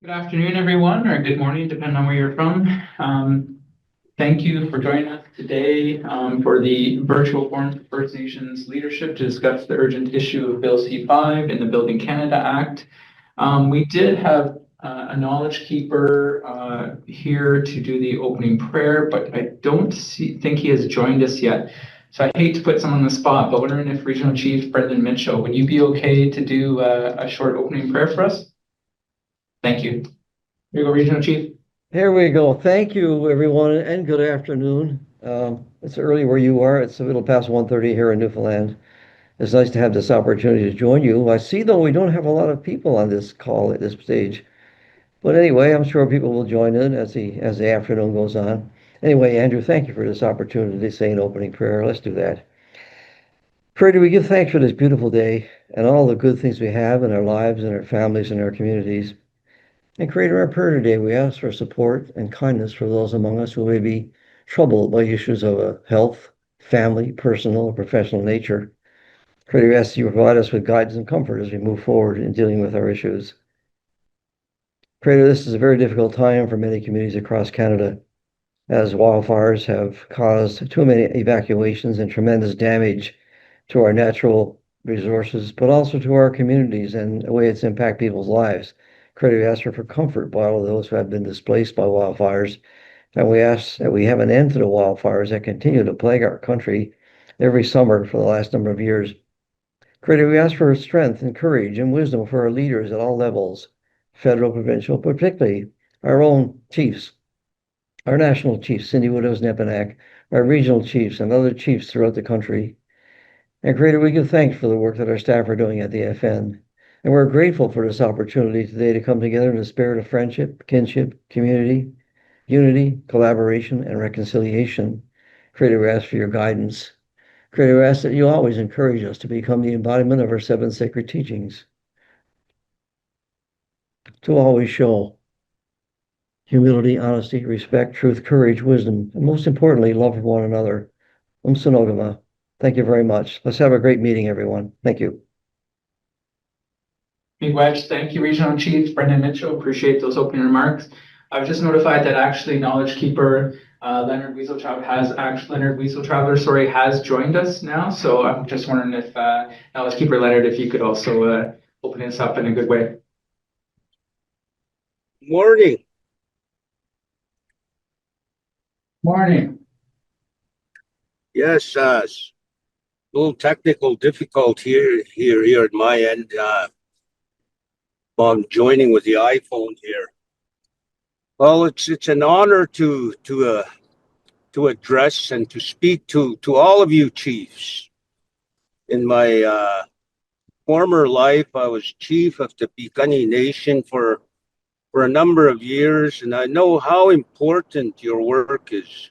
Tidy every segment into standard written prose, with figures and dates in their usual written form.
Good afternoon, everyone, or good morning, depending on where you're from. Thank you for joining us today for the virtual forum for First Nations leadership to discuss the urgent issue of Bill C5 and the Building Canada Act. We did have a knowledge keeper here to do the opening prayer, but I don't think he has joined us yet. So I hate to put someone on the spot, but wondering if Regional Chief Brendan Mitchell, would you be okay to do a short opening prayer for us? Thank you. Here you go, Regional Chief. Here we go. Thank you, everyone, and good afternoon. It's early where you are. It's a little past 1:30 here in Newfoundland. It's nice to have this opportunity to join you. I see, though, we don't have a lot of people on this call at this stage. But anyway, I'm sure people will join in as the afternoon goes on. Anyway, Andrew, thank you for this opportunity to say an opening prayer. Let's do that. Pray we give thanks for this beautiful day and all the good things we have in our lives and our families and our communities. And Creator, our prayer today, we ask for support and kindness for those among us who may be troubled by issues of a health, family, personal, or professional nature. Creator, we ask that you provide us with guidance and comfort as we move forward in dealing with our issues. Creator, this is a very difficult time for many communities across Canada, as wildfires have caused too many evacuations and tremendous damage to our natural resources, but also to our communities and the way it's impacted people's lives. Creator, we ask for comfort by all of those who have been displaced by wildfires, and we ask that we have an end to the wildfires that continue to plague our country every summer for the last number of years. Creator, we ask for strength and courage and wisdom for our leaders at all levels, federal, provincial, particularly our own chiefs, our national chiefs, Cindy Widows-Nepanak, our regional chiefs, and other chiefs throughout the country. And Creator, we give thanks for the work that our staff are doing at the AFN. And we're grateful for this opportunity today to come together in the spirit of friendship, kinship, community, unity, collaboration, and reconciliation. Creator, we ask for your guidance. Creator, we ask that you always encourage us to become the embodiment of our seven sacred teachings, to always show humility, honesty, respect, truth, courage, wisdom, and most importantly, love for one another. Sonogama. Thank you very much. Let's have a great meeting, everyone. Thank you. Big Wedge, thank you, Regional Chief Brendan Mitchell. Appreciate those opening remarks. I was just notified that actually Knowledge Keeper Leonard Weasel-Traveler, has joined us now. So I'm just wondering if Knowledge Keeper Leonard, if you could also open this up in a good way. Morning. Morning. Yes, a little technical difficulty here at my end. I'm joining with the iPhone here. Well, it's an honor to address and to speak to all of you chiefs. In my former life, I was chief of the Piikani Nation for a number of years, and I know how important your work is,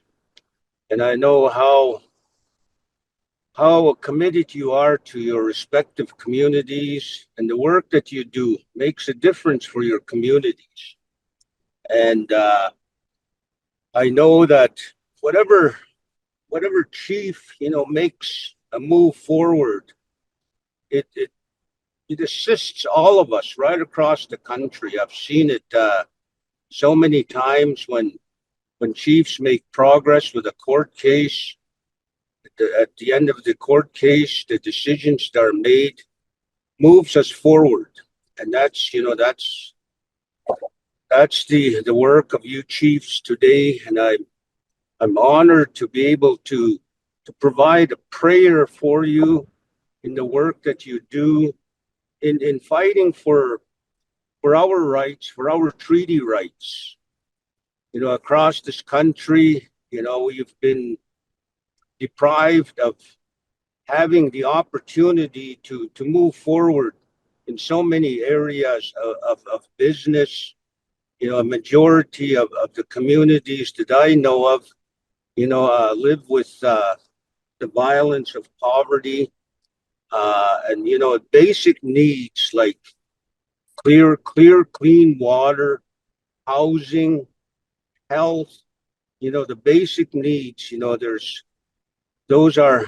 and I know how committed you are to your respective communities, and the work that you do makes a difference for your communities. And I know that whatever chief makes a move forward, it assists all of us right across the country. I've seen it so many times when chiefs make progress with a court case. At the end of the court case, the decisions that are made moves us forward, and that's the work of you chiefs today. And I'm honored to be able to provide a prayer for you in the work that you do in fighting for our rights, for our treaty rights. Across this country, we've been deprived of having the opportunity to move forward in so many areas of business. A majority of the communities that I know of, live with the violence of poverty, and basic needs like clear, clean water, housing, health. The basic needs. Those are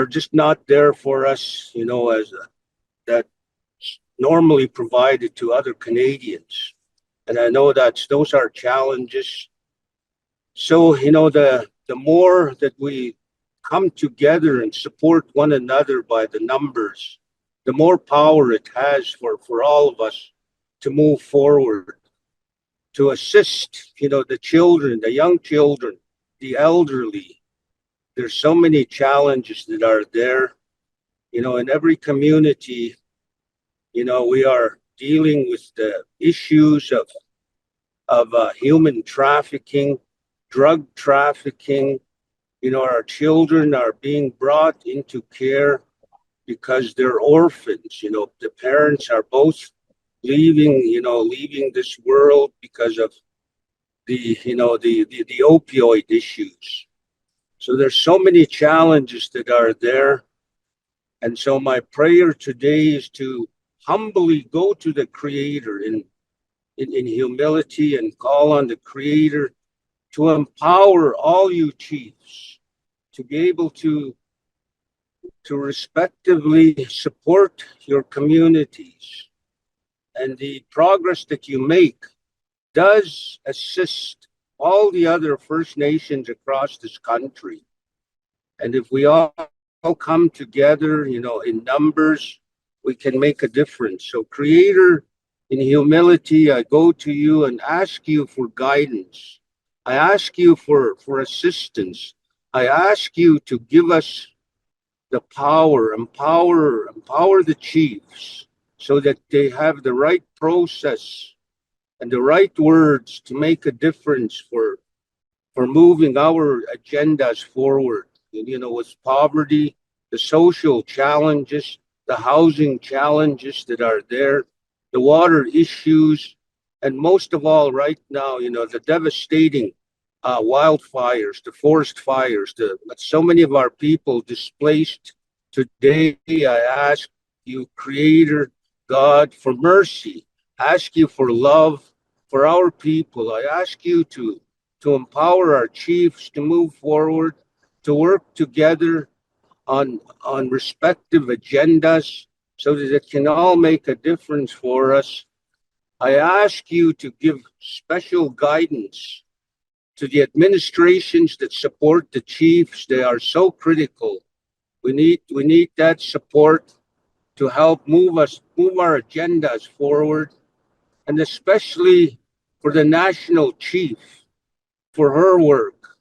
just not there for us, as that normally provided to other Canadians. And I know that those are challenges. So, the more that we come together and support one another by the numbers, the more power it has for all of us to move forward, to assist, the children, the young children, the elderly. There's so many challenges that are there. In every community, we are dealing with the issues of human trafficking, drug trafficking. Our children are being brought into care because they're orphans. The parents are both leaving this world because of the opioid issues. So there's so many challenges that are there. And so my prayer today is to humbly go to the Creator in humility and call on the Creator to empower all you chiefs to be able to respectively support your communities. And the progress that you make does assist all the other First Nations across this country. And if we all come together, in numbers, we can make a difference. So, Creator, in humility, I go to you and ask you for guidance. I ask you for assistance. I ask you to give us the power, empower the chiefs so that they have the right process and the right words to make a difference for moving our agendas forward. With poverty, the social challenges, the housing challenges that are there, the water issues, and most of all, right now, the devastating wildfires, the forest fires, so many of our people displaced. Today, I ask you, Creator God, for mercy. Ask you for love for our people. I ask you to empower our chiefs to move forward, to work together on respective agendas so that it can all make a difference for us. I ask you to give special guidance to the administrations that support the chiefs. They are so critical. We need that support to help move our agendas forward, and especially for the national chief, for her work.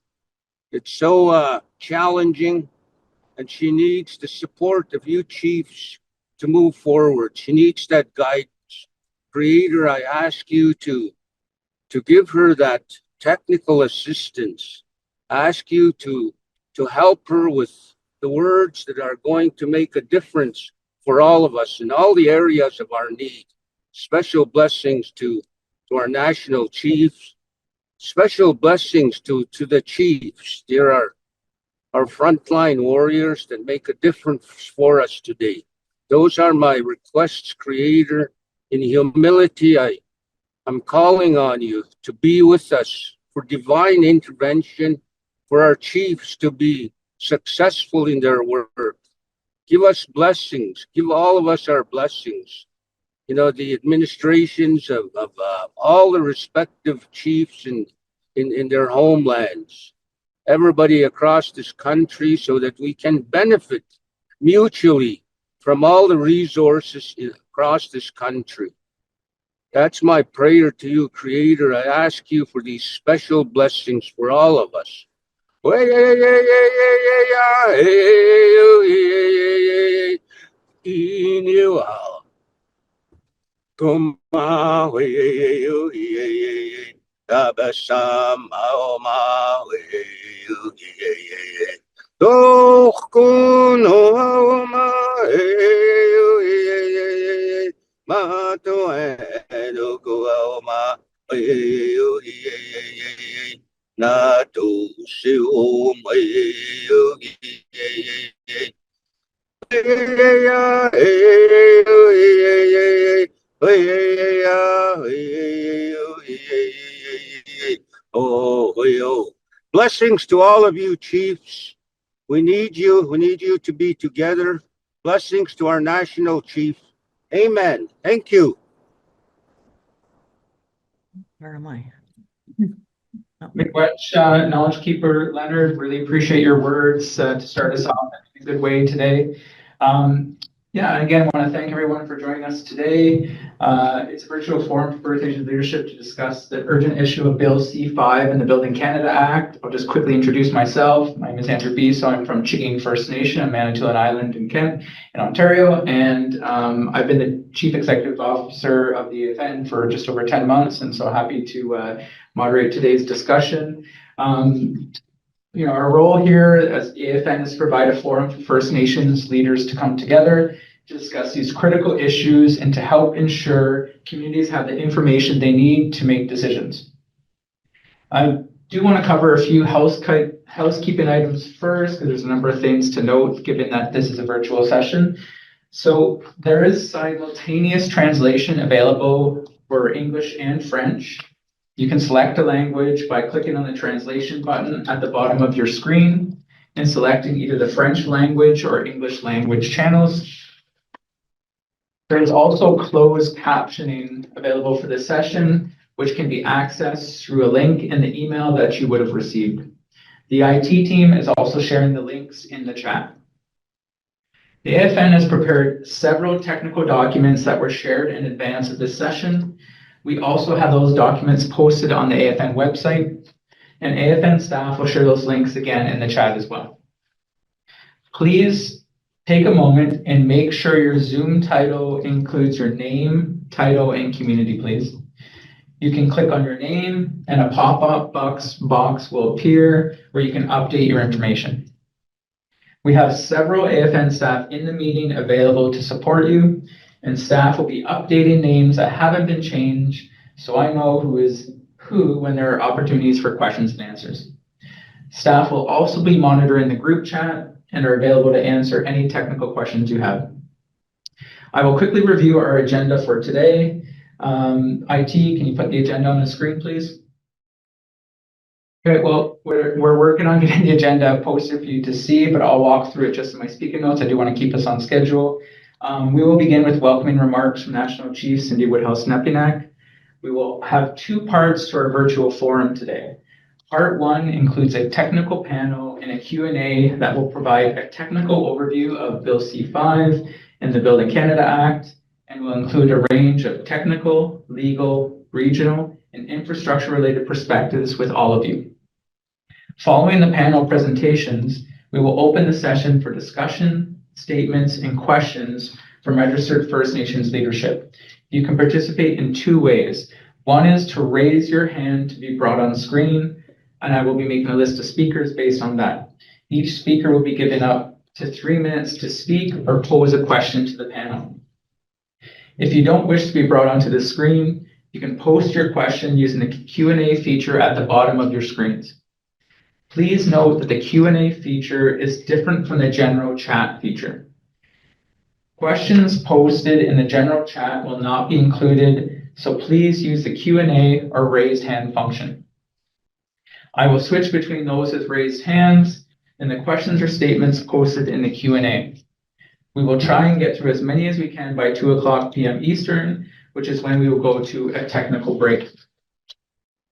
It's so challenging, and she needs the support of you chiefs to move forward. She needs that guidance. Creator, I ask you to give her that technical assistance. I ask you to help her with the words that are going to make a difference for all of us in all the areas of our need. Special blessings to our national chiefs. Special blessings to the chiefs. There are our frontline warriors that make a difference for us today. Those are my requests, Creator. In humility, I'm calling on you to be with us for divine intervention, for our chiefs to be successful in their work. Give us blessings. Give all of us our blessings. The administrations of all the respective chiefs in their homelands, everybody across this country, so that we can benefit mutually from all the resources across this country. That's my prayer to you, Creator. I ask you for these special blessings for all of us. Mato eno ko ma na tu siu mai oh. Blessings to all of you chiefs. We need you. We need you to be together. Blessings to our national chief. Amen. Thank you. Where am I? Miigwech, Knowledge Keeper Leonard, really appreciate your words to start us off in a good way today. Yeah, and again, I want to thank everyone for joining us today. It's a virtual forum for First Nations leadership to discuss the urgent issue of Bill C5 and the Building Canada Act. I'll just quickly introduce myself. My name is Andrew B. So I'm from Chigging First Nation on Manitoulin Island in Kent, in Ontario, and I've been the Chief Executive Officer of the AFN for just over 10 months, and so happy to moderate today's discussion. Our role here as AFN is to provide a forum for First Nations leaders to come together to discuss these critical issues and to help ensure communities have the information they need to make decisions. I do want to cover a few housekeeping items first, because there's a number of things to note given that this is a virtual session. So there is simultaneous translation available for English and French. You can select a language by clicking on the translation button at the bottom of your screen and selecting either the French language or English language channels. There is also closed captioning available for this session, which can be accessed through a link in the email that you would have received. The IT team is also sharing the links in the chat. The AFN has prepared several technical documents that were shared in advance of this session. We also have those documents posted on the AFN website, and AFN staff will share those links again in the chat as well. Please take a moment and make sure your Zoom title includes your name, title, and community, please. You can click on your name and a pop-up box will appear where you can update your information. We have several AFN staff in the meeting available to support you, and staff will be updating names that haven't been changed so I know who is who when there are opportunities for questions and answers. Staff will also be monitoring the group chat and are available to answer any technical questions you have. I will quickly review our agenda for today. IT, can you put the agenda on the screen, please? Okay, well, we're working on getting the agenda posted for you to see, but I'll walk through it just in my speaking notes. I do want to keep us on schedule. We will begin with welcoming remarks from National Chief Cindy Woodhouse-Nepinak. We will have two parts to our virtual forum today. Part one includes a technical panel and a Q&A that will provide a technical overview of Bill C5 and the Building Canada Act, and will include a range of technical, legal, regional, and infrastructure-related perspectives with all of you. Following the panel presentations, we will open the session for discussion, statements, and questions from registered First Nations leadership. You can participate in two ways. One is to raise your hand to be brought on screen, and I will be making a list of speakers based on that. Each speaker will be given up to 3 minutes to speak or pose a question to the panel. If you don't wish to be brought onto the screen, you can post your question using the Q&A feature at the bottom of your screens. Please note that the Q&A feature is different from the general chat feature. Questions posted in the general chat will not be included, so please use the Q&A or raised hand function. I will switch between those with raised hands and the questions or statements posted in the Q&A. We will try and get through as many as we can by 2:00 p.m. Eastern, which is when we will go to a technical break.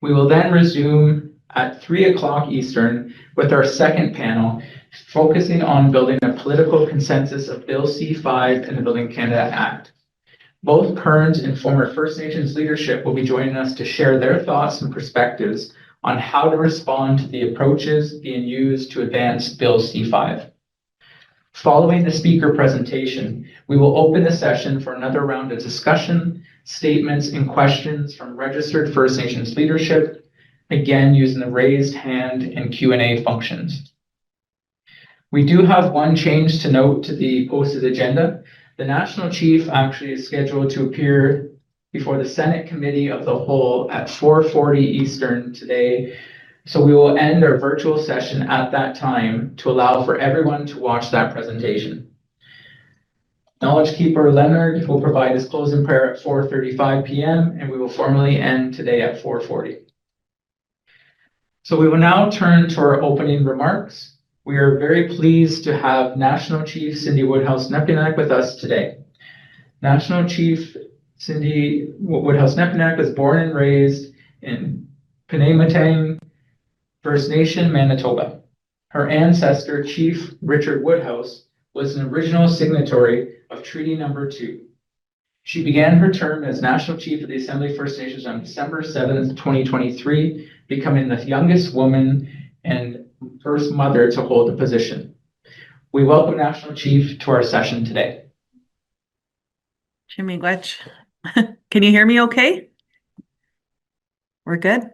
We will then resume at 3:00 Eastern with our second panel, focusing on building a political consensus of Bill C5 and the Building Canada Act. Both current and former First Nations leadership will be joining us to share their thoughts and perspectives on how to respond to the approaches being used to advance Bill C5. Following the speaker presentation, we will open the session for another round of discussion, statements, and questions from registered First Nations leadership, again using the raised hand and Q&A functions. We do have one change to note to the posted agenda. The National Chief actually is scheduled to appear before the Senate Committee of the Whole at 4:40 Eastern today. So we will end our virtual session at that time to allow for everyone to watch that presentation. Knowledge Keeper Leonard will provide his closing prayer at 4:35 p.m. and we will formally end today at 4:40. So we will now turn to our opening remarks. We are very pleased to have National Chief Cindy Woodhouse-Nepinak with us today. National Chief Cindy Woodhouse-Nepinack was born and raised in Penematang First Nation, Manitoba. Her ancestor, Chief Richard Woodhouse, was an original signatory of Treaty Number 2. She began her term as National Chief of the Assembly First Nations on December 7th, 2023, becoming the youngest woman and first mother to hold the position. We welcome National Chief to our session today. Jimmy Glitch. Can you hear me okay? We're good?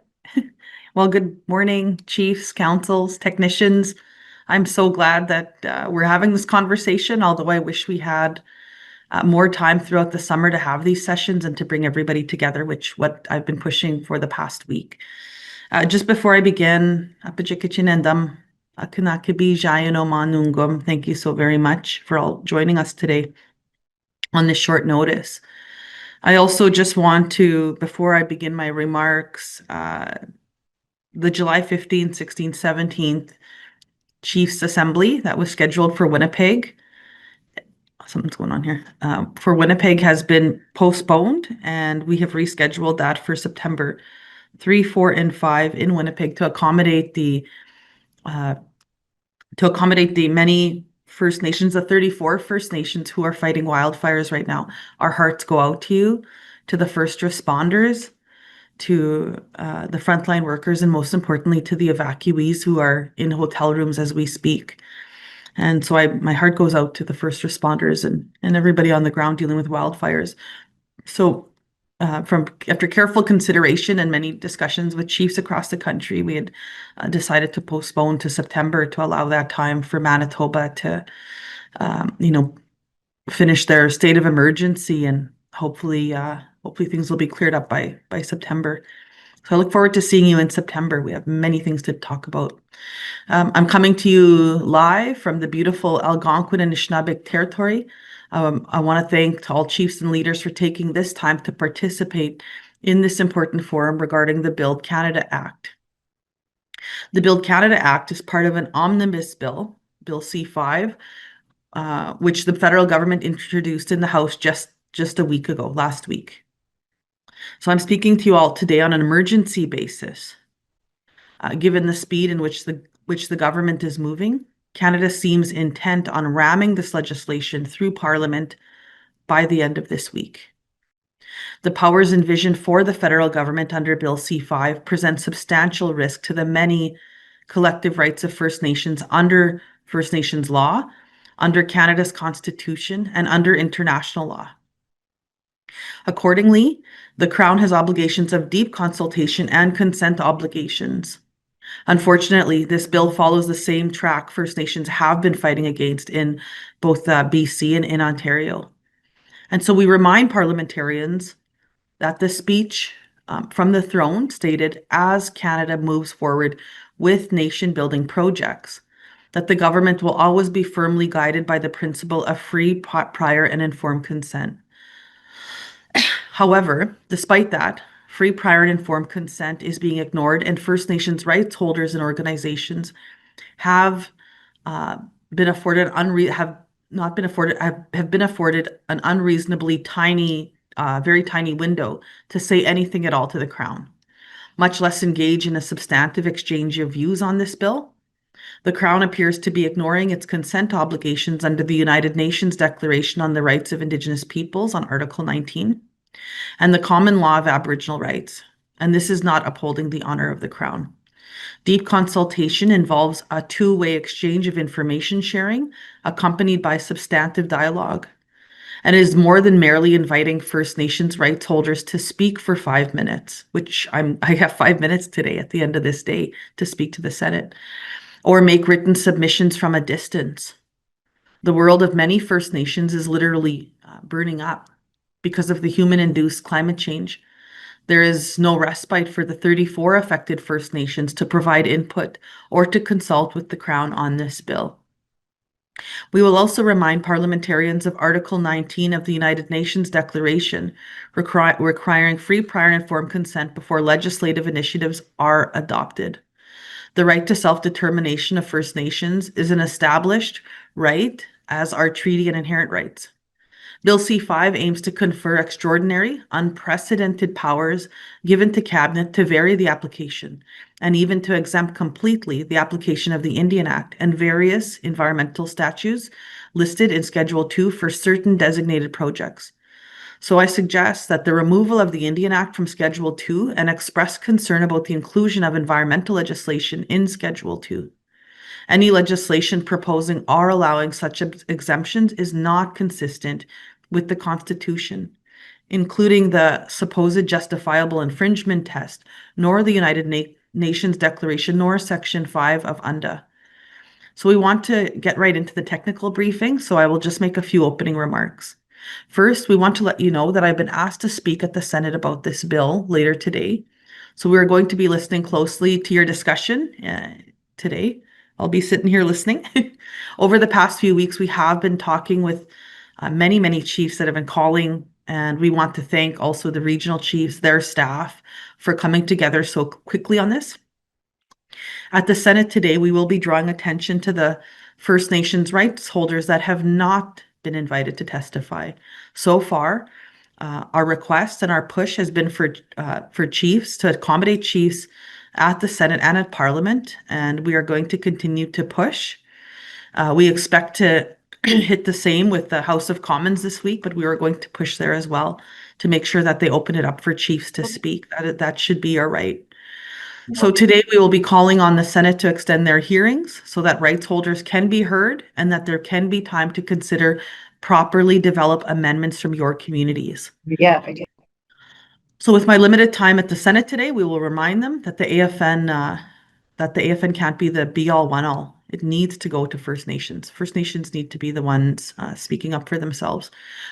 Well, good morning, chiefs, councils, technicians. I'm so glad that we're having this conversation, although I wish we had more time throughout the summer to have these sessions and to bring everybody together, which what I've been pushing for the past week. Just before I begin, thank you so very much for all joining us today on this short notice. I also just want to, before I begin my remarks, the July 15th, 16th, 17th Chiefs Assembly that was scheduled for Winnipeg. Something's going on here. For Winnipeg has been postponed, and we have rescheduled that for September 3, 4, and 5 in Winnipeg to accommodate the many First Nations, the 34 First Nations who are fighting wildfires right now. Our hearts go out to you, to the first responders, to the frontline workers, and most importantly, to the evacuees who are in hotel rooms as we speak. And so my heart goes out to the first responders and everybody on the ground dealing with wildfires. So after careful consideration and many discussions with chiefs across the country, we had decided to postpone to September to allow that time for Manitoba to, finish their state of emergency, and hopefully things will be cleared up by September. So I look forward to seeing you in September. We have many things to talk about. I'm coming to you live from the beautiful Algonquin and Anishinaabe territory. I want to thank all chiefs and leaders for taking this time to participate in this important forum regarding the Build Canada Act. The Build Canada Act is part of an omnibus bill, Bill C-5, which the federal government introduced in the House just a week ago, last week. So I'm speaking to you all today on an emergency basis. Given the speed in which the government is moving, Canada seems intent on ramming this legislation through Parliament by the end of this week. The powers envisioned for the federal government under Bill C-5 present substantial risk to the many collective rights of First Nations under First Nations law, under Canada's Constitution, and under international law. Accordingly, the Crown has obligations of deep consultation and consent obligations. Unfortunately, this bill follows the same track First Nations have been fighting against in both BC and in Ontario. And so we remind parliamentarians that the speech from the throne stated, as Canada moves forward with nation-building projects, that the government will always be firmly guided by the principle of free, prior, and informed consent. However, despite that, free, prior, and informed consent is being ignored, and First Nations rights holders and organizations have been afforded an unreasonably tiny, very tiny window to say anything at all to the Crown, much less engage in a substantive exchange of views on this bill. The Crown appears to be ignoring its consent obligations under the United Nations Declaration on the Rights of Indigenous Peoples on Article 19 and the Common Law of Aboriginal Rights, and this is not upholding the honor of the Crown. Deep consultation involves a two-way exchange of information sharing accompanied by substantive dialogue, and is more than merely inviting First Nations rights holders to speak for 5 minutes, which I have 5 minutes today at the end of this day to speak to the Senate, or make written submissions from a distance. The world of many First Nations is literally burning up because of the human-induced climate change. There is no respite for the 34 affected First Nations to provide input or to consult with the Crown on this bill. We will also remind parliamentarians of Article 19 of the United Nations Declaration, requiring free, prior, and informed consent before legislative initiatives are adopted. The right to self-determination of First Nations is an established right, as are treaty and inherent rights. Bill C-5 aims to confer extraordinary, unprecedented powers given to Cabinet to vary the application and even to exempt completely the application of the Indian Act and various environmental statutes listed in Schedule 2 for certain designated projects. So I suggest that the removal of the Indian Act from Schedule 2 and express concern about the inclusion of environmental legislation in Schedule 2. Any legislation proposing or allowing such exemptions is not consistent with the Constitution, including the supposed justifiable infringement test, nor the United Nations Declaration, nor Section 5 of UNDA. So we want to get right into the technical briefing, so I will just make a few opening remarks. First, we want to let you know that I've been asked to speak at the Senate about this bill later today. So we're going to be listening closely to your discussion today. I'll be sitting here listening. Over the past few weeks, we have been talking with many chiefs that have been calling, and we want to thank also the regional chiefs, their staff, for coming together so quickly on this. At the Senate today, we will be drawing attention to the First Nations rights holders that have not been invited to testify. So far, our request and our push has been for chiefs, to accommodate chiefs at the Senate and at Parliament, and we are going to continue to push. We expect to hit the same with the House of Commons this week, but we are going to push there as well to make sure that they open it up for chiefs to speak. That should be our right. So today we will be calling on the Senate to extend their hearings so that rights holders can be heard and that there can be time to consider properly develop amendments from your communities. Yeah, I did. So with my limited time at the Senate today, we will remind them that the AFN can't be the be-all, one-all. It needs to go to First Nations. First Nations need to be the ones speaking up for themselves.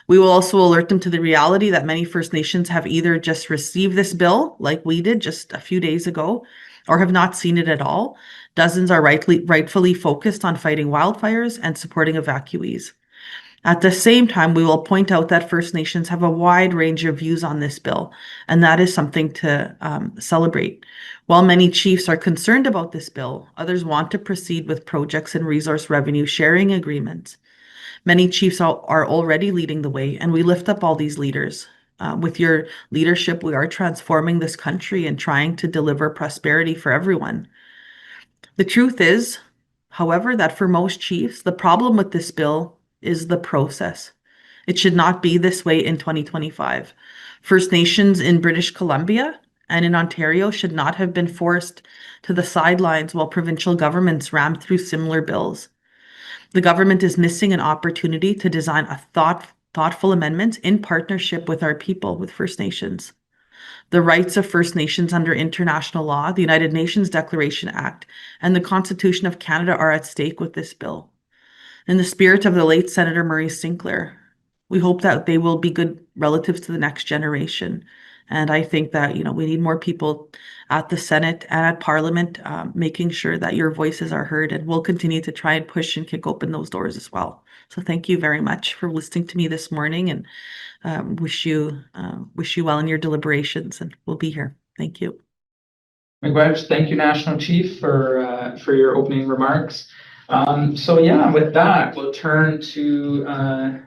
We will also alert them to the reality that many First Nations have either just received this bill, like we did just a few days ago, or have not seen it at all. Dozens are rightfully focused on fighting wildfires and supporting evacuees. At the same time, we will point out that First Nations have a wide range of views on this bill, and that is something to celebrate. While many chiefs are concerned about this bill, others want to proceed with projects and resource revenue sharing agreements. Many chiefs are already leading the way, and we lift up all these leaders. With your leadership, we are transforming this country and trying to deliver prosperity for everyone. The truth is, however, that for most chiefs, the problem with this bill is the process. It should not be this way in 2025. First Nations in British Columbia and in Ontario should not have been forced to the sidelines while provincial governments rammed through similar bills. The government is missing an opportunity to design a thoughtful amendment in partnership with our people, with First Nations. The rights of First Nations under international law, the United Nations Declaration Act, and the Constitution of Canada are at stake with this bill. In the spirit of the late Senator Murray Sinclair, we hope that they will be good relatives to the next generation. And I think that, we need more people at the Senate and at Parliament making sure that your voices are heard, and we'll continue to try and push and kick open those doors as well. So thank you very much for listening to me this morning, and wish you well in your deliberations, and we'll be here. Thank you. Miigwech, thank you, National Chief, for your opening remarks. With that, we'll turn to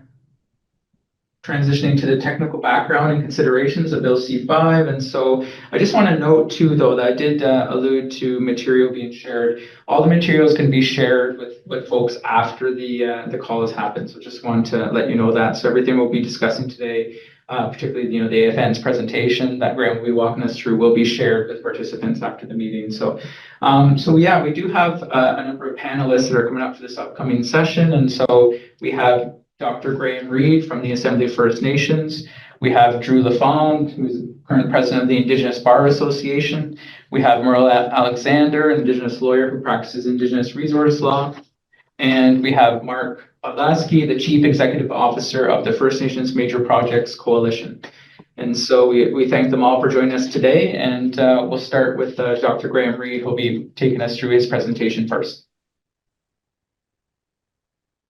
transitioning to the technical background and considerations of Bill C-5. And so I just want to note too, though, that I did allude to material being shared. All the materials can be shared with folks after the call has happened. So just want to let you know that. So everything we'll be discussing today, particularly the AFN's presentation that Graham will be walking us through, will be shared with participants after the meeting. We do have a number of panelists that are coming up for this upcoming session. And so we have Dr. Graham Reed from the Assembly of First Nations. We have Drew Lafond, who's current president of the Indigenous Bar Association. We have Merle Alexander, an Indigenous lawyer who practices Indigenous resource law. And we have Mark Podlaski, the Chief Executive Officer of the First Nations Major Projects Coalition. And so we thank them all for joining us today. And we'll start with Dr. Graham Reed, who'll be taking us through his presentation first.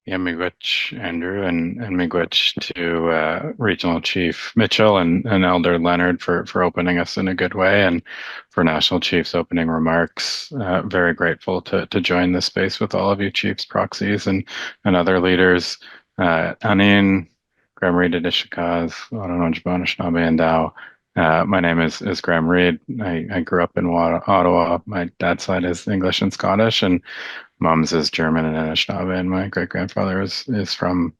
Yeah, miigwech, Andrew, and miigwech to Regional Chief Mitchell and Elder Leonard for opening us in a good way, and for National Chief's opening remarks. Very grateful to join this space with all of you chiefs, proxies, and other leaders. Anin Graham Reed Adishikaz, Anishinaabe and Dao. My name is Graham Reed. I grew up in Ottawa. My dad's side is English and Scottish, and mom's is German and Anishinaabe. And my great grandfather is from.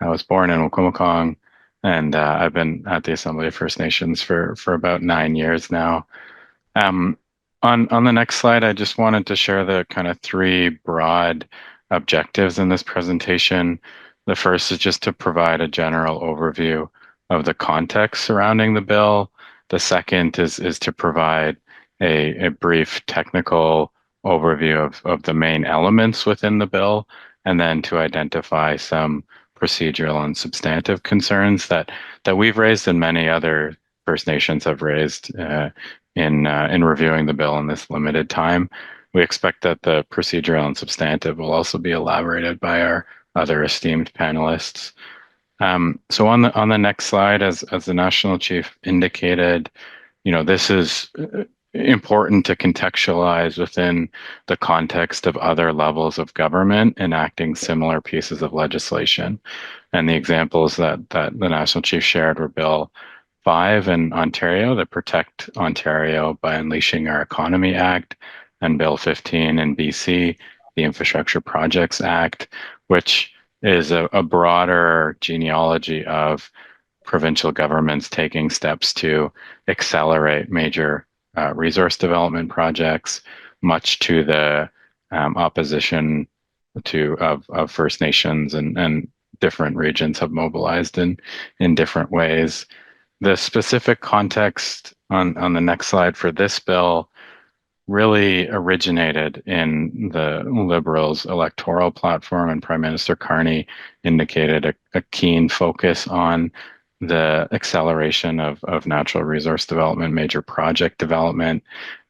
I was born in Wikwemekong, and I've been at the Assembly of First Nations for about 9 years now. Um, on the next slide, I just wanted to share the kind of three broad objectives in this presentation. The first is just to provide a general overview of the context surrounding the bill. The second is to provide a brief technical overview of the main elements within the bill, and then to identify some procedural and substantive concerns that we've raised and many other First Nations have raised in reviewing the bill in this limited time. We expect that the procedural and substantive will also be elaborated by our other esteemed panelists. So on the next slide, as the National Chief indicated, this is important to contextualize within the context of other levels of government enacting similar pieces of legislation. And the examples that the National Chief shared were Bill 5 in Ontario, the Protect Ontario by Unleashing Our Economy Act, and Bill 15 in BC, the Infrastructure Projects Act, which is a broader genealogy of provincial governments taking steps to accelerate major resource development projects, much to the opposition of First Nations and different regions have mobilized in different ways. The specific context on the next slide for this bill really originated in the Liberals' electoral platform, and Prime Minister Carney indicated a keen focus on the acceleration of natural resource development, major project development,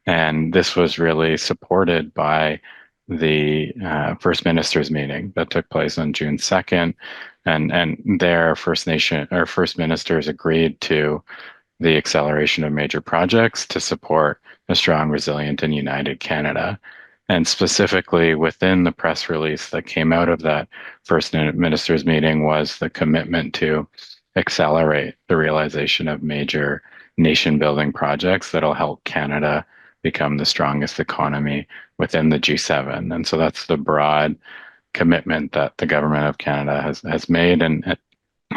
and this was really supported by the First Ministers meeting that took place on June 2nd, and their First Ministers agreed to the acceleration of major projects to support a strong, resilient, and united Canada. And specifically within the press release that came out of that First Ministers meeting was the commitment to accelerate the realization of major nation building projects that'll help Canada become the strongest economy within the G7. And so that's the broad commitment that the government of Canada has made, and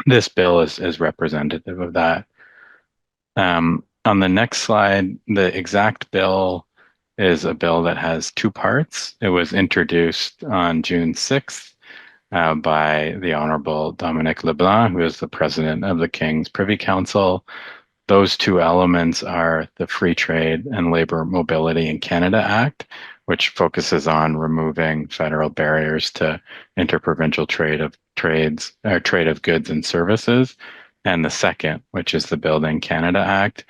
this bill is representative of that. On the next slide, the exact bill is a bill that has two parts. It was introduced on June 6th by the Honorable Dominic LeBlanc, who is the President of the King's Privy Council. Those two elements are the Free Trade and Labor Mobility in Canada Act, which focuses on removing federal barriers to interprovincial trade of goods and services, and the second, which is the Building Canada Act.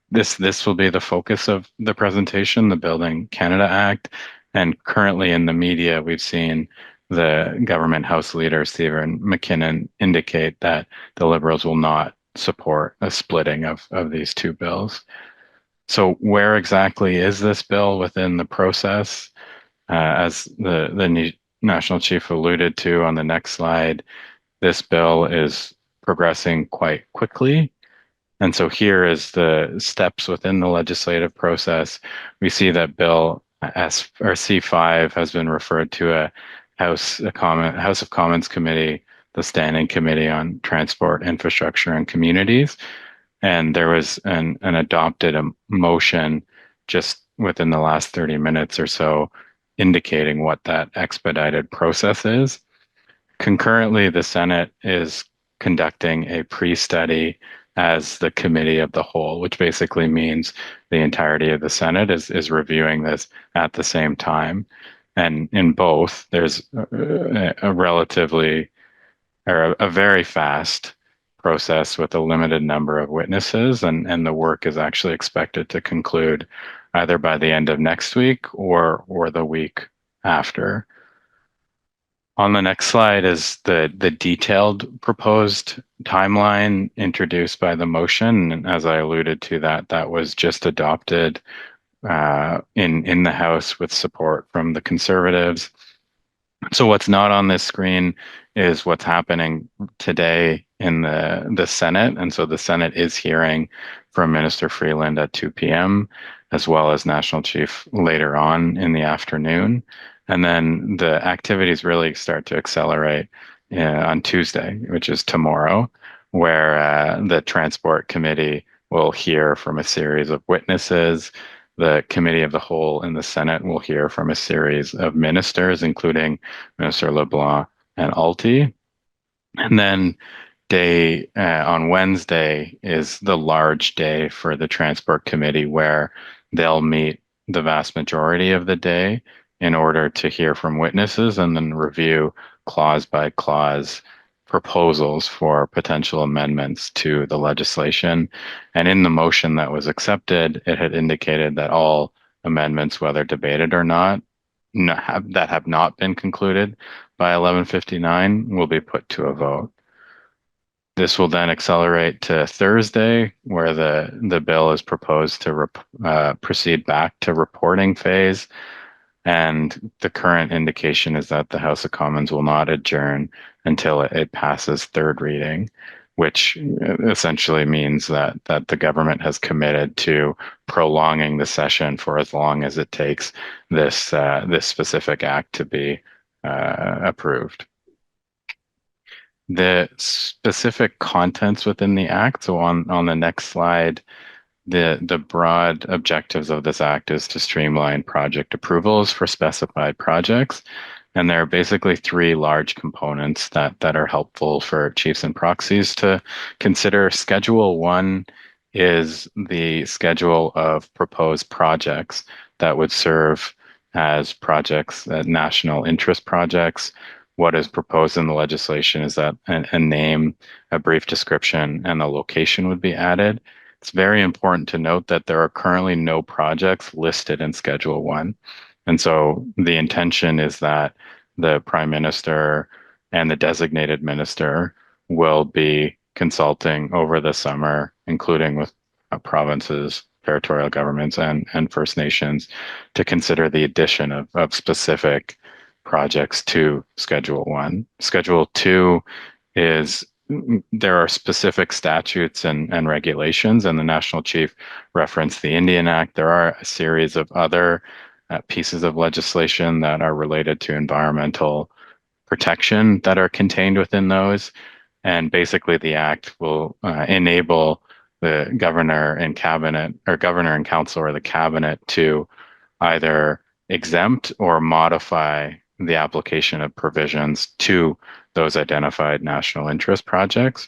This will be the focus of the presentation, the Building Canada Act. And currently in the media, we've seen the government House Leader, Stephen McKinnon, indicate that the Liberals will not support a splitting of these two bills. So where exactly is this bill within the process? As the National Chief alluded to on the next slide, this bill is progressing quite quickly. And so here is the steps within the legislative process. We see that Bill C5 has been referred to a House of Commons committee, the Standing Committee on Transport, Infrastructure, and Communities. And there was an adopted motion just within the last 30 minutes or so indicating what that expedited process is. Concurrently, the Senate is conducting a pre-study as the committee of the whole, which basically means the entirety of the Senate is reviewing this at the same time. And in both, there's a very fast process with a limited number of witnesses, and the work is actually expected to conclude either by the end of next week or the week after. On the next slide is the detailed proposed timeline introduced by the motion. And as I alluded to, that was just adopted in the House with support from the Conservatives. So what's not on this screen is what's happening today in the Senate. And so the Senate is hearing from Minister Freeland at 2 p.m., as well as National Chief later on in the afternoon. And then the activities really start to accelerate on Tuesday, which is tomorrow, where the Transport Committee will hear from a series of witnesses. The Committee of the Whole in the Senate will hear from a series of ministers, including Minister LeBlanc and Alti. And then on Wednesday is the large day for the Transport Committee where they'll meet the vast majority of the day in order to hear from witnesses and then review clause by clause proposals for potential amendments to the legislation. And in the motion that was accepted, it had indicated that all amendments, whether debated or not, that have not been concluded by 11:59 will be put to a vote. This will then accelerate to Thursday, where the bill is proposed to proceed back to reporting phase. And the current indication is that the House of Commons will not adjourn until it passes third reading, which essentially means that the government has committed to prolonging the session for as long as it takes this specific act to be approved. The specific contents within the act. So on the next slide, the broad objectives of this act is to streamline project approvals for specified projects. And there are basically three large components that are helpful for chiefs and proxies to consider. Schedule 1 is the schedule of proposed projects that would serve as projects, national interest projects. What is proposed in the legislation is that a name, a brief description, and a location would be added. It's very important to note that there are currently no projects listed in Schedule 1. And so the intention is that the Prime Minister and the designated minister will be consulting over the summer, including with provinces, territorial governments, and First Nations, to consider the addition of specific projects to Schedule 1. Schedule 2 is there are specific statutes and regulations, and the National Chief referenced the Indian Act. There are a series of other pieces of legislation that are related to environmental protection that are contained within those. And basically, the act will enable the governor and cabinet, or governor and council, or the cabinet to either exempt or modify the application of provisions to those identified national interest projects.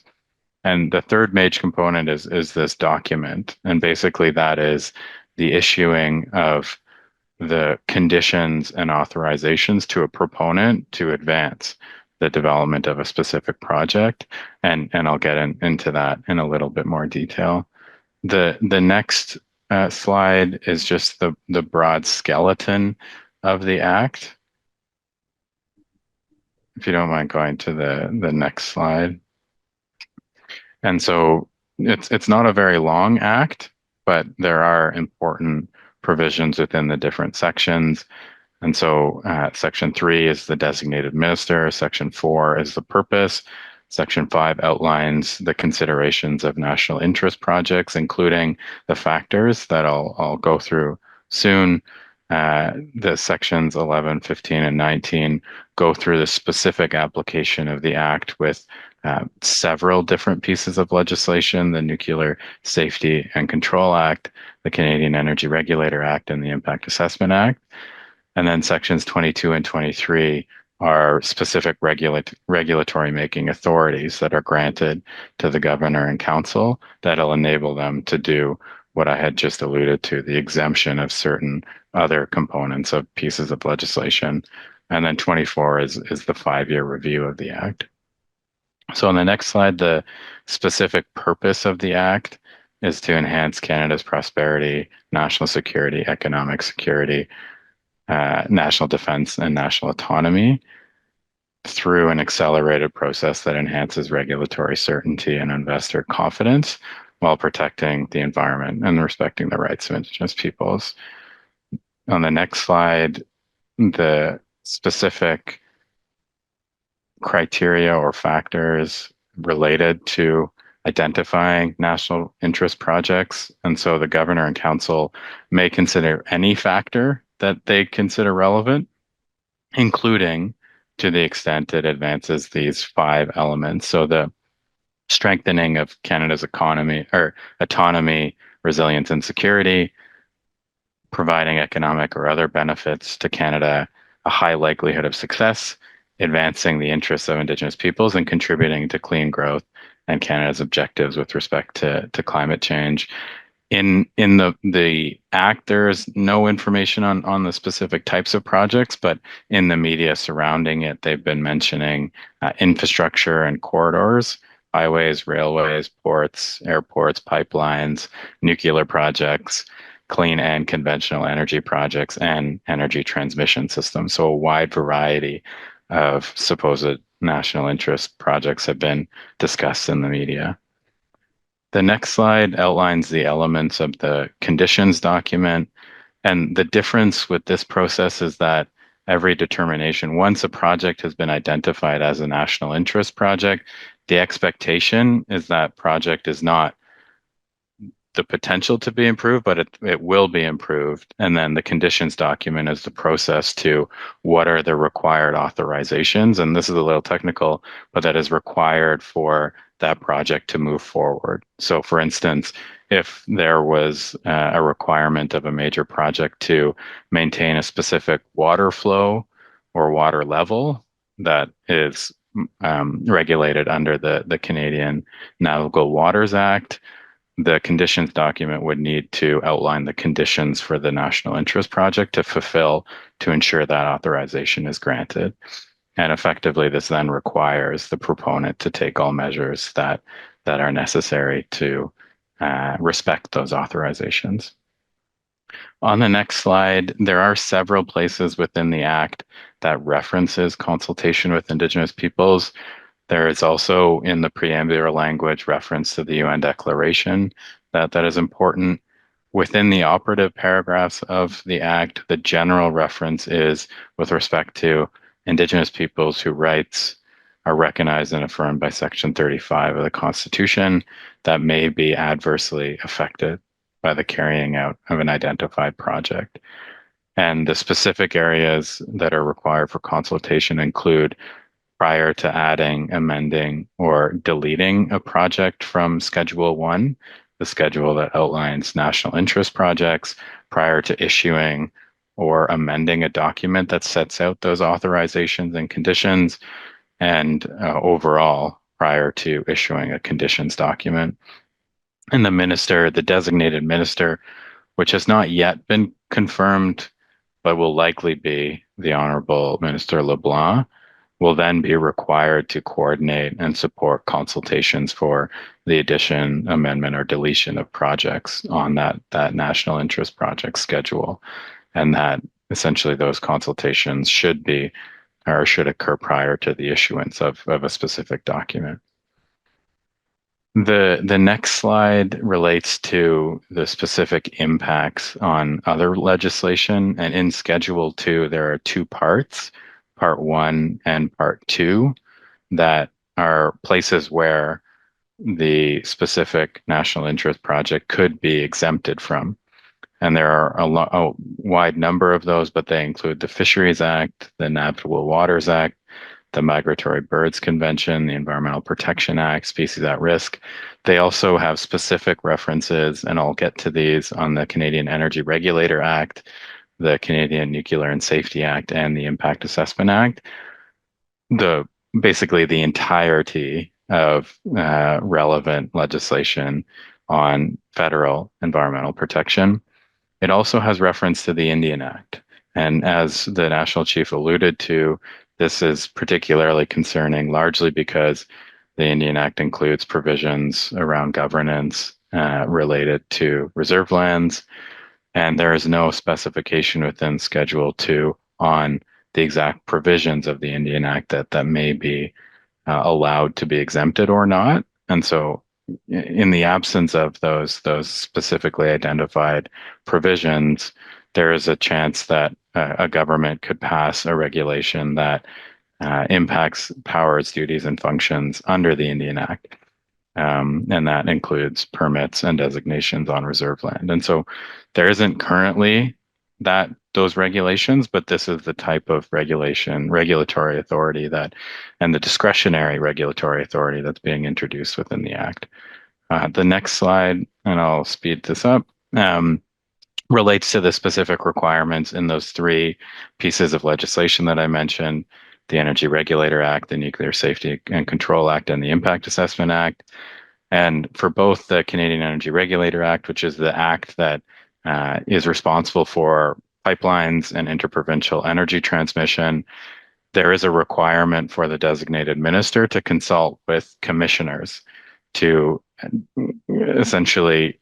And the third major component is this document. And basically that is the issuing of the conditions and authorizations to a proponent to advance the development of a specific project. And I'll get into that in a little bit more detail. The next slide is just the broad skeleton of the act. If you don't mind going to the next slide. And so it's not a very long act, but there are important provisions within the different sections. And so Section 3 is the designated minister. Section 4 is the purpose. Section 5 outlines the considerations of national interest projects, including the factors that I'll go through soon. The sections 11, 15, and 19 go through the specific application of the act with several different pieces of legislation: the Nuclear Safety and Control Act, the Canadian Energy Regulator Act, and the Impact Assessment Act. And then sections 22 and 23 are specific regulatory making authorities that are granted to the governor and council that'll enable them to do what I had just alluded to, the exemption of certain other components of pieces of legislation. And then 24 is the 5-year review of the act. So on the next slide, the specific purpose of the act is to enhance Canada's prosperity, national security, economic security, national defense, and national autonomy through an accelerated process that enhances regulatory certainty and investor confidence while protecting the environment and respecting the rights of Indigenous peoples. On the next slide, the specific criteria or factors related to identifying national interest projects. And so the governor and council may consider any factor that they consider relevant, including to the extent it advances these 5 elements. So the strengthening of Canada's economy or autonomy, resilience, and security, providing economic or other benefits to Canada, a high likelihood of success, advancing the interests of Indigenous peoples, and contributing to clean growth and Canada's objectives with respect to climate change. In the act, there is no information on the specific types of projects, but in the media surrounding it, they've been mentioning infrastructure and corridors, highways, railways, ports, airports, pipelines, nuclear projects, clean and conventional energy projects, and energy transmission systems. So a wide variety of supposed national interest projects have been discussed in the media. The next slide outlines the elements of the conditions document. And the difference with this process is that every determination, once a project has been identified as a national interest project, the expectation is that project is not the potential to be improved, but it will be improved. And then the conditions document is the process to what are the required authorizations. And this is a little technical, but that is required for that project to move forward. So for instance, if there was a requirement of a major project to maintain a specific water flow or water level that is regulated under the Canadian Navigable Waters Act, the conditions document would need to outline the conditions for the national interest project to ensure that authorization is granted. And effectively, this then requires the proponent to take all measures that are necessary to respect those authorizations. On the next slide, there are several places within the Act that references consultation with Indigenous peoples. There is also in the preambular language reference to the UN Declaration that is important. Within the operative paragraphs of the Act, the general reference is with respect to Indigenous peoples whose rights are recognized and affirmed by Section 35 of the Constitution that may be adversely affected by the carrying out of an identified project. And the specific areas that are required for consultation include prior to adding, amending, or deleting a project from Schedule 1, the schedule that outlines national interest projects, prior to issuing or amending a document that sets out those authorizations and conditions, and overall, prior to issuing a conditions document. And the designated minister, which has not yet been confirmed, but will likely be the Honorable Minister LeBlanc, will then be required to coordinate and support consultations for the addition, amendment, or deletion of projects on that national interest project schedule. And that essentially those consultations should occur prior to the issuance of a specific document. The next slide relates to the specific impacts on other legislation. And in Schedule 2, there are 2 parts. Part 1 and Part 2, that are places where the specific national interest project could be exempted from. And there are a wide number of those, but they include the Fisheries Act, the Navigable Waters Act, the Migratory Birds Convention, the Environmental Protection Act, Species at Risk. They also have specific references, and I'll get to these, on the Canadian Energy Regulator Act, the Canadian Nuclear and Safety Act, and the Impact Assessment Act. Basically the entirety of relevant legislation on federal environmental protection. It also has reference to the Indian Act. And as the National Chief alluded to, this is particularly concerning largely because the Indian Act includes provisions around governance related to reserve lands, and there is no specification within Schedule 2 on the exact provisions of the Indian Act that may be allowed to be exempted or not. And so in the absence of those specifically identified provisions, there is a chance that a government could pass a regulation that impacts, powers, duties, and functions under the Indian Act. And that includes permits and designations on reserve land. And so there isn't currently those regulations, but this is the type of regulatory authority and the discretionary regulatory authority that's being introduced within the Act. The next slide, and I'll speed this up, relates to the specific requirements in those three pieces of legislation that I mentioned: the Energy Regulator Act, the Nuclear Safety and Control Act, and the Impact Assessment Act. And for both the Canadian Energy Regulator Act, which is the act that is responsible for pipelines and interprovincial energy transmission, there is a requirement for the designated minister to consult with commissioners to essentially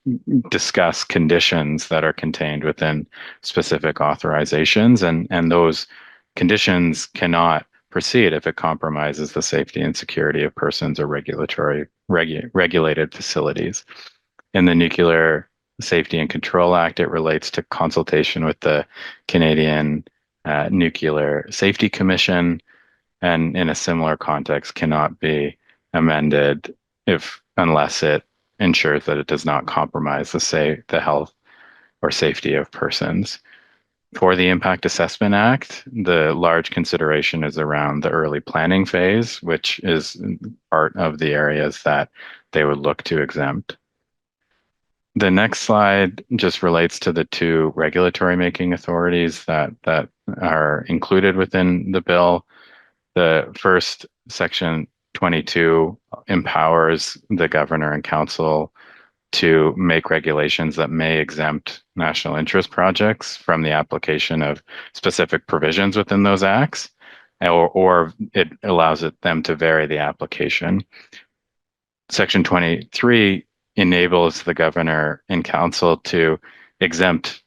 discuss conditions that are contained within specific authorizations, and those conditions cannot proceed if it compromises the safety and security of persons or regulated facilities. In the Nuclear Safety and Control Act, it relates to consultation with the Canadian Nuclear Safety Commission, and in a similar context cannot be amended unless it ensures that it does not compromise the health or safety of persons. For the Impact Assessment Act, the large consideration is around the early planning phase, which is part of the areas that they would look to exempt. The next slide just relates to the two regulatory making authorities that are included within the bill. The first, Section 22, empowers the governor and council to make regulations that may exempt national interest projects from the application of specific provisions within those acts, or it allows them to vary the application. Section 23 enables the governor and council to exempt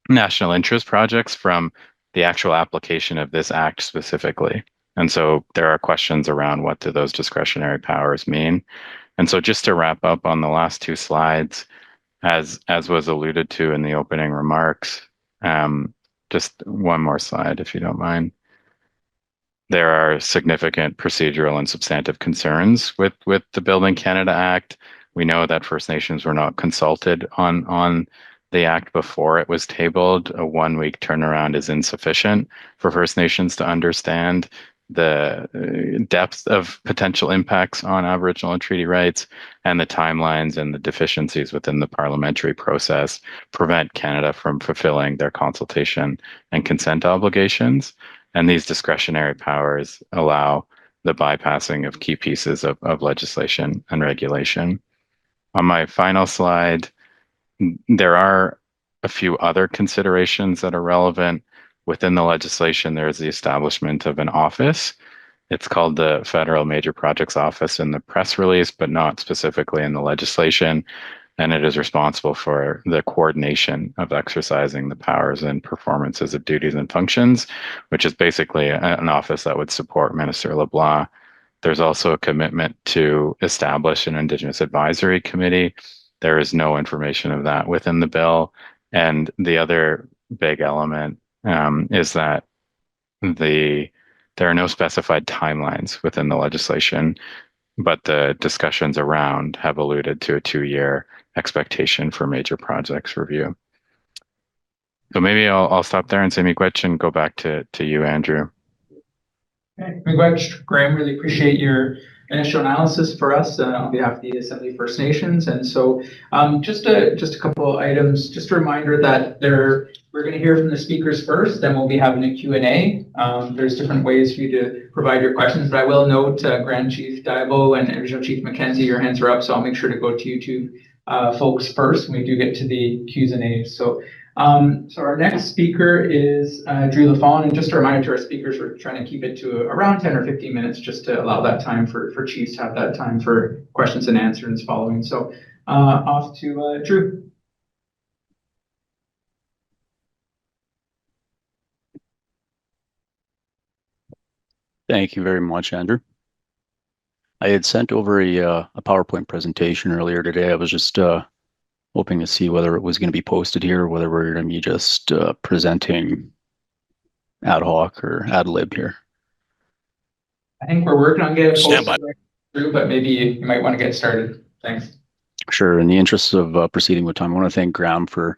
national interest projects from the actual application of this act specifically. And so there are questions around what do those discretionary powers mean. And so just to wrap up on the last two slides, as was alluded to in the opening remarks, just one more slide, if you don't mind. There are significant procedural and substantive concerns with the Building Canada Act. We know that First Nations were not consulted on the act before it was tabled. A 1-week turnaround is insufficient for First Nations to understand the depth of potential impacts on Aboriginal and treaty rights, and the timelines and the deficiencies within the parliamentary process prevent Canada from fulfilling their consultation and consent obligations. And these discretionary powers allow the bypassing of key pieces of legislation and regulation. On my final slide, there are a few other considerations that are relevant. Within the legislation, there is the establishment of an office. It's called the Federal Major Projects Office in the press release, but not specifically in the legislation. And it is responsible for the coordination of exercising the powers and performances of duties and functions, which is basically an office that would support Minister LeBlanc. There's also a commitment to establish an Indigenous Advisory Committee. There is no information of that within the bill. And the other big element is that there are no specified timelines within the legislation, but the discussions around have alluded to a 2-year expectation for major projects review. So maybe I'll stop there and say miigwech and go back to you, Andrew. Okay, miigwech, Graham, really appreciate your initial analysis for us on behalf of the Assembly First Nations. And so just a couple of items, just a reminder that we're going to hear from the speakers first, then we'll be having a Q&A. There's different ways for you to provide your questions, but I will note Grand Chief Daibo and Regional Chief Mackenzie, your hands are up, so I'll make sure to go to you two folks first when we do get to the Q's and A's. So our next speaker is Drew Lafon, and just a reminder to our speakers, we're trying to keep it to around 10 or 15 minutes just to allow that time for chiefs to have that time for questions and answers following. So off to Drew. Thank you very much, Andrew. I had sent over a PowerPoint presentation earlier today. I was just hoping to see whether it was going to be posted here, or whether we're going to be just presenting ad hoc or ad lib here. I think we're working on getting Stand by. posted through, but maybe you might want to get started. Thanks. Sure. In the interest of proceeding with time, I want to thank Graham for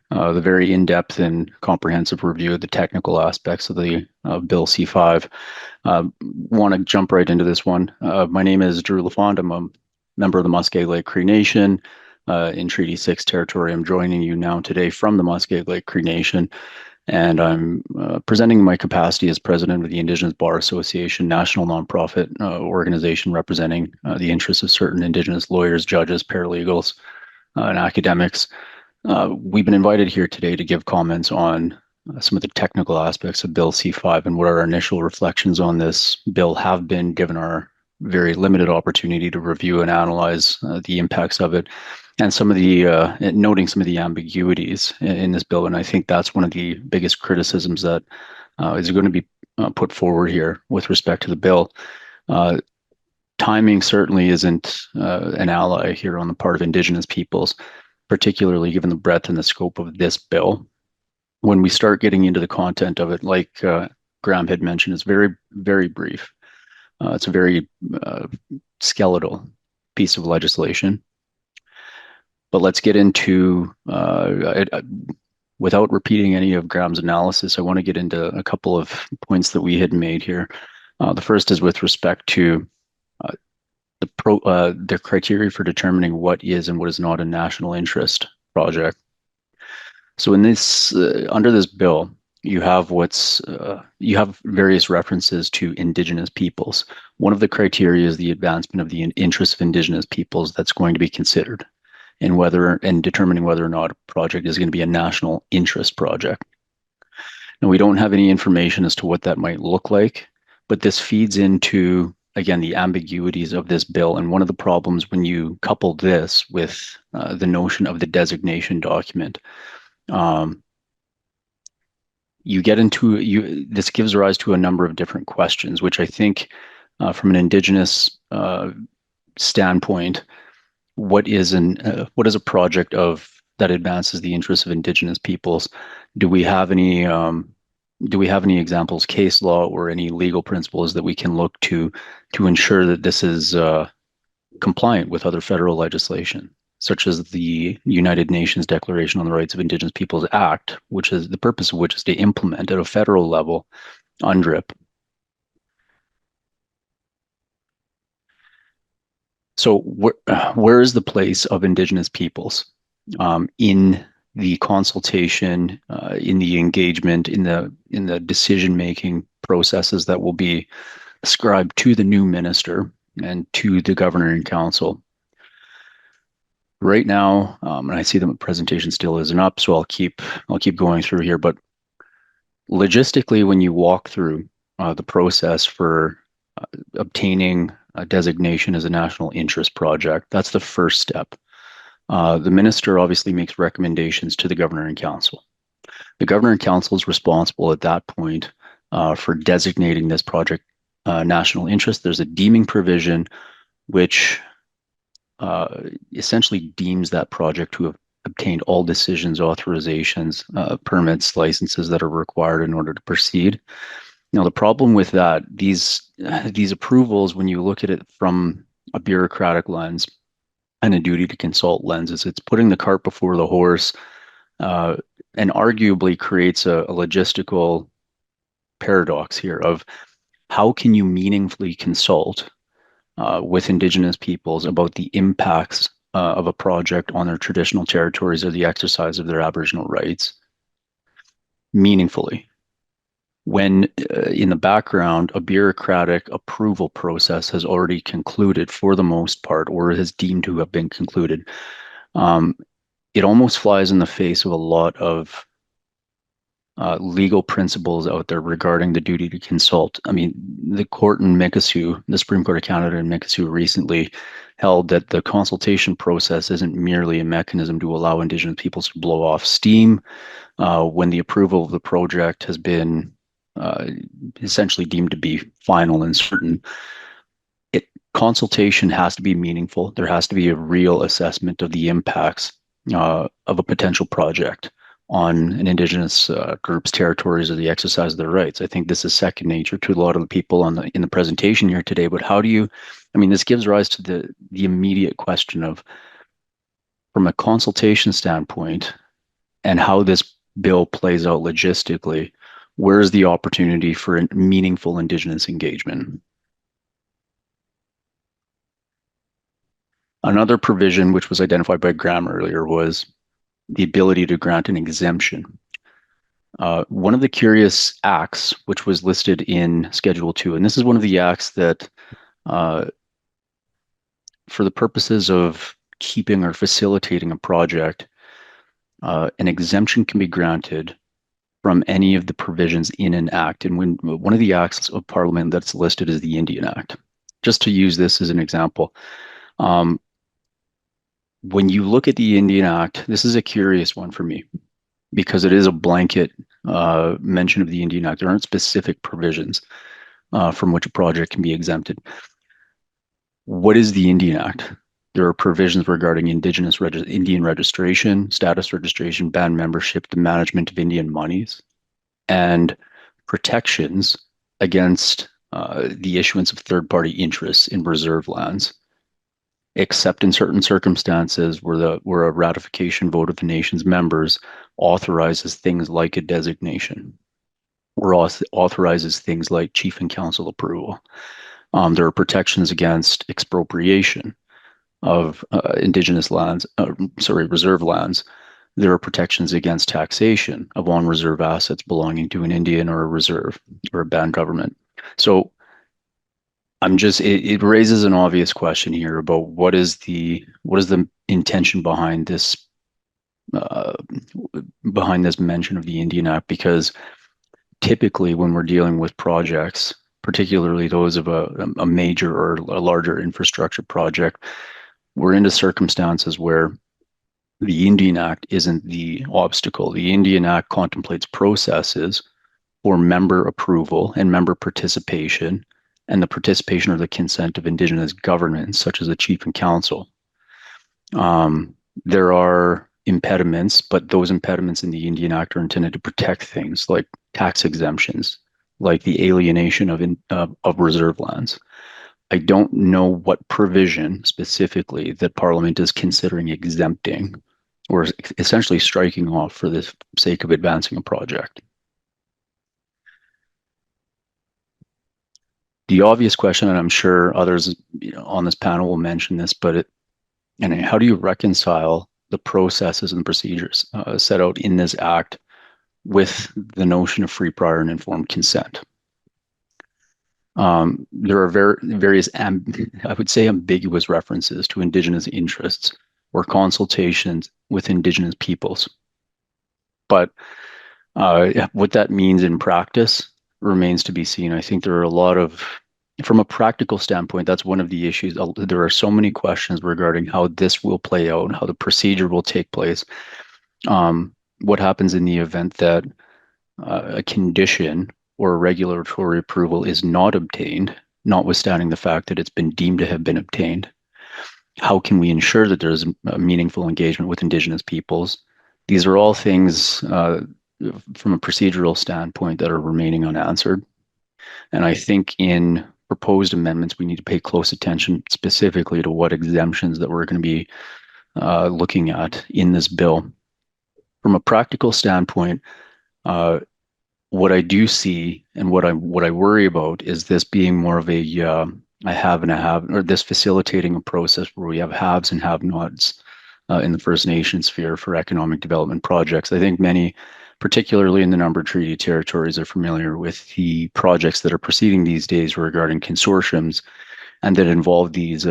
the very in-depth and comprehensive review of the technical aspects of the Bill C5. Want to jump right into this one. My name is Drew LaFond. I'm a member of the Muskeg Lake Cree Nation in Treaty 6 territory. I'm joining you now today from the Muskeg Lake Cree Nation, and I'm presenting my capacity as president of the Indigenous Bar Association, national nonprofit organization representing the interests of certain Indigenous lawyers, judges, paralegals, and academics. We've been invited here today to give comments on some of the technical aspects of Bill C5 and what our initial reflections on this bill have been, given our very limited opportunity to review and analyze the impacts of it, and some of the noting some of the ambiguities in this bill. And I think that's one of the biggest criticisms that is going to be put forward here with respect to the bill. Timing certainly isn't an ally here on the part of Indigenous peoples, particularly given the breadth and the scope of this bill. When we start getting into the content of it, like Graham had mentioned, it's very, very brief. It's a very skeletal piece of legislation. But let's get into, without repeating any of Graham's analysis, I want to get into a couple of points that we had made here. The first is with respect to the criteria for determining what is and what is not a national interest project. So in this, under this bill, you have you have various references to Indigenous peoples. One of the criteria is the advancement of the interests of Indigenous peoples that's going to be considered, and determining whether or not a project is going to be a national interest project. Now, we don't have any information as to what that might look like, but this feeds into, again, the ambiguities of this bill. And one of the problems when you couple this with the notion of the designation document, you get into, this gives rise to a number of different questions, which I think from an Indigenous standpoint, what is a project that advances the interests of Indigenous peoples? Do we have any examples, case law, or any legal principles that we can look to ensure that this is compliant with other federal legislation, such as the United Nations Declaration on the Rights of Indigenous Peoples Act, which is the purpose of which is to implement at a federal level UNDRIP. So where is the place of Indigenous peoples in the consultation, in the engagement, in the decision-making processes that will be ascribed to the new minister and to the governor and council? Right now, and I see the presentation still isn't up, so I'll keep going through here. But logistically, when you walk through the process for obtaining a designation as a national interest project, that's the first step. The minister obviously makes recommendations to the governor and council. The governor and council is responsible at that point for designating this project national interest. There's a deeming provision which essentially deems that project to have obtained all decisions, authorizations, permits, licenses that are required in order to proceed. Now, the problem with that, these approvals, when you look at it from a bureaucratic lens and a duty to consult lens, is it's putting the cart before the horse, and arguably creates a logistical paradox here of how can you meaningfully consult with Indigenous peoples about the impacts of a project on their traditional territories or the exercise of their Aboriginal rights meaningfully, when in the background, a bureaucratic approval process has already concluded for the most part, or has deemed to have been concluded. It almost flies in the face of a lot of legal principles out there regarding the duty to consult. I mean, the court in Mikisew, the Supreme Court of Canada in Mikisew recently held that the consultation process isn't merely a mechanism to allow Indigenous peoples to blow off steam when the approval of the project has been essentially deemed to be final and certain. Consultation has to be meaningful. There has to be a real assessment of the impacts of a potential project on an Indigenous group's territories or the exercise of their rights. I think this is second nature to a lot of the people in the presentation here today. But how do you? I mean, this gives rise to the immediate question of, from a consultation standpoint, and how this bill plays out logistically, where's the opportunity for meaningful Indigenous engagement? Another provision which was identified by Graham earlier was the ability to grant an exemption. One of the curious acts, which was listed in Schedule 2, and this is one of the acts that, for the purposes of keeping or facilitating a project, an exemption can be granted from any of the provisions in an act. And when one of the acts of Parliament that's listed is the Indian Act. Just to use this as an example, when you look at the Indian Act, this is a curious one for me because it is a blanket mention of the Indian Act. There aren't specific provisions from which a project can be exempted. What is the Indian Act? There are provisions regarding Indian registration, status registration, band membership, the management of Indian monies, and protections against the issuance of third-party interests in reserve lands, except in certain circumstances where a ratification vote of the nation's members authorizes things like a designation, or authorizes things like chief and council approval. There are protections against expropriation of Indigenous lands, reserve lands. There are protections against taxation of on-reserve assets belonging to an Indian or a reserve or a band government. So it raises an obvious question here about what is the intention behind this mention of the Indian Act, because typically when we're dealing with projects, particularly those of a major or a larger infrastructure project, we're into circumstances where the Indian Act isn't the obstacle. The Indian Act contemplates processes for member approval and member participation, and the participation or the consent of Indigenous governments, such as the chief and council. There are impediments, but those impediments in the Indian Act are intended to protect things like tax exemptions, like the alienation of reserve lands. I don't know what provision specifically that Parliament is considering exempting or essentially striking off for the sake of advancing a project. The obvious question, and I'm sure others on this panel will mention this, how do you reconcile the processes and procedures set out in this act with the notion of free, prior, and informed consent? There are various, I would say, ambiguous references to Indigenous interests or consultations with Indigenous peoples. But what that means in practice remains to be seen. I think there are a lot of, from a practical standpoint, that's one of the issues. There are so many questions regarding how this will play out and how the procedure will take place. What happens in the event that a condition or a regulatory approval is not obtained, notwithstanding the fact that it's been deemed to have been obtained? How can we ensure that there's a meaningful engagement with Indigenous peoples? These are all things from a procedural standpoint that are remaining unanswered. And I think in proposed amendments, we need to pay close attention specifically to what exemptions that we're going to be looking at in this bill. From a practical standpoint, what I do see and what I worry about is this being more of a have and a have, or this facilitating a process where we have haves and have-nots in the First Nation sphere for economic development projects. I think many, particularly in the numbered treaty territories, are familiar with the projects that are proceeding these days regarding consortiums, and that involve these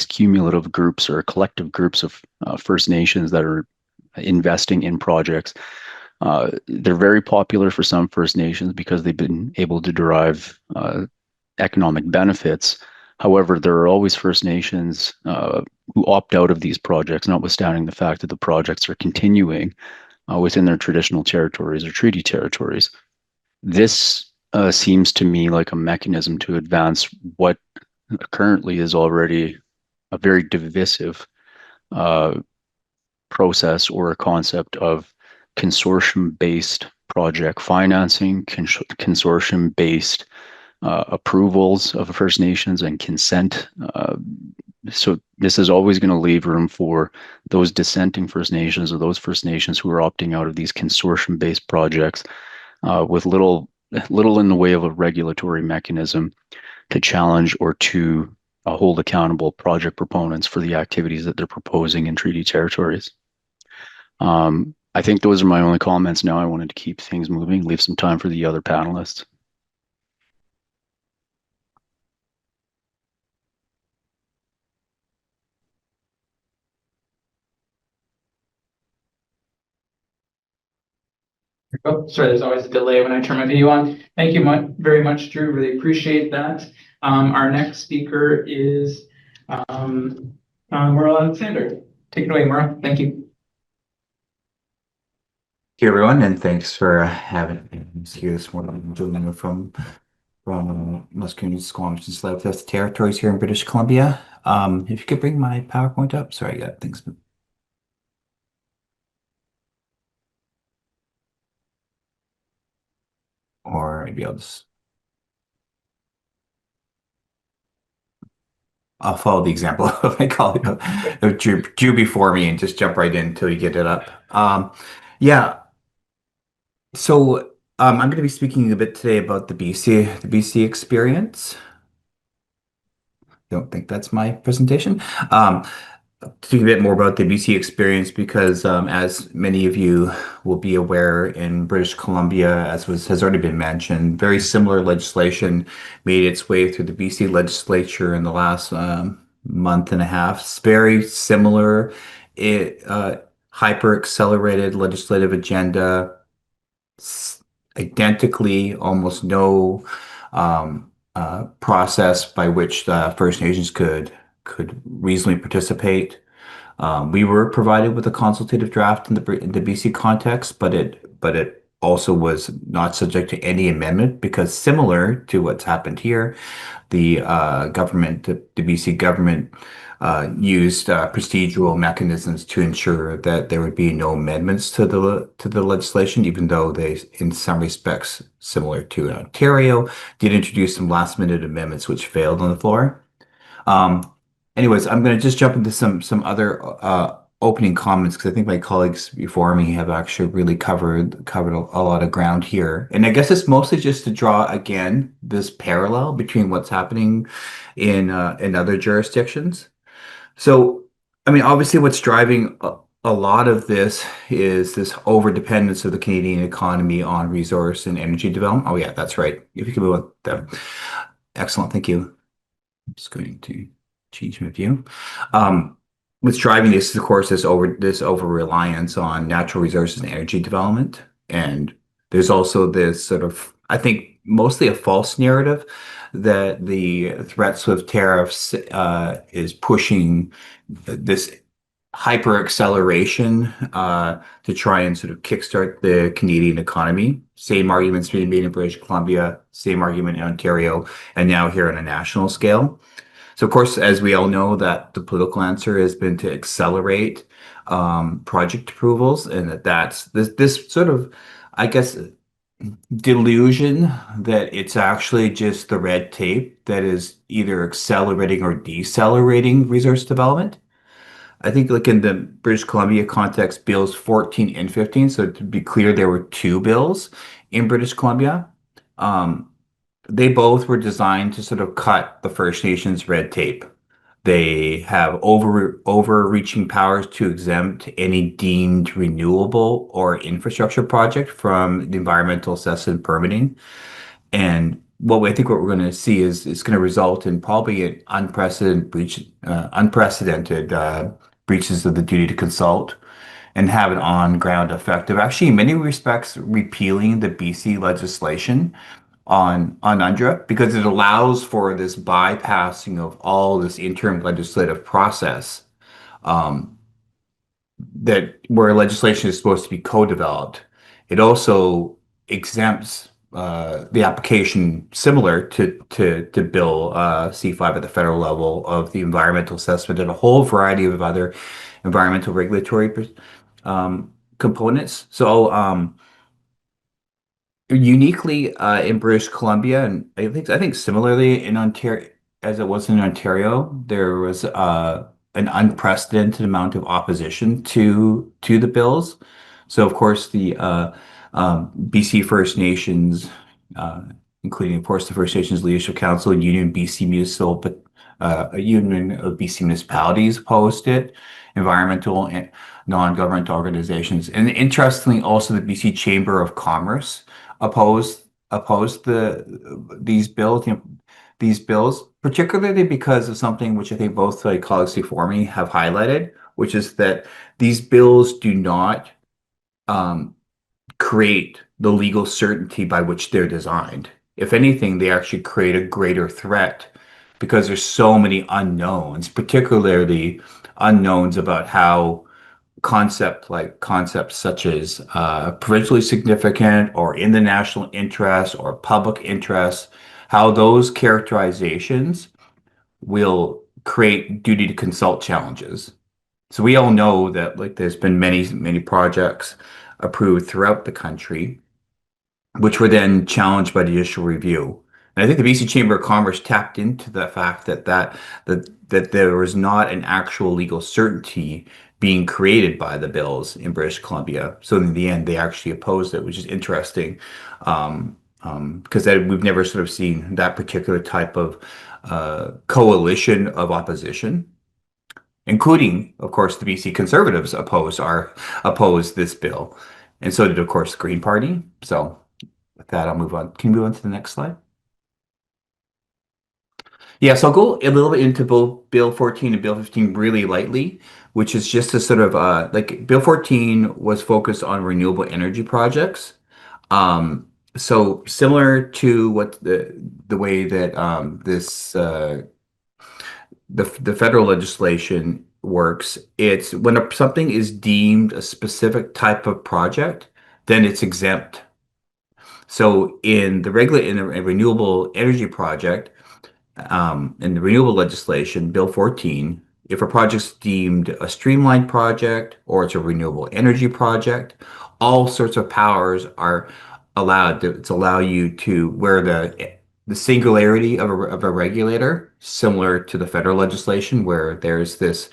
cumulative groups or collective groups of First Nations that are investing in projects. They're very popular for some First Nations because they've been able to derive economic benefits. However, there are always First Nations who opt out of these projects, notwithstanding the fact that the projects are continuing within their traditional territories or treaty territories. This seems to me like a mechanism to advance what currently is already a very divisive process or a concept of consortium-based project financing, consortium-based approvals of First Nations and consent. So this is always going to leave room for those dissenting First Nations or those First Nations who are opting out of these consortium-based projects with little in the way of a regulatory mechanism to challenge or to hold accountable project proponents for the activities that they're proposing in treaty territories. I think those are my only comments now. I wanted to keep things moving, leave some time for the other panelists. Oh, sorry, there's always a delay when I turn my video on. Thank you very much, Drew. Really appreciate that. Our next speaker is Merle Alexander. Take it away, Merle. Thank you. Thank you, everyone, and thanks for having us here this morning. I'm joining you from Musqueam, Squamish, and Slave territories here in British Columbia. If you could bring my PowerPoint up. Sorry, I got things. Or maybe I'll follow the example of my colleague of Drew before me and just jump right in until you get it up. Yeah. So I'm going to be speaking a bit today about the BC experience. Don't think that's my presentation. Speak a bit more about the BC experience because, as many of you will be aware, in British Columbia, has already been mentioned, very similar legislation made its way through the BC legislature in the last month and a half. It's very similar, hyper accelerated legislative agenda, identically, almost no process by which the First Nations could reasonably participate. We were provided with a consultative draft in the BC context, but it also was not subject to any amendment because, similar to what's happened here, the BC government used procedural mechanisms to ensure that there would be no amendments to the legislation, even though they, in some respects, similar to Ontario, did introduce some last-minute amendments which failed on the floor. Anyways, I'm going to just jump into some other opening comments because I think my colleagues before me have actually really covered a lot of ground here. And I guess it's mostly just to draw again this parallel between what's happening in other jurisdictions. So, I mean, obviously, what's driving a lot of this is this overdependence of the Canadian economy on resource and energy development. Oh, yeah, that's right. If you can move on them. Excellent. Thank you. I'm just going to change my view. What's driving this is, of course, this over reliance on natural resources and energy development. And there's also this sort of, I think, mostly a false narrative that the threats of tariffs is pushing this hyper acceleration to try and sort of kickstart the Canadian economy. Same arguments being made in British Columbia, same argument in Ontario, and now here on a national scale. So, of course, as we all know, that the political answer has been to accelerate project approvals, and that's this sort of, I guess, delusion that it's actually just the red tape that is either accelerating or decelerating resource development. I think, like in the British Columbia context, bills 14 and 15. So to be clear, there were two bills in British Columbia. They both were designed to sort of cut the First Nations red tape. They have overreaching powers to exempt any deemed renewable or infrastructure project from the environmental assessment permitting. And I think what we're going to see is it's going to result in probably an unprecedented breaches of the duty to consult and have an on-ground effect of actually, in many respects, repealing the BC legislation on UNDRA because it allows for this bypassing of all this interim legislative process that where legislation is supposed to be co-developed. It also exempts the application similar to Bill C5 at the federal level of the environmental assessment and a whole variety of other environmental regulatory components. So, uniquely in British Columbia, and I think similarly in Ontario as it was in Ontario, there was an unprecedented amount of opposition to the bills. So, of course, the BC First Nations, uh, including, of course, the First Nations Leadership Council, Union BC Municipal, but a union of BC municipalities opposed it. Environmental and non-government organizations, and interestingly, also the BC Chamber of Commerce opposed these bills, particularly because of something which I think both my colleagues before me have highlighted, which is that these bills do not um, create the legal certainty by which they're designed. If anything, they actually create a greater threat because there's so many unknowns, particularly unknowns about how concepts such as provincially significant or in the national interest or public interest, how those characterizations will create duty to consult challenges. So we all know that like there's been many projects approved throughout the country which were then challenged by judicial review. And I think the BC Chamber of Commerce tapped into the fact that there was not an actual legal certainty being created by the bills in British Columbia. So in the end, they actually opposed it, which is interesting, because we've never sort of seen that particular type of coalition of opposition, including, of course, the BC Conservatives opposed this bill, and so did, of course, the Green Party. So with that, I'll move on. Can you move on to the next slide? Yeah, so I'll go a little bit into both Bill 14 and Bill 15 really lightly, which is just a sort of like Bill 14 was focused on renewable energy projects. So similar to what the way that this the federal legislation works, it's when something is deemed a specific type of project, then it's exempt. So in a renewable energy project, in the renewable legislation, Bill 14, if a project's deemed a streamlined project or it's a renewable energy project, all sorts of powers are allowed to allow you to where the singularity of a regulator, similar to the federal legislation, where there's this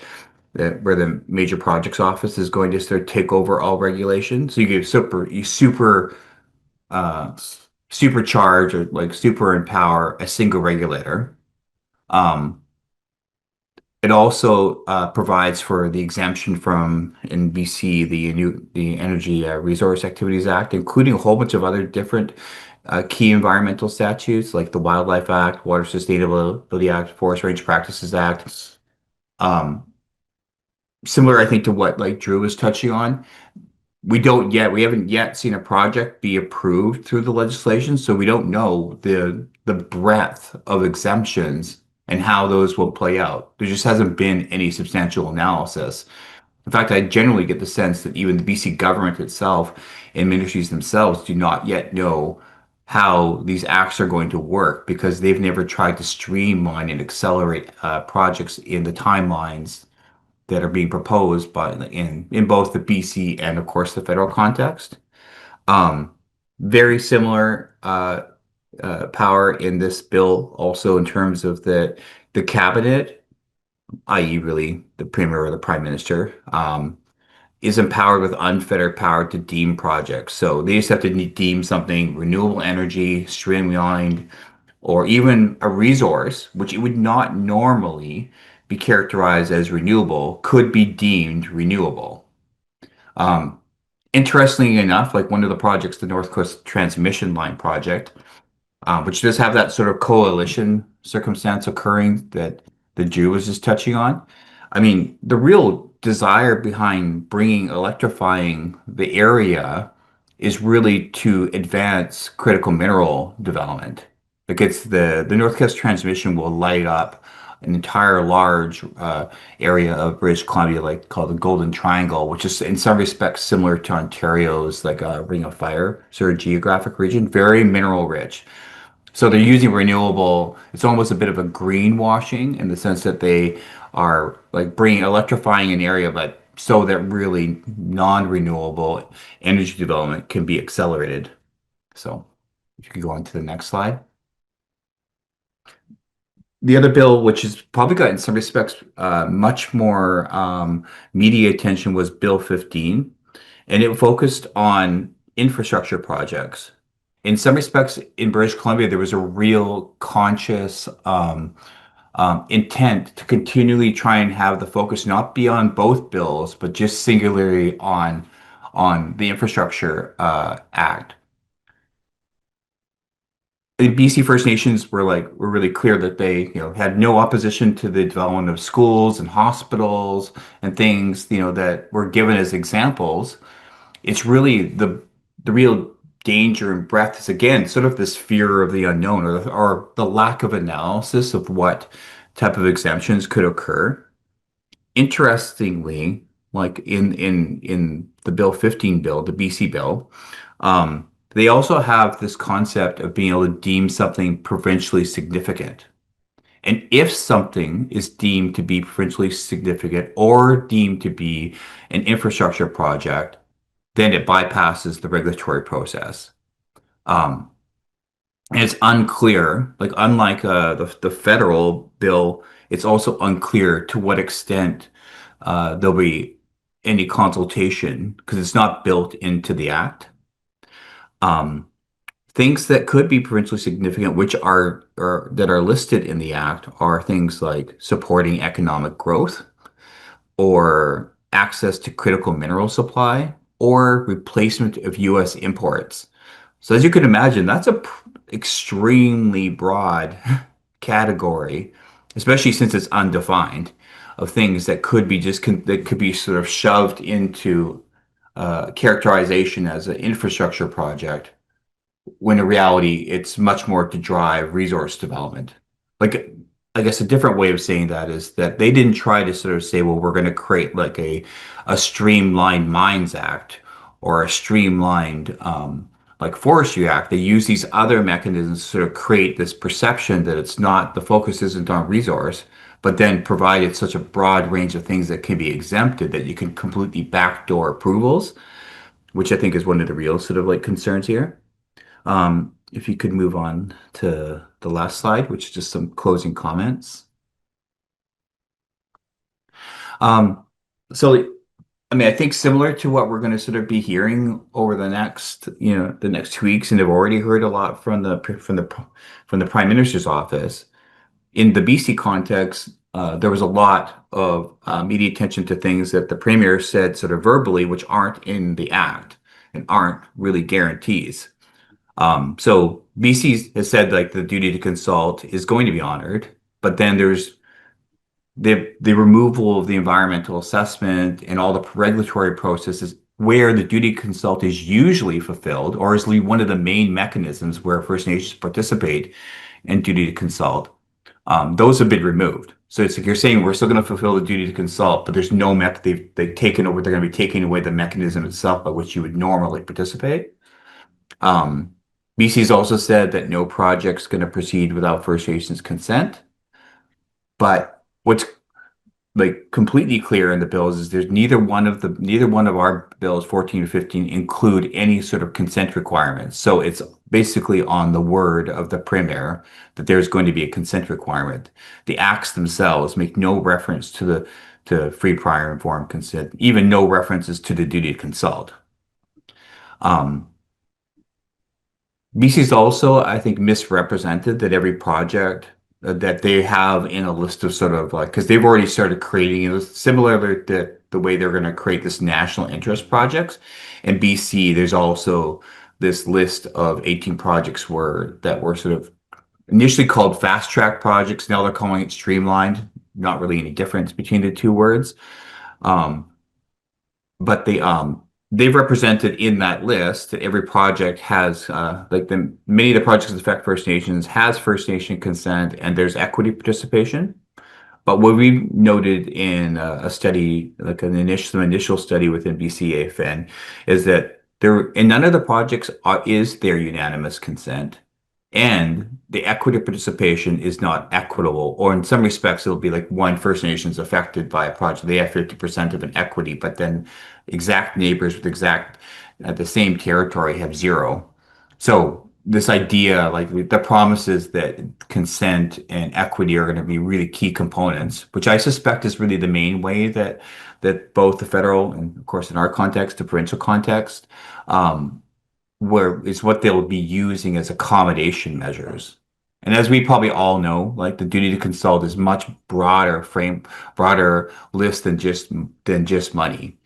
where the major projects office is going to sort of take over all regulation. So uh, supercharge or like super empower a single regulator. Um, it also provides for the exemption from in BC the Energy Resource Activities Act, including a whole bunch of other different key environmental statutes like the Wildlife Act, Water Sustainability Act, Forest Range Practices Act. Um, Similar, I think, to what like Drew was touching on. We haven't yet seen a project be approved through the legislation, so we don't know the breadth of exemptions and how those will play out. There just hasn't been any substantial analysis. In fact, I generally get the sense that even the BC government itself and ministries themselves do not yet know how these acts are going to work because they've never tried to streamline and accelerate projects in the timelines that are being proposed by in both the BC and of course the federal context. Um, Very similar power in this bill also in terms of the cabinet, i.e. really the premier or the prime minister, is empowered with unfettered power to deem projects. So they just have to deem something renewable energy, streamlined, or even a resource, which it would not normally be characterized as renewable, could be deemed renewable. Um, Interestingly enough, like one of the projects, the North Coast Transmission Line project, which does have that sort of coalition circumstance occurring that the Jew was just touching on. I mean, the real desire behind electrifying the area is really to advance critical mineral development. Because the North Coast Transmission will light up an entire large area of British Columbia, like called the Golden Triangle, which is in some respects similar to Ontario's like Ring of Fire sort of geographic region, very mineral rich. So they're using renewable. It's almost a bit of a greenwashing in the sense that they are like electrifying an area, but so that really non-renewable energy development can be accelerated. So if you could go on to the next slide. The other bill, which has probably got in some respects much more media attention, was Bill 15, and it focused on infrastructure projects. In some respects, in British Columbia, there was a real conscious intent to continually try and have the focus not be on both bills, but just singularly on the Infrastructure Act. The BC First Nations were really clear that they had no opposition to the development of schools and hospitals and things that were given as examples. It's really the real danger and breadth is again sort of this fear of the unknown or the lack of analysis of what type of exemptions could occur. Interestingly, like in the Bill 15 bill, the BC bill, they also have this concept of being able to deem something provincially significant. And if something is deemed to be provincially significant or deemed to be an infrastructure project, then it bypasses the regulatory process. And it's unclear, like unlike the federal bill, it's also unclear to what extent there'll be any consultation because it's not built into the act. Things that could be provincially significant, which are that are listed in the act, are things like supporting economic growth, or access to critical mineral supply, or replacement of U.S. imports. So as you can imagine, that's a extremely broad category, especially since it's undefined, of things that could be that could be sort of shoved into characterization as an infrastructure project, when in reality it's much more to drive resource development. Like, I guess a different way of saying that is that they didn't try to sort of say, well, we're going to create like a streamlined Mines Act or a streamlined like Forestry Act. They use these other mechanisms to sort of create this perception that it's not, the focus isn't on resource, but then provided such a broad range of things that can be exempted that you can completely backdoor approvals, which I think is one of the real sort of like concerns here. If you could move on to the last slide, which is just some closing comments. So, I mean, I think similar to what we're going to sort of be hearing over the next 2 weeks, and have already heard a lot from the Prime Minister's office. In the BC context, there was a lot of media attention to things that the Premier said sort of verbally, which aren't in the Act and aren't really guarantees. So BC has said like the duty to consult is going to be honored, but then there's the removal of the environmental assessment and all the regulatory processes where the duty to consult is usually fulfilled, or is one of the main mechanisms where First Nations participate in duty to consult. Those have been removed. So it's like you're saying we're still going to fulfill the duty to consult, but there's no method they've taken over. They're going to be taking away the mechanism itself by which you would normally participate. BC's also said that no project's going to proceed without First Nations consent. But what's like completely clear in the bills is there's neither one of our bills, 14 or 15, include any sort of consent requirements. So it's basically on the word of the Premier that there's going to be a consent requirement. The acts themselves make no reference to free, prior, informed consent, even no references to the duty to consult. BC's also, I think, misrepresented that every project that they have in a list of sort of like, because they've already started creating it, similar to the way they're going to create this national interest projects. In BC, there's also this list of 18 projects that were sort of initially called fast track projects. Now they're calling it streamlined. Not really any difference between the two words. But they've represented in that list that every project has many of the projects that affect First Nations has First Nation consent, and there's equity participation. But what we noted in a study, like some initial study within BC AFN, is that in none of the projects is there unanimous consent, and the equity participation is not equitable, or in some respects, it'll be like one First Nations affected by a project. They have 50% of an equity, but then exact neighbors with the same territory have zero. So this idea, like the promises that consent and equity are going to be really key components, which I suspect is really the main way that both the federal and, of course, in our context, the provincial context, um, where it's what they'll be using as accommodation measures. And as we probably all know, like the duty to consult is much broader list than just money.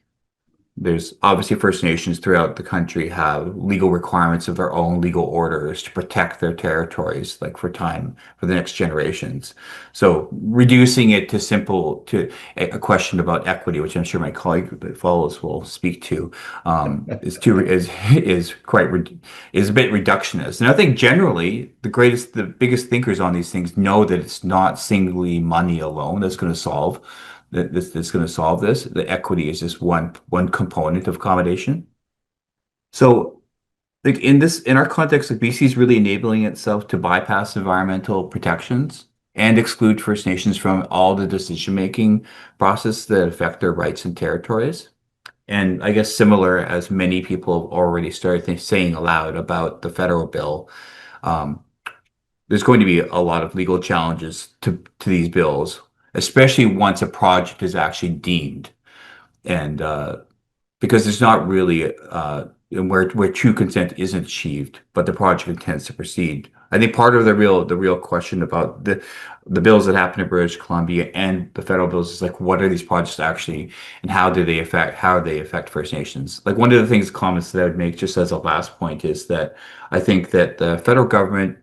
There's obviously First Nations throughout the country have legal requirements of their own legal orders to protect their territories, like for the next generations. So reducing it to a question about equity, which I'm sure my colleague that follows will speak to, is a bit reductionist. And I think generally the biggest thinkers on these things know that it's not singly money alone that's going to solve this. The equity is just one component of accommodation. So, like in our context, like BC is really enabling itself to bypass environmental protections and exclude First Nations from all the decision-making process that affect their rights and territories. And I guess similar as many people have already started saying aloud about the federal bill, um, there's going to be a lot of legal challenges to these bills, especially once a project is actually deemed, and because there's not really where true consent isn't achieved, but the project intends to proceed. I think part of the real question about the bills that happen in British Columbia and the federal bills is like, what are these projects actually, and how do they affect First Nations? Like one of the comments that I would make just as a last point is that I think that the federal government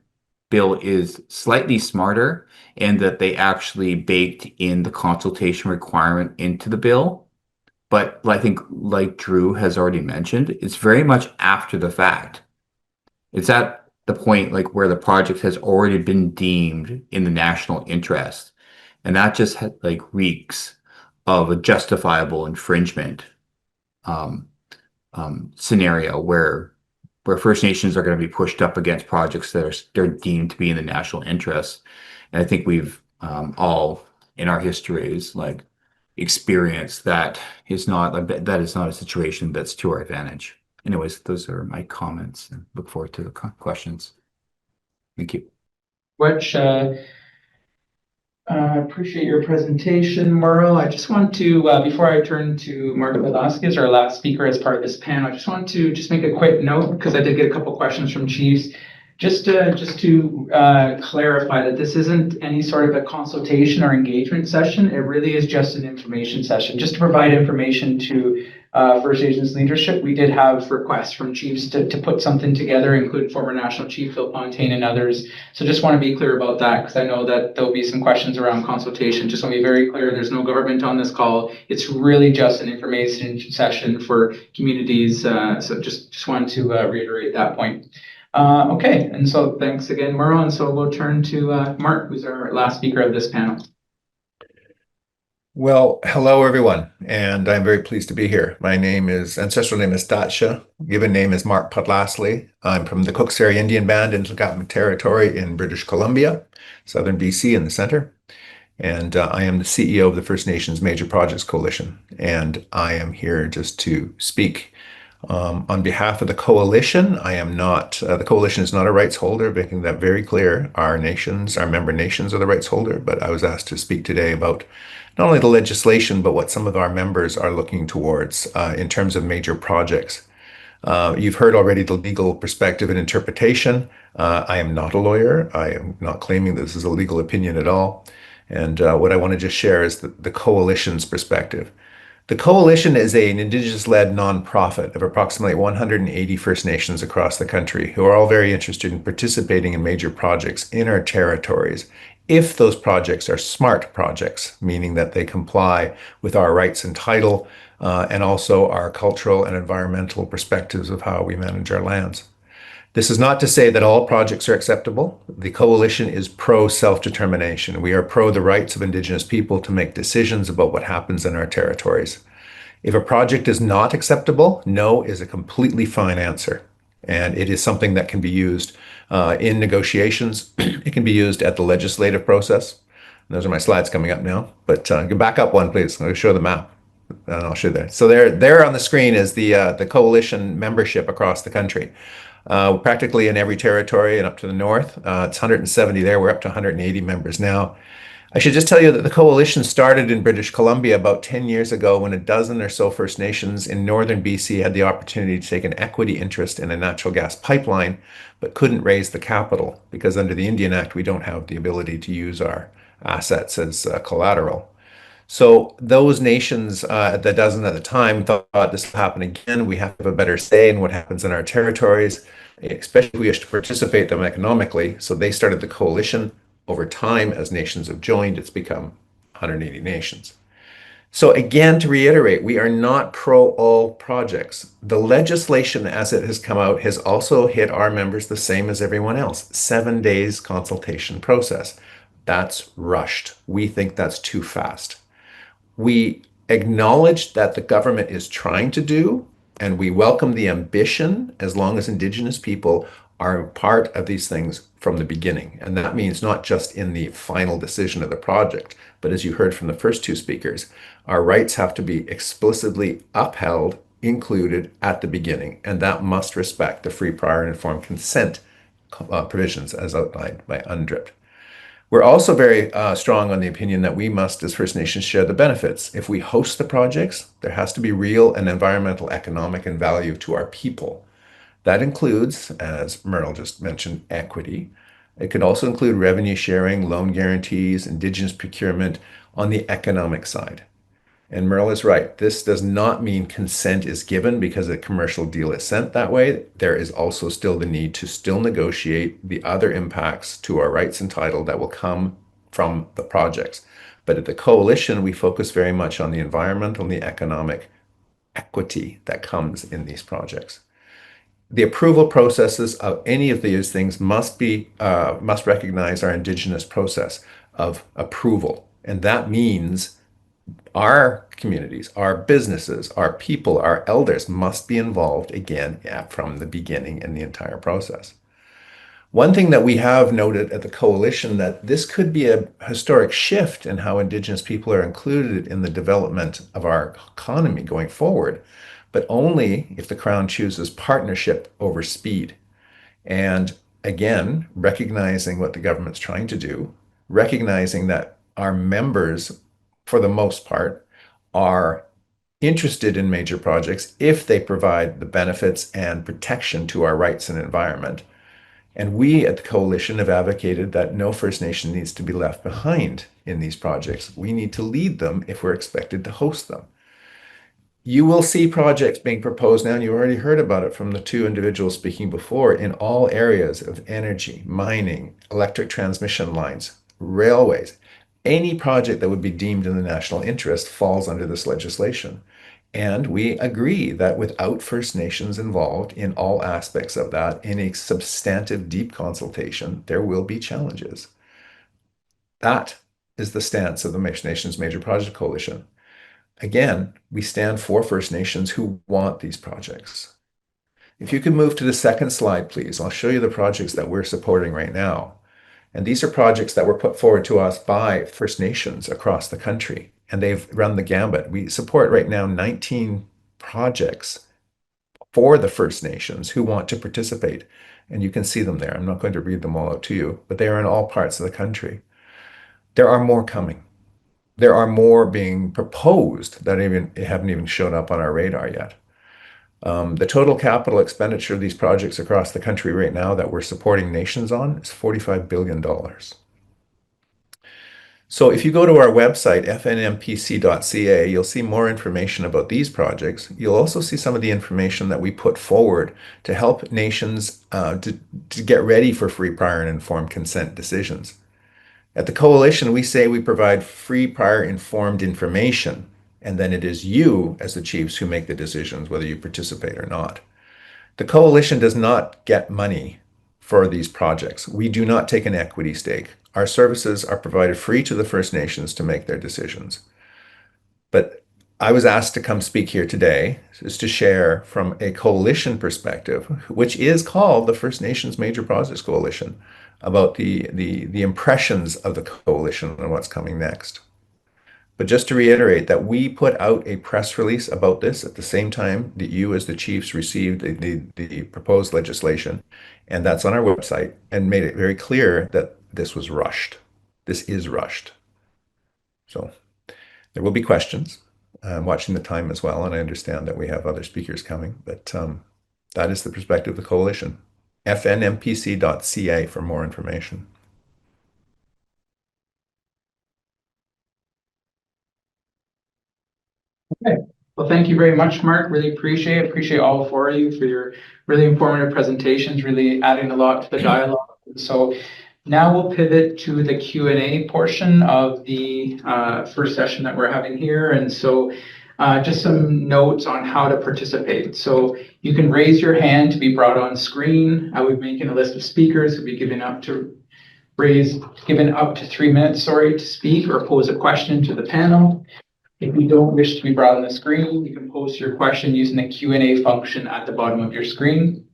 bill is slightly smarter and that they actually baked in the consultation requirement into the bill. But I think, like Drew has already mentioned, it's very much after the fact. It's at the point like where the project has already been deemed in the national interest, and that just like reeks of a justifiable infringement um, scenario where First Nations are going to be pushed up against projects they're deemed to be in the national interest. And I think we've all in our histories like experienced that is not a situation that's to our advantage. Anyways, those are my comments and look forward to the questions. Thank you. Which appreciate your presentation, Mauro. I just want to, before I turn to Mark Velasquez, our last speaker as part of this panel, I just want to make a quick note because I did get a couple questions from chiefs. Just to clarify that this isn't any sort of a consultation or engagement session. It really is just an information session, just to provide information to First Nations leadership. We did have requests from chiefs to put something together, including former National Chief Phil Fontaine and others. So just want to be clear about that because I know that there'll be some questions around consultation. Just want to be very clear, there's no government on this call. It's really just an information session for communities. So just wanted to reiterate that point. Okay, and so thanks again, Mauro. And so we'll turn to Mark, who's our last speaker of this panel. Well, hello everyone, and I'm very pleased to be here. My ancestral name is Datsha. Given name is Mark Podlasley. I'm from the Cooksary Indian Band in Tlagatma Territory in British Columbia, southern BC in the center. And I am the CEO of the First Nations Major Projects Coalition, and I am here just to speak on behalf of the coalition. I am not, the coalition is not a rights holder, making that very clear. Our member nations are the rights holder, but I was asked to speak today about not only the legislation, but what some of our members are looking towards in terms of major projects. You've heard already the legal perspective and interpretation. I am not a lawyer. I am not claiming this is a legal opinion at all. And what I want to just share is the coalition's perspective. The coalition is an Indigenous-led nonprofit of approximately 180 First Nations across the country who are all very interested in participating in major projects in our territories if those projects are smart projects, meaning that they comply with our rights and title and also our cultural and environmental perspectives of how we manage our lands. This is not to say that all projects are acceptable. The coalition is pro self-determination. We are pro the rights of Indigenous people to make decisions about what happens in our territories. If a project is not acceptable, no is a completely fine answer. And it is something that can be used in negotiations. It can be used at the legislative process. Those are my slides coming up now, but go back up one, please. I'll show the map. And I'll show you there. So there on the screen is the coalition membership across the country. Practically in every territory and up to the north. It's 170 there. We're up to 180 members now. I should just tell you that the coalition started in British Columbia about 10 years ago when a dozen or so First Nations in northern BC had the opportunity to take an equity interest in a natural gas pipeline, but couldn't raise the capital because under the Indian Act, we don't have the ability to use our assets as collateral. So those nations, the dozen at the time, thought this will happen again. We have to have a better say in what happens in our territories, especially if we wish to participate them economically. So they started the coalition. Over time, as nations have joined, it's become 180 nations. So again, to reiterate, we are not pro all projects. The legislation as it has come out has also hit our members the same as everyone else. 7 days consultation process. That's rushed. We think that's too fast. We acknowledge that the government is trying to do, and we welcome the ambition as long as Indigenous people are part of these things from the beginning. And that means not just in the final decision of the project, but as you heard from the first two speakers, our rights have to be explicitly upheld, included at the beginning, and that must respect the free, prior, and informed consent provisions as outlined by UNDRIP. We're also very strong on the opinion that we must, as First Nations, share the benefits. If we host the projects, there has to be real and environmental, economic, and value to our people. That includes, as Myrtle just mentioned, equity. It could also include revenue sharing, loan guarantees, Indigenous procurement on the economic side. And Merle is right. This does not mean consent is given because a commercial deal is sent that way. There is also still the need to still negotiate the other impacts to our rights and title that will come from the projects. But at the coalition, we focus very much on the environmental and the economic equity that comes in these projects. The approval processes of any of these things must recognize our Indigenous process of approval. And that means our communities, our businesses, our people, our elders must be involved again from the beginning in the entire process. One thing that we have noted at the coalition that this could be a historic shift in how Indigenous people are included in the development of our economy going forward, but only if the Crown chooses partnership over speed. And again, recognizing what the government's trying to do, recognizing that our members, for the most part, are interested in major projects if they provide the benefits and protection to our rights and environment. And we at the coalition have advocated that no First Nation needs to be left behind in these projects. We need to lead them if we're expected to host them. You will see projects being proposed now, and you already heard about it from the two individuals speaking before, in all areas of energy, mining, electric transmission lines, railways. Any project that would be deemed in the national interest falls under this legislation. And we agree that without First Nations involved in all aspects of that, in a substantive, deep consultation, there will be challenges. That is the stance of the First Nations Major Project Coalition. Again, we stand for First Nations who want these projects. If you could move to the second slide, please, I'll show you the projects that we're supporting right now. And these are projects that were put forward to us by First Nations across the country, and they've run the gambit. We support right now 19 projects for the First Nations who want to participate. And you can see them there. I'm not going to read them all out to you, but they are in all parts of the country. There are more coming. There are more being proposed that haven't even shown up on our radar yet. The total capital expenditure of these projects across the country right now that we're supporting nations on is $45 billion. So if you go to our website, fnmpc.ca, you'll see more information about these projects. You'll also see some of the information that we put forward to help nations to get ready for free, prior, and informed consent decisions. At the coalition, we say we provide free, prior, informed information, and then it is you as the chiefs who make the decisions whether you participate or not. The coalition does not get money for these projects. We do not take an equity stake. Our services are provided free to the First Nations to make their decisions. But I was asked to come speak here today is to share from a coalition perspective, which is called the First Nations Major Projects Coalition, about the impressions of the coalition and what's coming next. But just to reiterate that we put out a press release about this at the same time that you as the chiefs received the proposed legislation, and that's on our website, and made it very clear that this was rushed. This is rushed. So there will be questions. I'm watching the time as well, and I understand that we have other speakers coming, but that is the perspective of the coalition. fnmpc.ca for more information. Okay. Well, thank you very much, Mark. Really appreciate all four of you for your really informative presentations, really adding a lot to the dialogue. So now we'll pivot to the Q&A portion of the first session that we're having here. And so just some notes on how to participate. So you can raise your hand to be brought on screen. I would be making a list of speakers who'll be given up to 3 minutes, to speak or pose a question to the panel. If you don't wish to be brought on the screen, you can post your question using the Q&A function at the bottom of your screen.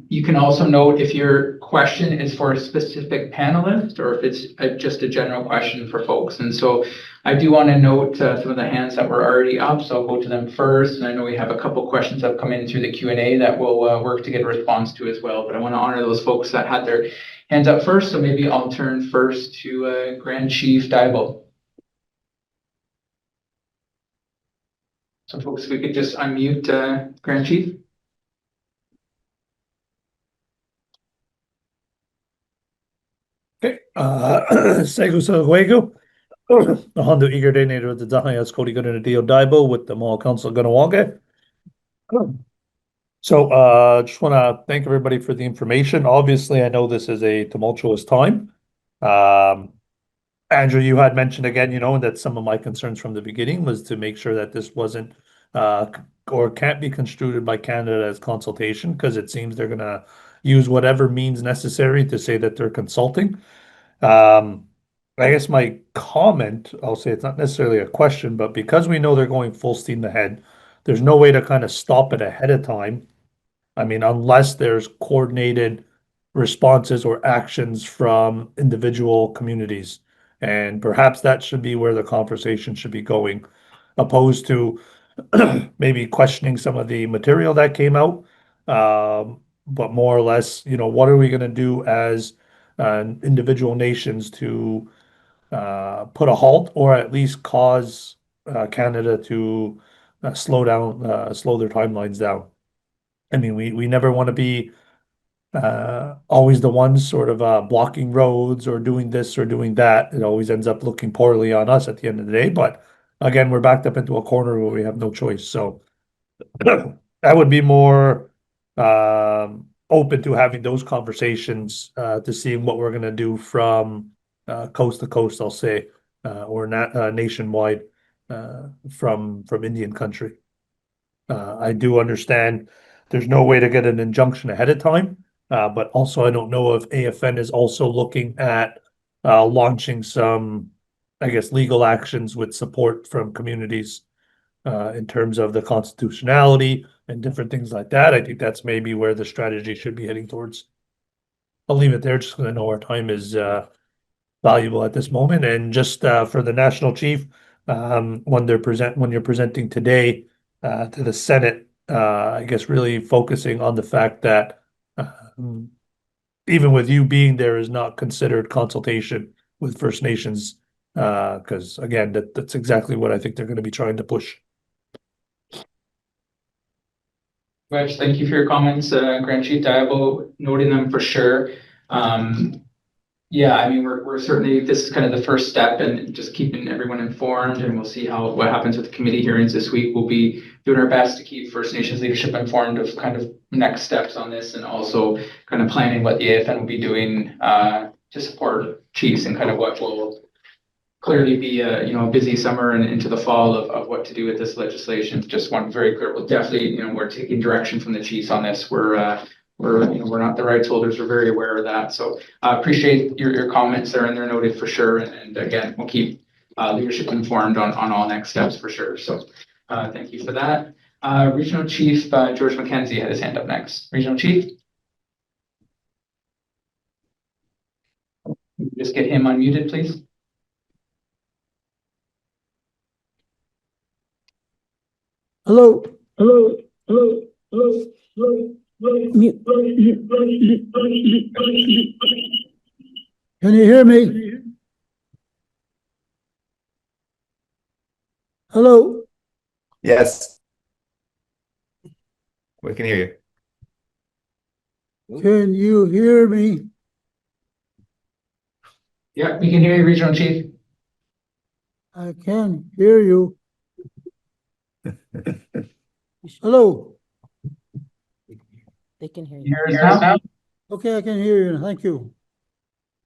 You can also note if your question is for a specific panelist or if it's just a general question for folks. And so I do want to note some of the hands that were already up, so I'll go to them first. And I know we have a couple questions that have come in through the Q&A that we'll work to get a response to as well. But I want to honor those folks that had their hands up first. So maybe I'll turn first to Grand Chief Dibble. So folks, if we could just unmute Grand Chief. Okay. Segu sa Huego. The Hondo Eager Danator of the Dahayas Cody Good and Dio Daibo with the Mall Council Ganawage. So just want to thank everybody for the information. Obviously, I know this is a tumultuous time. Andrew, you had mentioned again, that some of my concerns from the beginning was to make sure that this wasn't or can't be construed by Canada as consultation, because it seems they're going to use whatever means necessary to say that they're consulting. I guess my comment, I'll say it's not necessarily a question, but because we know they're going full steam ahead, there's no way to kind of stop it ahead of time. I mean, unless there's coordinated responses or actions from individual communities. And perhaps that should be where the conversation should be going, opposed to maybe questioning some of the material that came out. But more or less, what are we going to do as individual nations to put a halt or at least cause Canada to slow their timelines down. I mean, we never want to be always the ones sort of blocking roads or doing this or doing that. It always ends up looking poorly on us at the end of the day. But again, we're backed up into a corner where we have no choice. So I would be more open to having those conversations to seeing what we're going to do from coast to coast, I'll say, or nationwide from Indian country. I do understand there's no way to get an injunction ahead of time, but also I don't know if AFN is also looking at launching some, I guess, legal actions with support from communities in terms of the constitutionality and different things like that. I think that's maybe where the strategy should be heading towards. I'll leave it there just because I know our time is valuable at this moment. And just for the national chief, when you're presenting today to the Senate, I guess really focusing on the fact that even with you being there is not considered consultation with First Nations, because again, that's exactly what I think they're going to be trying to push. Rich, thank you for your comments, Grand Chief Diabo, noting them for sure. Yeah, I mean, we're certainly, this is kind of the first step in just keeping everyone informed, and we'll see what happens with the committee hearings this week. We'll be doing our best to keep First Nations leadership informed of kind of next steps on this, and also kind of planning what the AFN will be doing to support chiefs and kind of what will clearly be a busy summer and into the fall of what to do with this legislation. Just want very clear, we'll definitely, we're taking direction from the chiefs on this. We're not the rights holders. We're very aware of that. So I appreciate your comments there, and they're noted for sure. And again, we'll keep leadership informed on all next steps for sure. So thank you for that. Regional Chief George McKenzie had his hand up next. Regional Chief. Just get him unmuted, please. Hello, hello, hello, hello, hello, hello. Can you hear me? Hello, Yes. We can hear you. can you hear me? Yeah, we can hear you, Regional Chief. I can hear you. Hello. They can hear You hear us now? Okay, I can hear you. Thank you.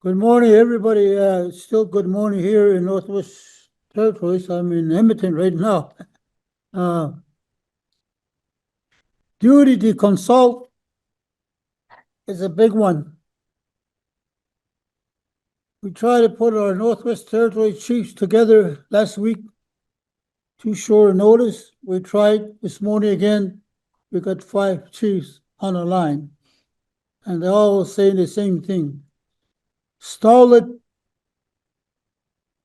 Good morning, everybody. Still good morning here in Northwest Territories. I'm in Edmonton right now. Duty to consult is a big one. We tried to put our Northwest Territory chiefs together last week. Too short a notice. We tried this morning again. We got 5 chiefs on the line. And they're all saying the same thing. Stall it.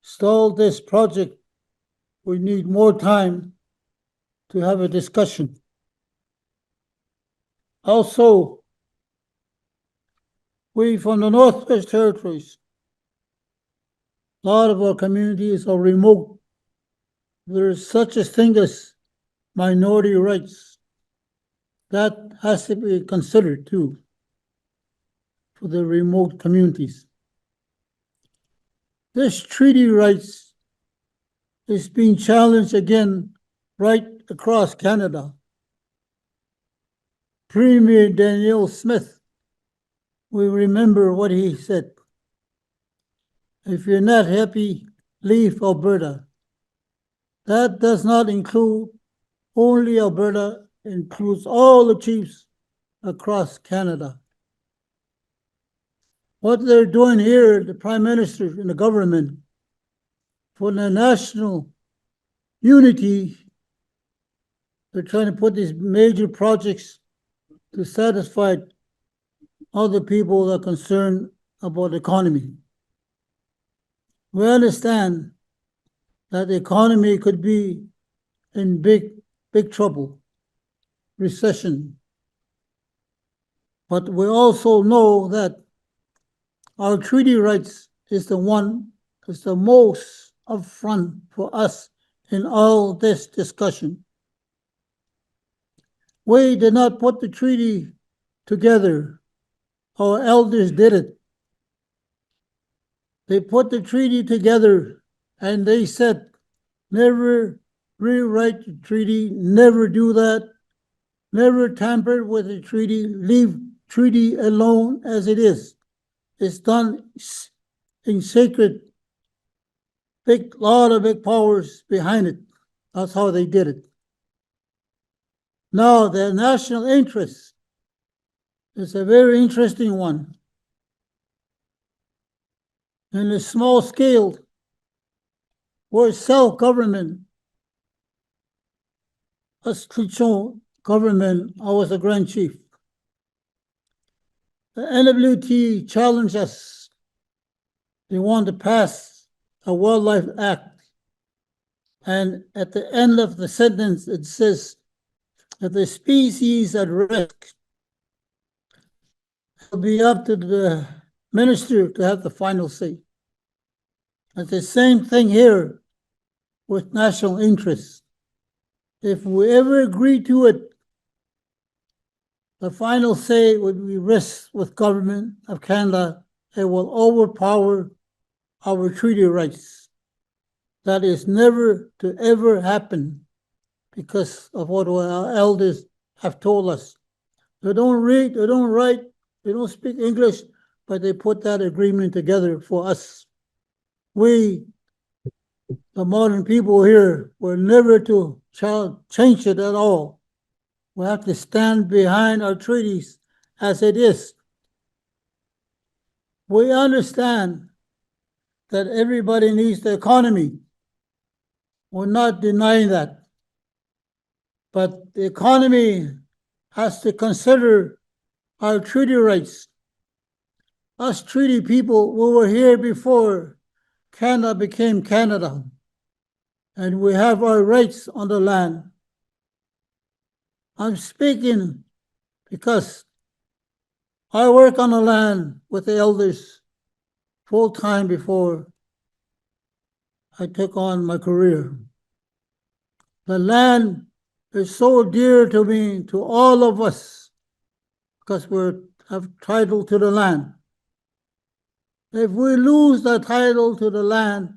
Stall this project. We need more time to have a discussion. Also, we from the Northwest Territories, a lot of our communities are remote. There is such a thing as minority rights. That has to be considered too for the remote communities. This treaty rights is being challenged again right across Canada. Premier Daniel Smith, we remember what he said. If you're not happy, leave Alberta. That does not include only Alberta, it includes all the chiefs across Canada. What they're doing here, the Prime Minister and the government, for the national unity, they're trying to put these major projects to satisfy all the people that are concerned about the economy. We understand that the economy could be in big trouble, recession. But we also know that our treaty rights is the one that's the most upfront for us in all this discussion. We did not put the treaty together. Our elders did it. They put the treaty together and they said, never rewrite the treaty, never do that, never tamper with the treaty, leave treaty alone as it is. It's done in secret, lot of big powers behind it. That's how they did it. Now, the national interest is a very interesting one. In a small scale, we're self-government. Us Clichon government, I was a Grand Chief. The NWT challenged us. They wanted to pass a Wildlife Act. And at the end of the sentence, it says that the species at risk will be up to the minister to have the final say. It's the same thing here with national interests. If we ever agree to it, the final say would be rests with government of Canada. It will overpower our treaty rights. That is never to ever happen because of what our elders have told us. They don't read, they don't write, they don't speak English, but they put that agreement together for us. We, the modern people here, were never to change it at all. We have to stand behind our treaties as it is. We understand that everybody needs the economy. We're not denying that. But the economy has to consider our treaty rights. Us treaty people, we were here before Canada became Canada, and we have our rights on the land. I'm speaking because I work on the land with the elders full time before I took on my career. The land is so dear to me, to all of us, because we have title to the land. If we lose the title to the land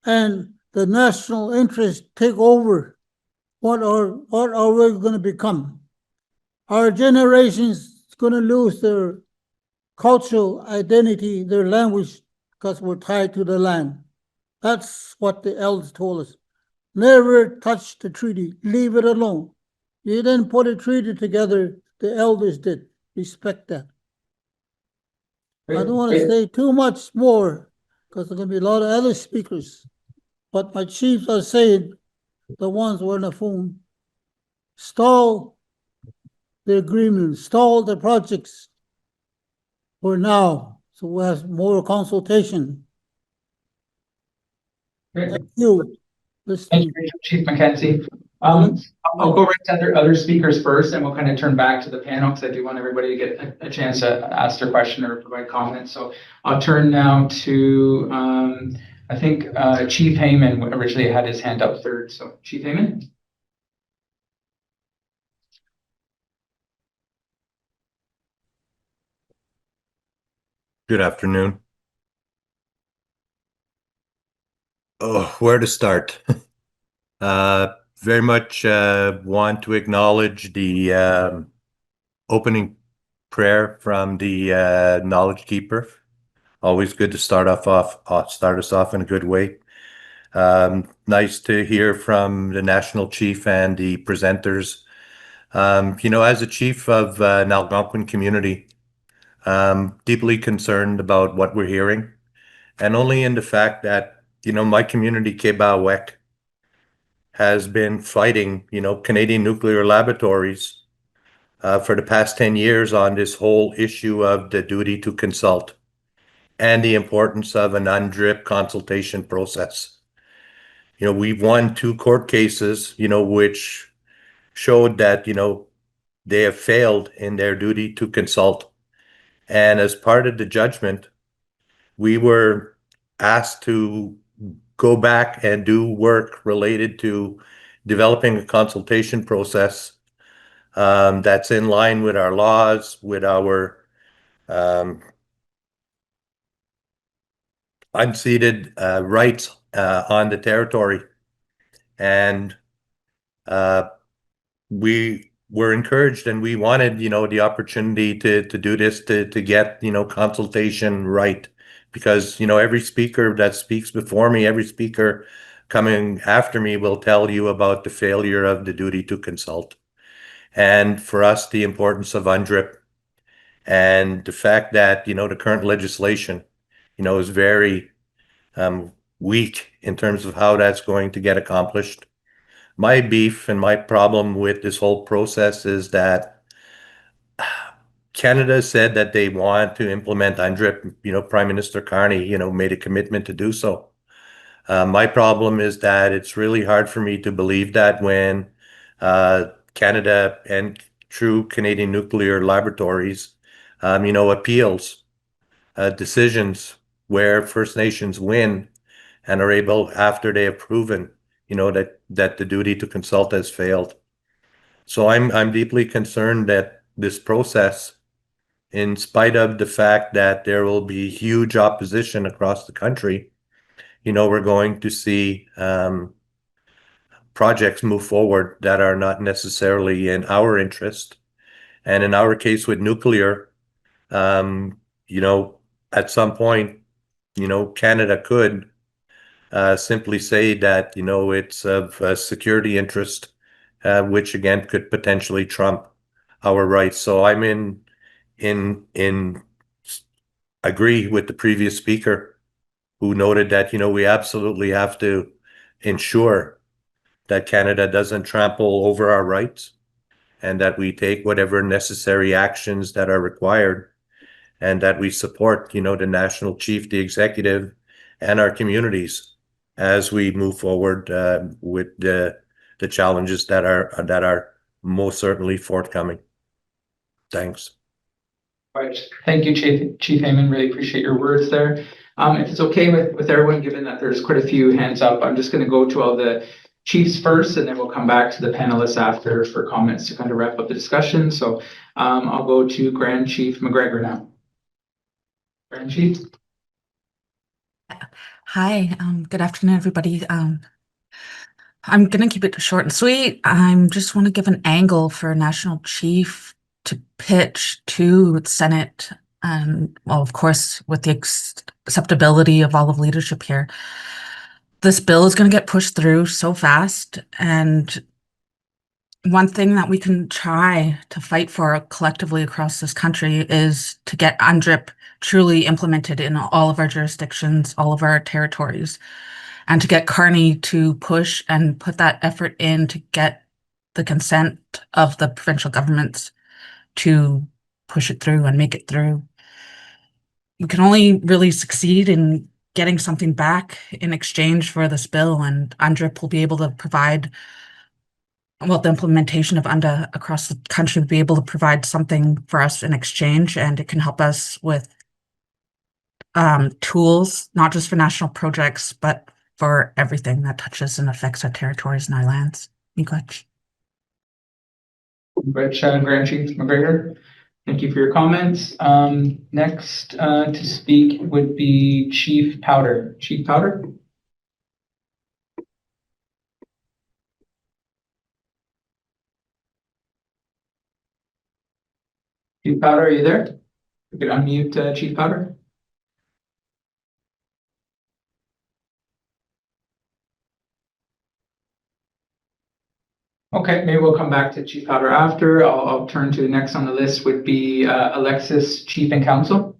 and the national interest take over, what are we going to become? Our generation's going to lose their cultural identity, their language, because we're tied to the land. That's what the elders told us. Never touch the treaty. Leave it alone. You didn't put a treaty together. The elders did. Respect that. I don't want to say too much more because there's going to be a lot of other speakers. But my chiefs are saying, the ones who are on the phone, stall the agreement, stall the projects for now. So we have more consultation. Thank you. Thank you, Chief Mackenzie. I'll go right to other speakers first, and we'll kind of turn back to the panel because I do want everybody to get a chance to ask their question or provide comments. So I'll turn now to, I think Chief Heyman originally had his hand up third. So Chief Heyman. Good afternoon. Oh, where to start? Very much want to acknowledge the opening prayer from the Knowledge Keeper. Always good to start us off in a good way. Nice to hear from the National Chief and the presenters. As a chief of an Algonquin community, deeply concerned about what we're hearing, and only in the fact that my community, Kebawek, has been fighting, Canadian nuclear laboratories for the past 10 years on this whole issue of the duty to consult and the importance of an UNDRIP consultation process. We've won 2 court cases, which showed that, they have failed in their duty to consult. And as part of the judgment, we were asked to go back and do work related to developing a consultation process that's in line with our laws, with our unceded rights on the territory. And we were encouraged, and we wanted, the opportunity to do this, to get, consultation right. Because, every speaker that speaks before me, every speaker coming after me will tell you about the failure of the duty to consult. And for us, the importance of UNDRIP and the fact that, the current legislation, is very weak in terms of how that's going to get accomplished. My beef and my problem with this whole process is that Canada said that they want to implement UNDRIP. Prime Minister Carney, made a commitment to do so. My problem is that it's really hard for me to believe that when Canada and true Canadian nuclear laboratories, appeals decisions where First Nations win and are able, after they have proven, that the duty to consult has failed. So I'm deeply concerned that this process, in spite of the fact that there will be huge opposition across the country, we're going to see projects move forward that are not necessarily in our interest. And in our case with nuclear, at some point, Canada could simply say that, it's of a security interest, which again could potentially trump our rights. So I'm in agree with the previous speaker who noted that, we absolutely have to ensure that Canada doesn't trample over our rights, and that we take whatever necessary actions that are required, and that we support, the national chief, the executive, and our communities as we move forward with the challenges that are most certainly forthcoming. Thanks. Right. Thank you, Chief Heyman. Really appreciate your words there. If it's okay with everyone, given that there's quite a few hands up, I'm just going to go to all the chiefs first, and then we'll come back to the panelists after for comments to kind of wrap up the discussion. So I'll go to Grand Chief McGregor now. Grand Chief. Hi, good afternoon, everybody. I'm gonna keep it short and sweet. I just want to give an angle for National Chief to pitch to the Senate, and well, of course, with the acceptability of all of leadership here. This bill is going to get pushed through so fast, and one thing that we can try to fight for collectively across this country is to get UNDRIP truly implemented in all of our jurisdictions, all of our territories, and to get Carney to push and put that effort in to get the consent of the provincial governments to push it through and make it through. We can only really succeed in getting something back in exchange for this bill, and UNDRIP will be able to provide, well, the implementation of UNDA across the country will be able to provide something for us in exchange, and it can help us with tools, not just for national projects, but for everything that touches and affects our territories and our lands. Miigwech. Grand Chief McGregor. Thank you for your comments. Next to speak would be Chief Powder. Chief Powder. Chief Powder, are you there? You could unmute Chief Powder. Okay, maybe we'll come back to Chief Powder after. I'll turn to the next on the list would be Alexis, Chief and Counsel.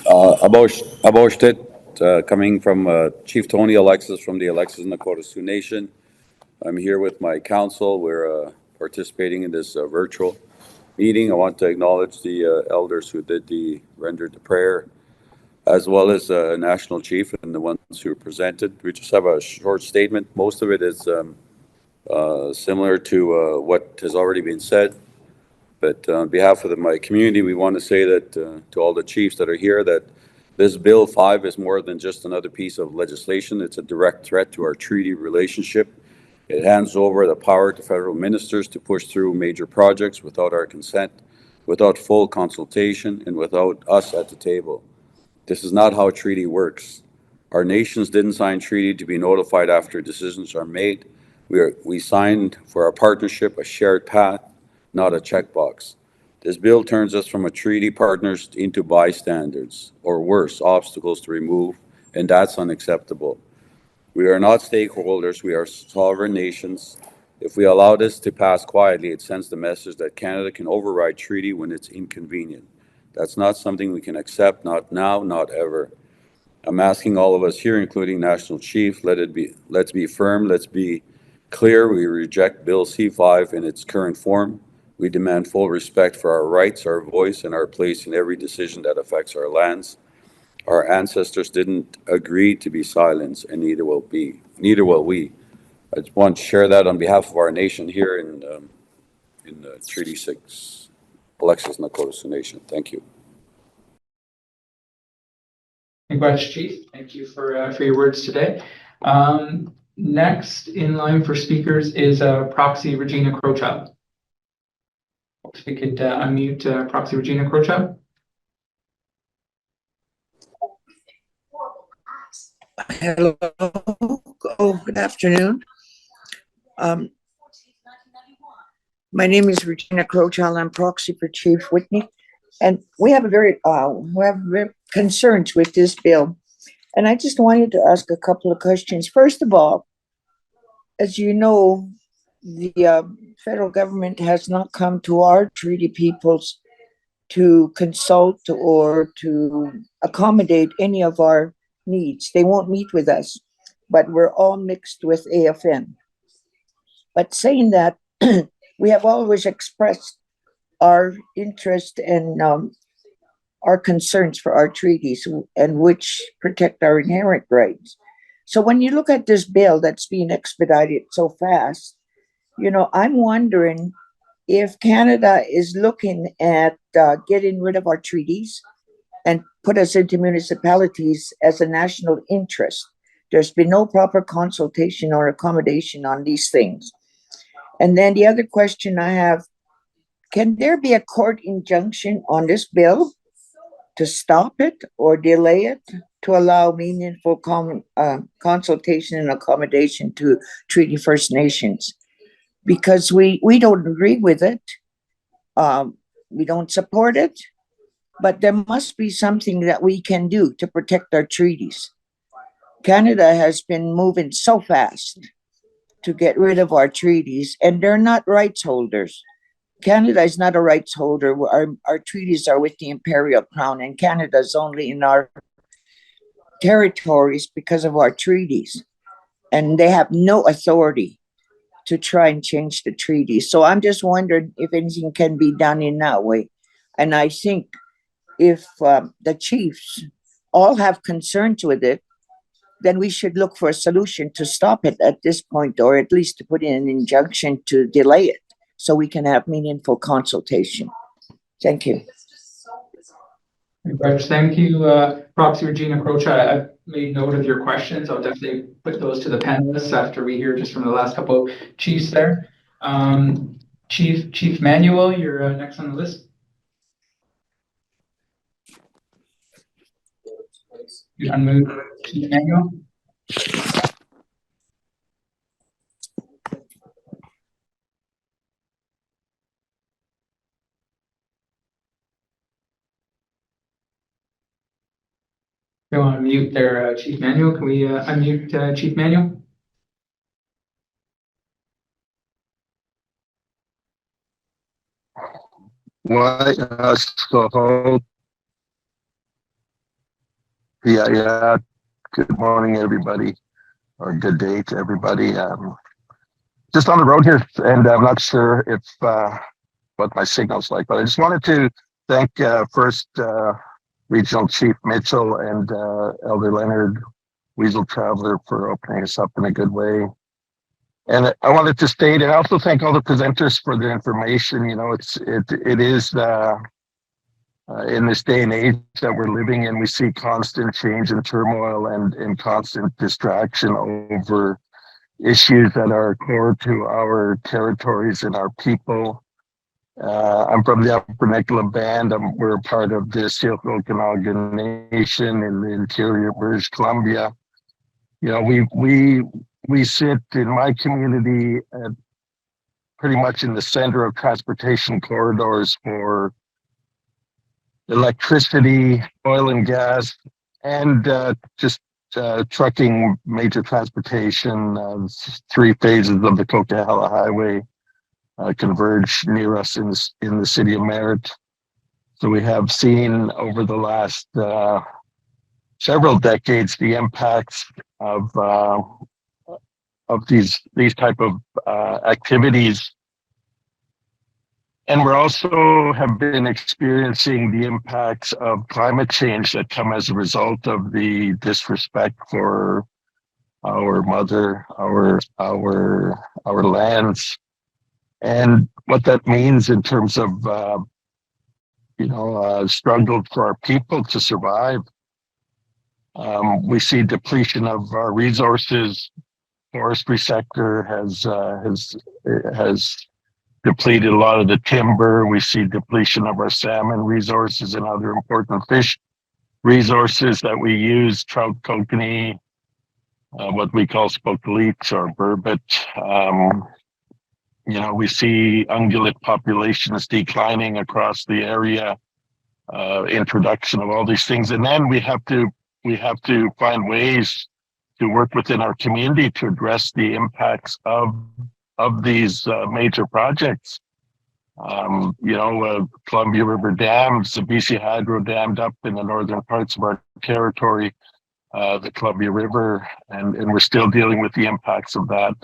Abosht, coming from Chief Tony Alexis from the Alexis Nakota Sioux Nation. I'm here with my council. We're participating in this virtual meeting. I want to acknowledge the elders who rendered the prayer, as well as National Chief and the ones who presented. We just have a short statement. Most of it is similar to what has already been said. But on behalf of my community, we want to say that to all the chiefs that are here, that this Bill 5 is more than just another piece of legislation. It's a direct threat to our treaty relationship. It hands over the power to federal ministers to push through major projects without our consent, without full consultation, and without us at the table. This is not how a treaty works. Our nations didn't sign treaty to be notified after decisions are made. We signed for our partnership a shared path, not a checkbox. This bill turns us from a treaty partners into bystanders, or worse, obstacles to remove, and that's unacceptable. We are not stakeholders, we are sovereign nations. If we allow this to pass quietly, it sends the message that Canada can override treaty when it's inconvenient. That's not something we can accept, not now, not ever. I'm asking all of us here, including National Chief, let's be firm, let's be clear. We reject Bill C5 in its current form. We demand full respect for our rights, our voice, and our place in every decision that affects our lands. Our ancestors didn't agree to be silenced, and neither will we. I just want to share that on behalf of our nation here in Treaty 6, Alexis Nakota Sioux Nation. Thank you. Thank you, Chief. Thank you for your words today. Next in line for speakers is Proxy Regina Crowchild. If we could unmute Proxy Regina Crowchild. Hello. Oh, good afternoon. My name is Regina Crowchild. I'm proxy for Chief Whitney, and we have very concerns with this bill. And I just wanted to ask a couple of questions. First of all, as you know, the federal government has not come to our treaty peoples to consult or to accommodate any of our needs. They won't meet with us, but we're all mixed with AFN. But saying that, we have always expressed our interest and our concerns for our treaties and which protect our inherent rights. So when you look at this bill that's being expedited so fast, I'm wondering if Canada is looking at getting rid of our treaties and put us into municipalities as a national interest. There's been no proper consultation or accommodation on these things. And then the other question I have, can there be a court injunction on this bill to stop it or delay it to allow meaningful consultation and accommodation to Treaty First Nations? Because we don't agree with it. We don't support it, but there must be something that we can do to protect our treaties. Canada has been moving so fast to get rid of our treaties, and they're not rights holders. Canada is not a rights holder. Our treaties are with the Imperial Crown, and Canada is only in our territories because of our treaties. And they have no authority to try and change the treaty. So I'm just wondering if anything can be done in that way. And I think if the chiefs all have concerns with it, then we should look for a solution to stop it at this point, or at least to put in an injunction to delay it so we can have meaningful consultation. Thank you. Thank you, Proxy Regina Croce. I've made note of your questions. I'll definitely put those to the panelists after we hear just from the last couple of chiefs there. Chief Manuel, you're next on the list. You unmute Chief Manuel. You want to mute there, Chief Manuel? Can we unmute Chief Manuel? Why so yeah. Good morning, everybody, or good day to everybody. Just on the road here, and I'm not sure if what my signal's like, but I just wanted to thank first Regional Chief Mitchell and Elder Leonard Weasel Traveler for opening us up in a good way. And I wanted to state and also thank all the presenters for their information. It is in this day and age that we're living in, we see constant change and turmoil and constant distraction over issues that are core to our territories and our people. I'm from the Upper Nicola Band. We're a part of the Syilx Okanagan Nation in the interior of British Columbia. We sit in my community at pretty much in the center of transportation corridors for electricity, oil and gas, and just trucking, major transportation. 3 phases of the Coquihalla Highway converge near us in the city of Merritt. So we have seen over the last several decades the impacts of these type of activities. And we're also have been experiencing the impacts of climate change that come as a result of the disrespect for our mother, our lands, and what that means in terms of struggle for our people to survive. We see depletion of our resources. Forestry sector has depleted a lot of the timber. We see depletion of our salmon resources and other important fish resources that we use, trout, kokanee, what we call spoke leeks or burbot. We see ungulate populations declining across the area, introduction of all these things. And then we have to find ways to work within our community to address the impacts of these major projects. Columbia River dams, the BC Hydro dammed up in the northern parts of our territory, the Columbia River, and we're still dealing with the impacts of that.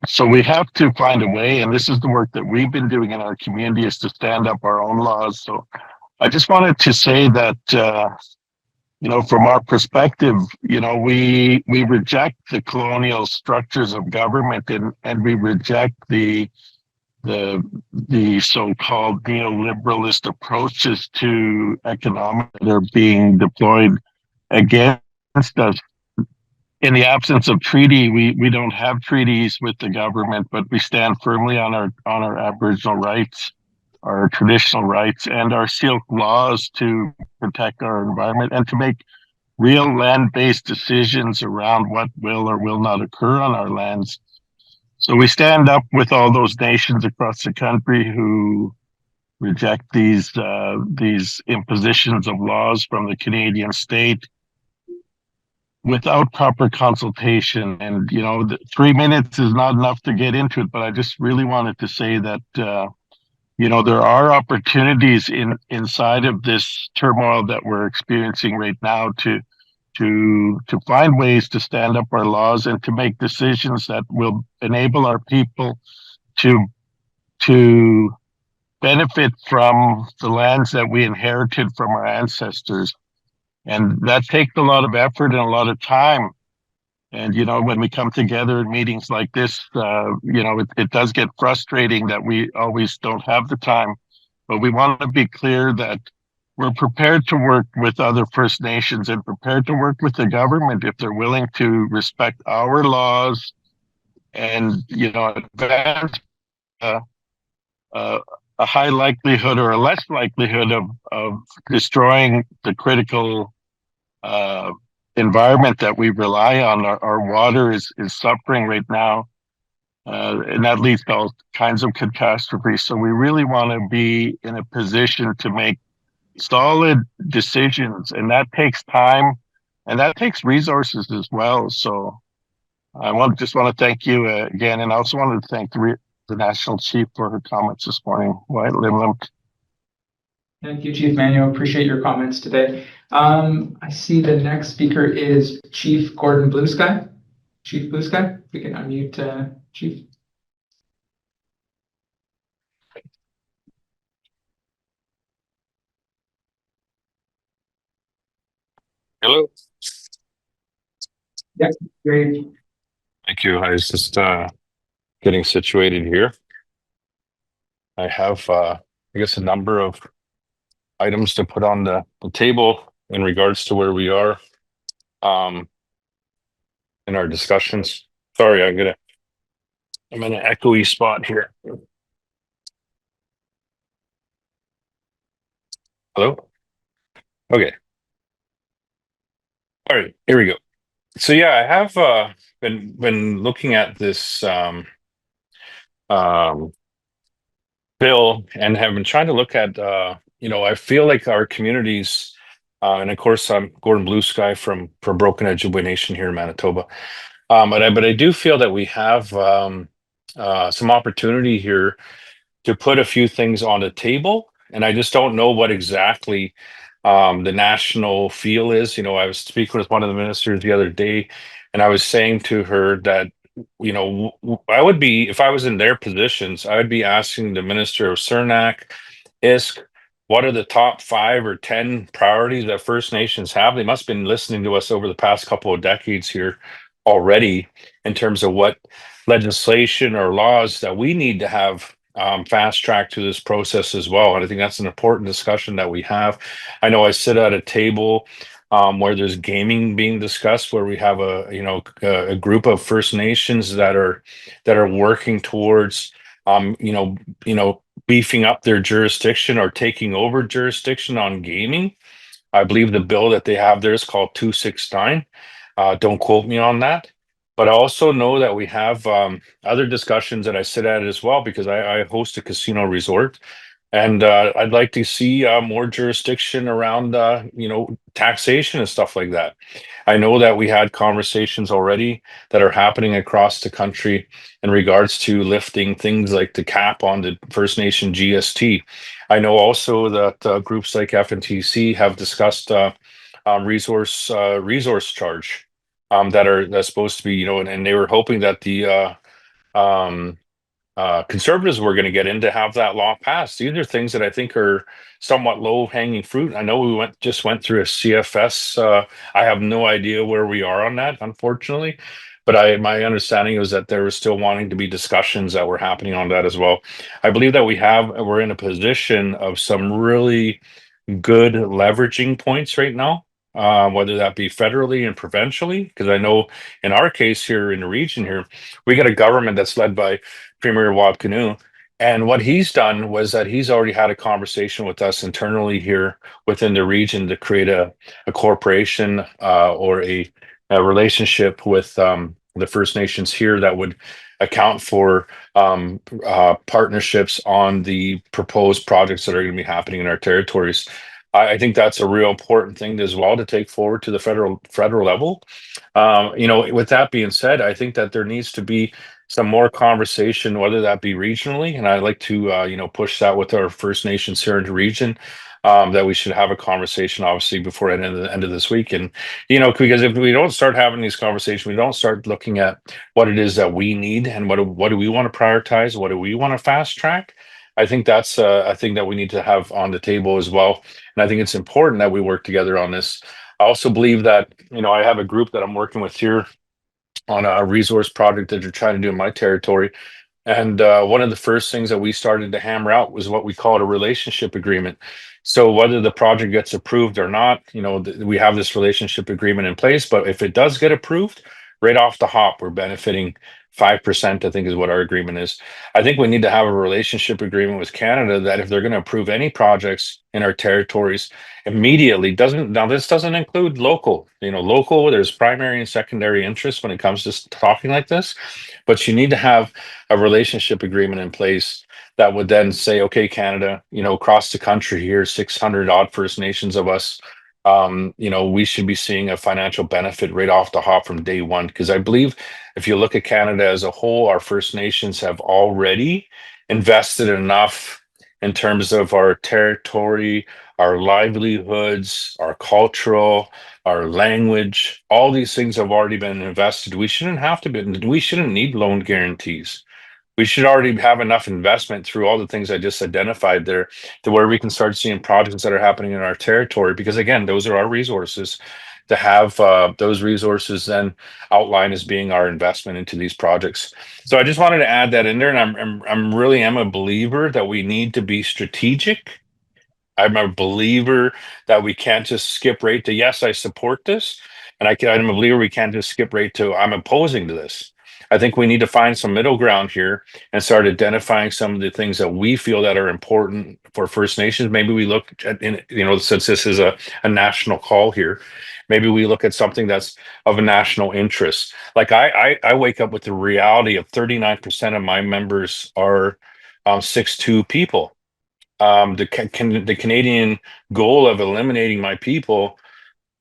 So we have to find a way, and this is the work that we've been doing in our community, is to stand up our own laws. So I just wanted to say that, from our perspective, we reject the colonial structures of government, and we reject the so-called neoliberalist approaches to economics that are being deployed against us. In the absence of treaty, we don't have treaties with the government, but we stand firmly on our Aboriginal rights, our traditional rights, and our sealed laws to protect our environment and to make real land-based decisions around what will or will not occur on our lands. So we stand up with all those nations across the country who reject these impositions of laws from the Canadian state without proper consultation. And, 3 minutes is not enough to get into it, but I just really wanted to say that, there are opportunities inside of this turmoil that we're experiencing right now to find ways to stand up our laws and to make decisions that will enable our people to benefit from the lands that we inherited from our ancestors. And that takes a lot of effort and a lot of time. And, when we come together in meetings like this, it does get frustrating that we always don't have the time. But we want to be clear that we're prepared to work with other First Nations and prepared to work with the government if they're willing to respect our laws and, advance a high likelihood or a less likelihood of destroying the critical environment that we rely on. Our water is suffering right now, and that leads to all kinds of catastrophes. So we really want to be in a position to make solid decisions, and that takes time and that takes resources as well. So I just want to thank you again, and I also wanted to thank the National Chief for her comments this morning. White Lim. Thank you, Chief Manuel. Appreciate your comments today. I see the next speaker is Chief Gordon Blue Sky. Chief Blue Sky, we can unmute Chief. Hello. Yeah, great. Thank you. I was just getting situated here. I have, I guess, a number of items to put on the table in regards to where we are in our discussions. Sorry, I'm in an echoey spot here. Hello? Okay. All right, here we go. So yeah, I have been looking at this bill and have been trying to look at I feel like our communities and of course I'm Gordon Blue Sky from Broken Ojibwe Nation here in Manitoba. But I do feel that we have some opportunity here to put a few things on the table, and I just don't know what exactly the national feel is. I was speaking with one of the ministers the other day, and I was saying to her that, I would be, if I was in their positions, I would be asking the Minister of Cernak, ISK, what are the top 5 or 10 priorities that First Nations have? They must have been listening to us over the past couple of decades here already in terms of what legislation or laws that we need to have fast track to this process as well. And I think that's an important discussion that we have. I know I sit at a table where there's gaming being discussed, where we have a group of First Nations that are working towards beefing up their jurisdiction or taking over jurisdiction on gaming. I believe the bill that they have there is called 269. Don't quote me on that. But I also know that we have other discussions that I sit at as well, because I host a casino resort And I'd like to see more jurisdiction around, taxation and stuff like that. I know that we had conversations already that are happening across the country in regards to lifting things like the cap on the First Nation GST. I know also that groups like FNTC have discussed resource charge that's supposed to be, and they were hoping that the um, conservatives were going to get in to have that law passed. These are things that I think are somewhat low hanging fruit. I know we just went through a CFS. I have no idea where we are on that, unfortunately. But my understanding was that there was still wanting to be discussions that were happening on that as well. I believe that we're in a position of some really good leveraging points right now, whether that be federally and provincially. Because I know in our case here in the region here, we got a government that's led by Premier Wab Kinew. And what he's done was that he's already had a conversation with us internally here within the region to create a corporation or a relationship with the First Nations here that would account for partnerships on the proposed projects that are going to be happening in our territories. I think that's a real important thing as well to take forward to the federal level. With that being said, I think that there needs to be some more conversation, whether that be regionally, and I'd like to push that with our First Nations here in the region. That we should have a conversation, obviously, before the end of this week, and because if we don't start having these conversations, we don't start looking at what it is that we need and what do we want to prioritize, what do we want to fast track. I think that's a thing that we need to have on the table as well, and I think it's important that we work together on this. I also believe that I have a group that I'm working with here on a resource project that they're trying to do in my territory. And one of the first things that we started to hammer out was what we call a relationship agreement. So whether the project gets approved or not, we have this relationship agreement in place. But if it does get approved, right off the hop, we're benefiting 5%, I think is what our agreement is. I think we need to have a relationship agreement with Canada that if they're going to approve any projects in our territories immediately, this doesn't include local, local, there's primary and secondary interest when it comes to talking like this, but you need to have a relationship agreement in place that would then say, okay, Canada, across the country here, 600 odd First Nations of us, we should be seeing a financial benefit right off the hop from day one. Because I believe if you look at Canada as a whole, our First Nations have already invested enough in terms of our territory, our livelihoods, our cultural, our language, all these things have already been invested. We shouldn't need loan guarantees. We should already have enough investment through all the things I just identified there to where we can start seeing projects that are happening in our territory. Because again, those are our resources. To have those resources then outlined as being our investment into these projects. So I just wanted to add that in there, and I'm really am a believer that we need to be strategic. I'm a believer that we can't just skip right to yes, I support this, and I'm a believer we can't just skip right to I'm opposing to this. I think we need to find some middle ground here and start identifying some of the things that we feel that are important for First Nations. Maybe we look at, since this is a national call here, maybe we look at something that's of a national interest. Like I wake up with the reality of 39% of my members are 6'2" people. The Canadian goal of eliminating my people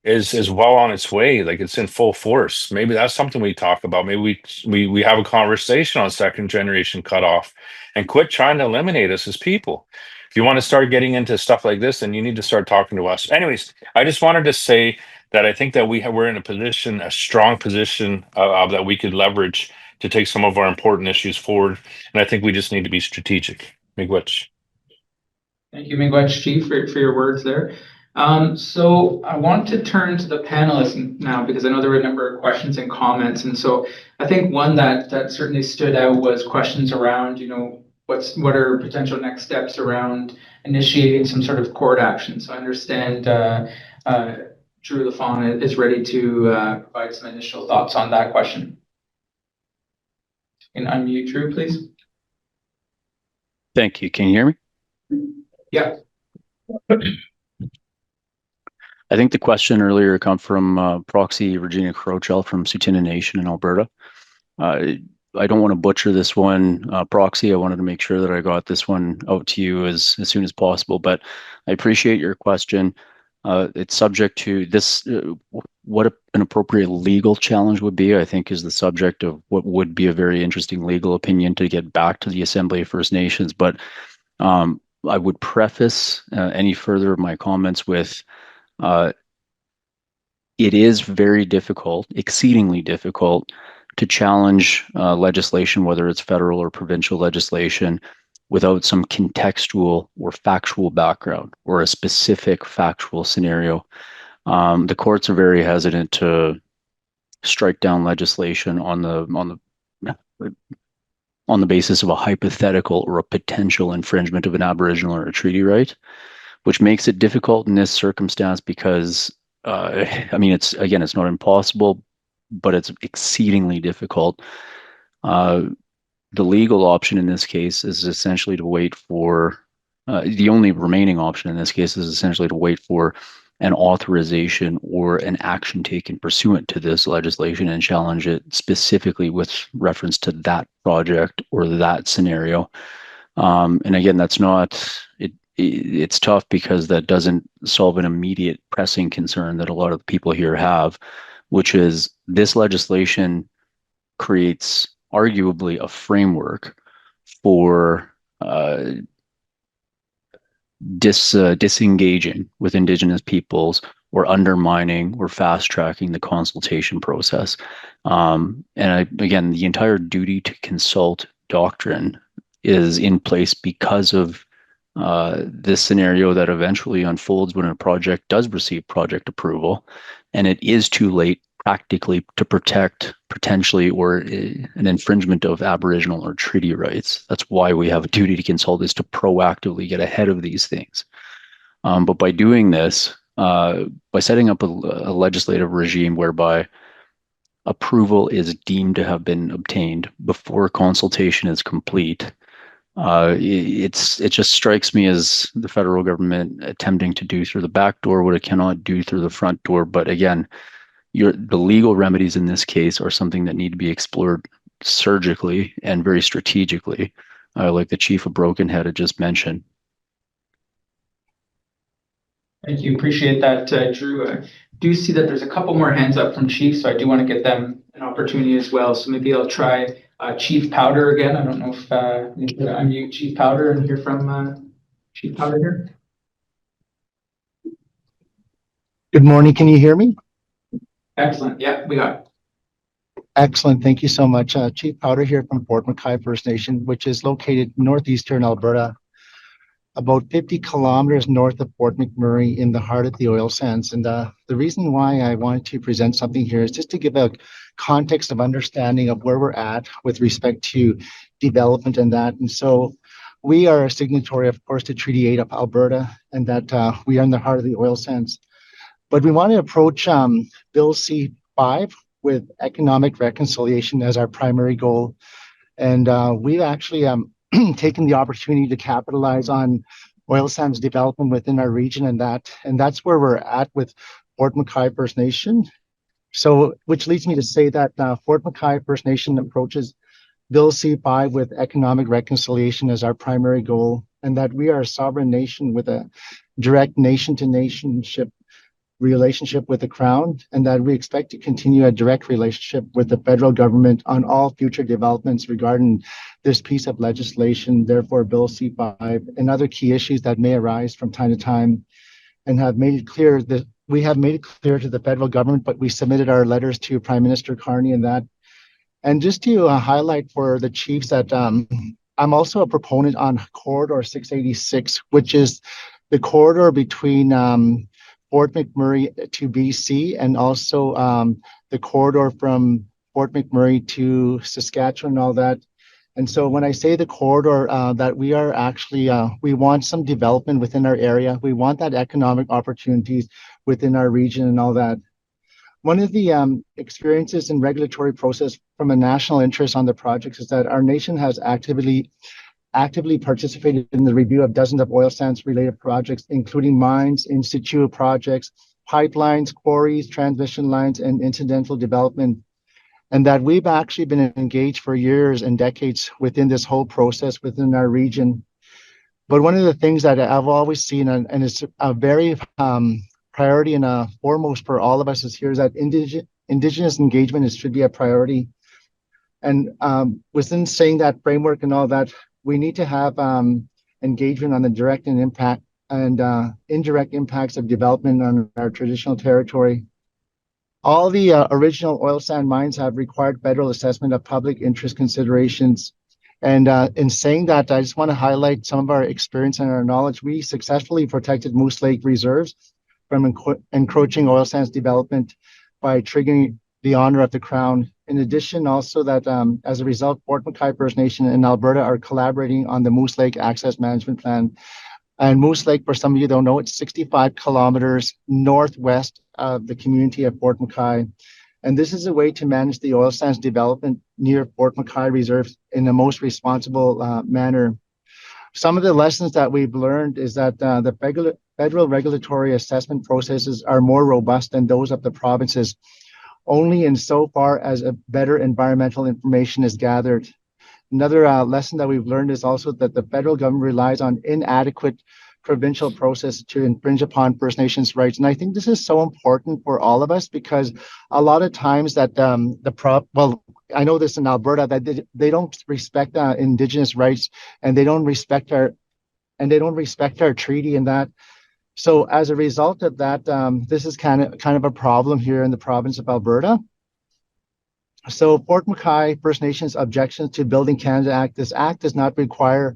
is well on its way. Like it's in full force. Maybe that's something we talk about. Maybe we have a conversation on second generation cutoff and quit trying to eliminate us as people. If you want to start getting into stuff like this, then you need to start talking to us. Anyways, I just wanted to say that I think that we're in a strong position that we could leverage to take some of our important issues forward. And I think we just need to be strategic. Miigwech. Thank you, Miigwech Chief, for your words there. So I want to turn to the panelists now because I know there were a number of questions and comments. And so I think one that certainly stood out was questions around, what are potential next steps around initiating some sort of court action. So I understand Drew Lafon is ready to provide some initial thoughts on that question. You can unmute Drew, please. Thank you. Can you hear me? Yeah. I think the question earlier come from Proxy Regina Crochell from Tsuut'ina Nation in Alberta. I don't want to butcher this one, proxy. I wanted to make sure that I got this one out to you as soon as possible, but I appreciate your question. It's subject to this, what an appropriate legal challenge would be, I think, is the subject of what would be a very interesting legal opinion to get back to the Assembly of First Nations. But I would preface any further of my comments with it is very difficult, exceedingly difficult, to challenge legislation, whether it's federal or provincial legislation, without some contextual or factual background or a specific factual scenario. The courts are very hesitant to strike down legislation on the basis of a hypothetical or a potential infringement of an Aboriginal or a treaty right, which makes it difficult in this circumstance because, I mean, it's not impossible, but it's exceedingly difficult. The legal option in this case is essentially to wait for, the only remaining option in this case is essentially to wait for an authorization or an action taken pursuant to this legislation and challenge it specifically with reference to that project or that scenario. And again, that's not, it's tough because that doesn't solve an immediate pressing concern that a lot of people here have, which is this legislation creates arguably a framework for disengaging with Indigenous peoples or undermining or fast tracking the consultation process. Again, the entire duty to consult doctrine is in place because of this scenario that eventually unfolds when a project does receive project approval, and it is too late practically to protect potentially or an infringement of Aboriginal or treaty rights. That's why we have a duty to consult, is to proactively get ahead of these things. But by doing this, by setting up a legislative regime whereby approval is deemed to have been obtained before consultation is complete, it just strikes me as the federal government attempting to do through the back door what it cannot do through the front door. But again, the legal remedies in this case are something that need to be explored surgically and very strategically, like the Chief of Broken Head had just mentioned. Thank you. Appreciate that, Drew. I do see that there's a couple more hands up from Chief, so I do want to get them an opportunity as well. So maybe I'll try Chief Powder again. I don't know if you could unmute Chief Powder and hear from Chief Powder here. Good morning. Can you hear me? Excellent. Yeah, we got it. Excellent. Thank you so much. Chief Powder here from Fort McKay First Nation, which is located northeastern Alberta, about 50 kilometers north of Fort McMurray in the heart of the oil sands. And the reason why I wanted to present something here is just to give a context of understanding of where we're at with respect to development and that. And so we are a signatory, of course, to Treaty 8 of Alberta, and that we are in the heart of the oil sands. But we want to approach Bill C-5 with economic reconciliation as our primary goal. And we've actually taken the opportunity to capitalize on oil sands development within our region, and that's where we're at with Fort McKay First Nation. So, which leads me to say that Fort McKay First Nation approaches Bill C-5 with economic reconciliation as our primary goal, and that we are a sovereign nation with a direct nation-to-nationship relationship with the Crown, and that we expect to continue a direct relationship with the federal government on all future developments regarding this piece of legislation, therefore Bill C-5, and other key issues that may arise from time to time, and have made it clear that we have made it clear to the federal government, but we submitted our letters to Prime Minister Carney and that. And just to highlight for the chiefs that I'm also a proponent on Corridor 686, which is the corridor between Fort McMurray to BC, and also the corridor from Fort McMurray to Saskatchewan and all that. And so when I say the corridor, that we are actually, we want some development within our area. We want that economic opportunities within our region and all that. One of the experiences in regulatory process from a national interest on the projects is that our nation has actively participated in the review of dozens of oil sands related projects, including mines, in situ projects, pipelines, quarries, transmission lines, and incidental development. and that we've actually been engaged for years and decades within this whole process within our region. But one of the things that I've always seen, and it's a very priority and foremost for all of us is here, is that Indigenous engagement should be a priority. And within saying that framework and all that, we need to have engagement on the direct and impact and indirect impacts of development on our traditional territory. All the original oil sand mines have required federal assessment of public interest considerations. And in saying that, I just want to highlight some of our experience and our knowledge. We successfully protected Moose Lake reserves from encroaching oil sands development by triggering the honor of the Crown. In addition, also that as a result, Fort McKay First Nation and Alberta are collaborating on the Moose Lake Access Management Plan. And Moose Lake, for some of you don't know, it's 65 kilometers northwest of the community of Fort McKay. And this is a way to manage the oil sands development near Fort McKay reserves in the most responsible manner. Some of the lessons that we've learned is that the federal regulatory assessment processes are more robust than those of the provinces, only insofar as a better environmental information is gathered. Another lesson that we've learned is also that the federal government relies on inadequate provincial process to infringe upon First Nations rights. And I think this is so important for all of us because a lot of times that I know this in Alberta, that they don't respect Indigenous rights and they don't respect our treaty and that. So as a result of that, this is kind of a problem here in the province of Alberta. So Fort McKay First Nations objections to Building Canada Act. This act does not require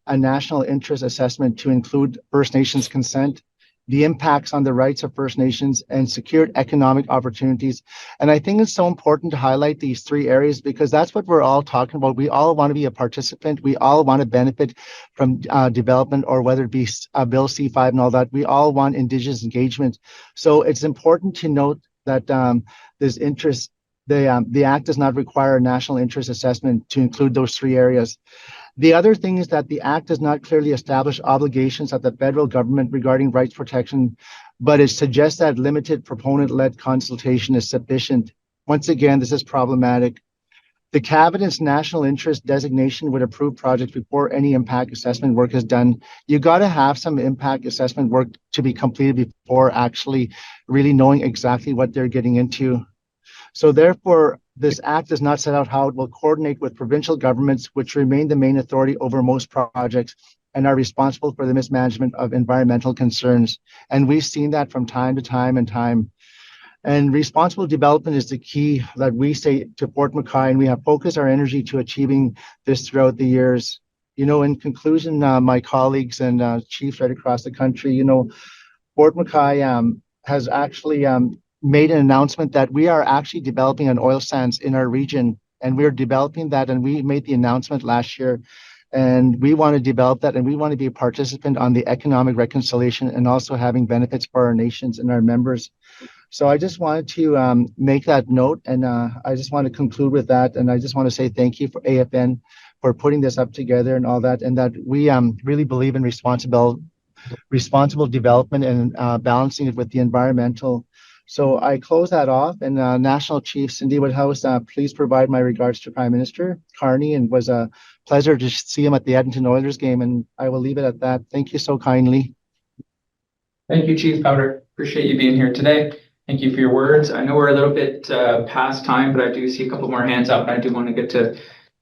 a national interest assessment to include First Nations consent, the impacts on the rights of First Nations, and secured economic opportunities. And I think it's so important to highlight these three areas because that's what we're all talking about. We all want to be a participant. We all want to benefit from development, or whether it be Bill C-5 and all that. We all want Indigenous engagement. So it's important to note that this interest, the Act does not require a national interest assessment to include those three areas. The other thing is that the Act does not clearly establish obligations of the federal government regarding rights protection, but it suggests that limited proponent-led consultation is sufficient. Once again, this is problematic. The Cabinet's national interest designation would approve projects before any impact assessment work is done. You got to have some impact assessment work to be completed before actually really knowing exactly what they're getting into. So therefore, this Act does not set out how it will coordinate with provincial governments, which remain the main authority over most projects and are responsible for the mismanagement of environmental concerns. And we've seen that from time to time and time. And responsible development is the key that we say to Fort McKay, and we have focused our energy to achieving this throughout the years. You know, in conclusion, my colleagues and chiefs right across the country, you know, Fort McKay has actually made an announcement that we are actually developing an oil sands in our region, and we're developing that, and we made the announcement last year, and we want to develop that, and we want to be a participant on the economic reconciliation and also having benefits for our nations and our members. So I just wanted to make that note, and I just want to conclude with that, and I just want to say thank you for AFN for putting this up together and all that, and that we really believe in responsible development and balancing it with the environmental. So I close that off, and National Chief Cindy Woodhouse, please provide my regards to Prime Minister Carney, and it was a pleasure to see him at the Edmonton Oilers game, and I will leave it at that. Thank you so kindly. Thank you, Chief Powder. Appreciate you being here today. Thank you for your words. I know we're a little bit past time, but I do see a couple more hands up, and I do want to get to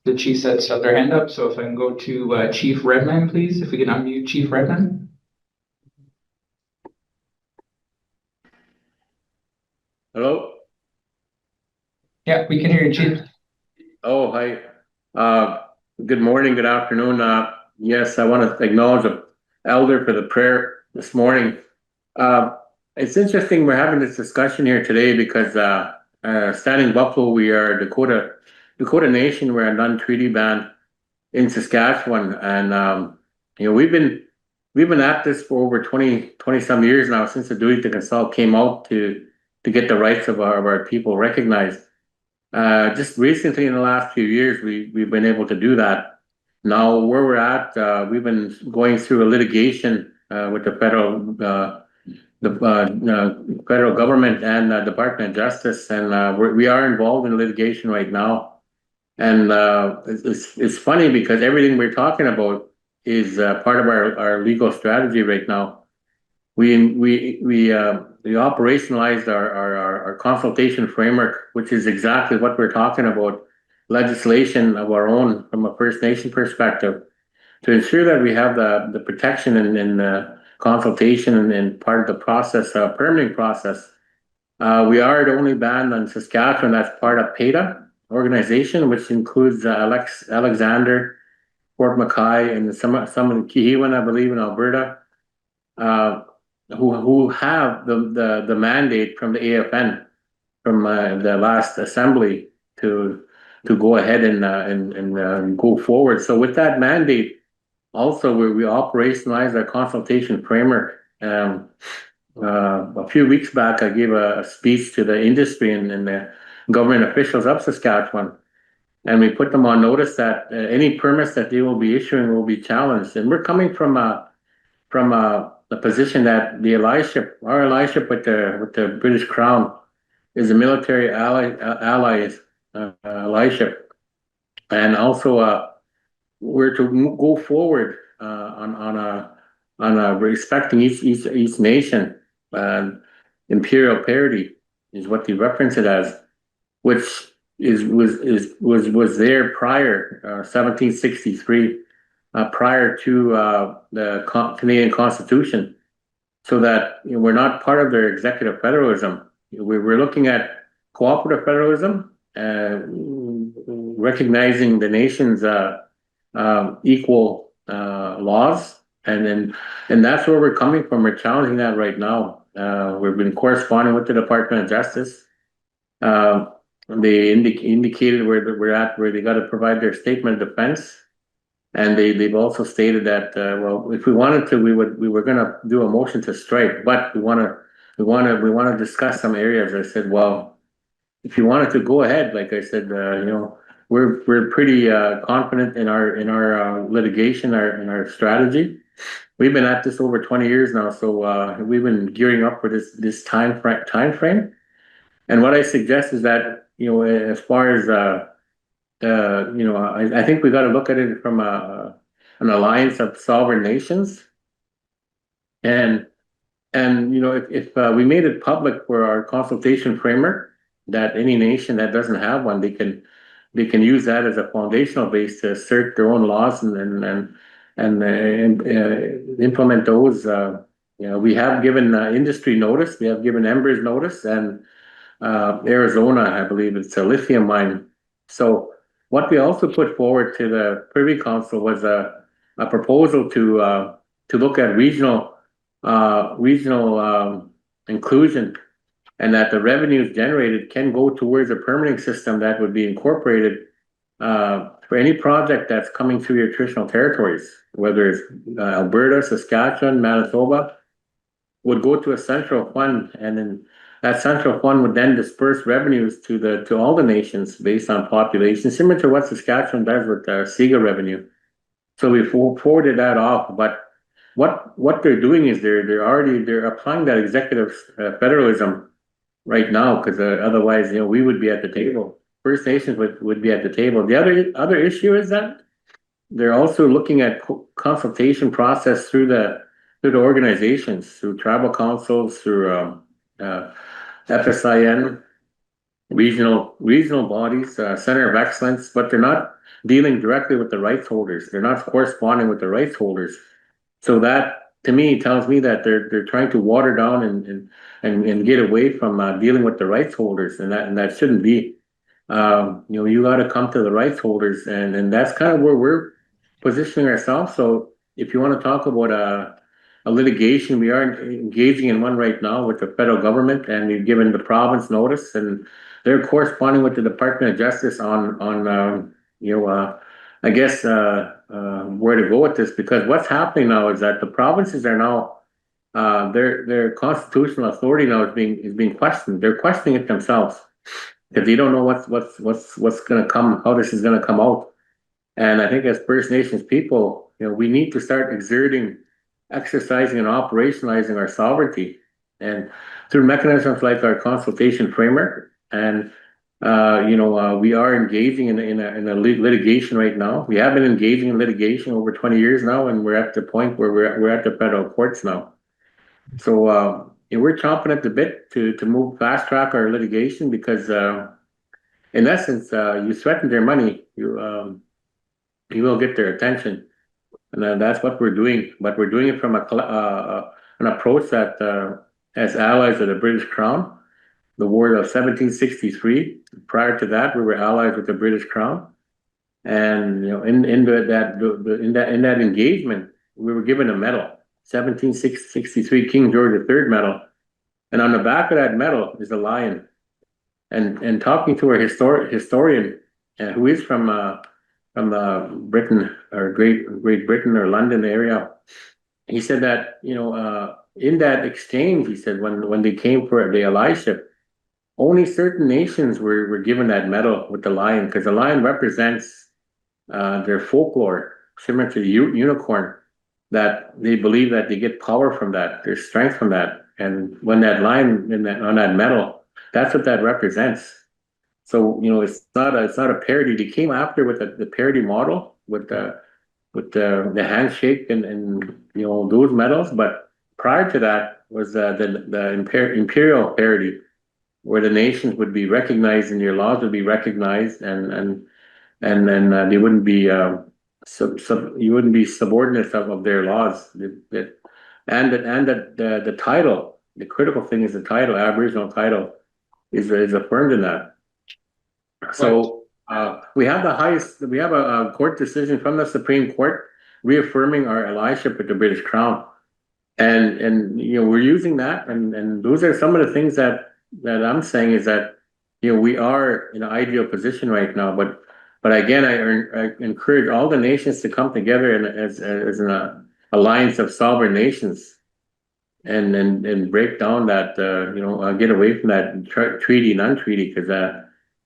the chiefs that stuck their hand up. So if I can go to Chief Redman, please, if we can unmute Chief Redman. Hello? Yeah, we can hear you, Chief. Oh, hi. Good morning, good afternoon. Yes, I want to acknowledge the elder for the prayer this morning. It's interesting we're having this discussion here today because Standing Buffalo, we are Dakota Nation. We're a non-treaty band in Saskatchewan, and you know, we've been at this for over 20 some years now, since the duty to consult came out to get the rights of our people recognized. Just recently in the last few years, we've been able to do that. Now where we're at, we've been going through a litigation with the federal government and Department of Justice, and we are involved in litigation right now. And it's funny because everything we're talking about is part of our legal strategy right now. We operationalized our consultation framework, which is exactly what we're talking about, legislation of our own from a First Nation perspective, to ensure that we have the protection and consultation and part of the process, permitting process. We are the only band in Saskatchewan that's part of PETA organization, which includes Alexander, Fort McKay, and some in Kihiwan, I believe, in Alberta, who have the mandate from the AFN from the last assembly to go ahead and go forward. So with that mandate, also we operationalize our consultation framework. A few weeks back, I gave a speech to the industry and the government officials of Saskatchewan, and we put them on notice that any permits that they will be issuing will be challenged. And we're coming from a position that our allyship with the British Crown is a military allies allyship, and also we're to go forward on respecting each nation. Imperial parity is what they reference it as, which was there prior 1763, prior to the Canadian Constitution, so that we're not part of their executive federalism. We're looking at cooperative federalism, recognizing the nation's equal laws, and that's where we're coming from. We're challenging that right now. We've been corresponding with the Department of Justice. They indicated where we're at, where they got to provide their statement of defense, and they've also stated that well, if we wanted to, we were going to do a motion to strike, but we want to discuss some areas. I said, well, if you wanted to go ahead, like I said, we're pretty confident in our litigation, in our strategy. We've been at this over 20 years now, so we've been gearing up for this time frame. And what I suggest is that, as far as I think we got to look at it from an alliance of sovereign nations, and if we made it public for our consultation framework, that any nation that doesn't have one, they can use that as a foundational base to assert their own laws and implement those. We have given industry notice. We have given Embers notice, and Arizona, I believe it's a lithium mine. So what we also put forward to the Privy Council was a proposal to look at regional inclusion, and that the revenues generated can go towards a permitting system that would be incorporated for any project that's coming through your traditional territories, whether it's Alberta, Saskatchewan, Manitoba, would go to a central fund, and then that central fund would then disperse revenues to all the nations based on population, similar to what Saskatchewan does with SIGA revenue. So we forwarded that off, but what they're doing is they're applying that executive federalism right now, because otherwise, we would be at the table. First Nations would be at the table. The other issue is that they're also looking at consultation process through the organizations, through tribal councils, through FSIN, regional bodies, Center of Excellence, but they're not dealing directly with the rights holders. They're not corresponding with the rights holders. So that, to me, tells me that they're trying to water down and get away from dealing with the rights holders, and that shouldn't be. You got to come to the rights holders, and that's kind of where we're positioning ourselves. So if you want to talk about a litigation, we are engaging in one right now with the federal government, and we've given the province notice, and they're corresponding with the Department of Justice on I guess where to go with this, because what's happening now is that the provinces are now their constitutional authority now is being questioned. They're questioning it themselves because they don't know what's going to come, how this is going to come out. And I think as First Nations people, we need to start exercising and operationalizing our sovereignty. and through mechanisms like our consultation framework. And we are engaging in a litigation right now. We have been engaging in litigation over 20 years now, and we're at the point where we're at the federal courts now. So we're chomping at the bit to move fast track our litigation because, in essence, you threaten their money, you will get their attention, and that's what we're doing. But we're doing it from an approach that, as allies of the British Crown, the war of 1763. Prior to that, we were allies with the British Crown, and in that engagement, we were given a medal, 1763 King George III medal, and on the back of that medal is a lion. And talking to a historian who is from Britain or Great Britain or London area, he said that in that exchange, he said when they came for the allyship, only certain nations were given that medal with the lion, because the lion represents their folklore, similar to the unicorn, that they believe that they get power from that, their strength from that. And when that lion on that medal, that's what that represents. So it's not a parody. They came after with the parody model with the handshake and those medals, but prior to that was the imperial parody, where the nations would be recognized and your laws would be recognized, and then they wouldn't be you wouldn't be subordinates of their laws. The title, the critical thing is the title, Aboriginal title, is affirmed in that. So we have a court decision from the Supreme Court reaffirming our allyship with the British Crown, and we're using that, and those are some of the things that I'm saying is that we are in an ideal position right now, but again, I encourage all the nations to come together as an alliance of sovereign nations, and break down that get away from that treaty and untreaty, because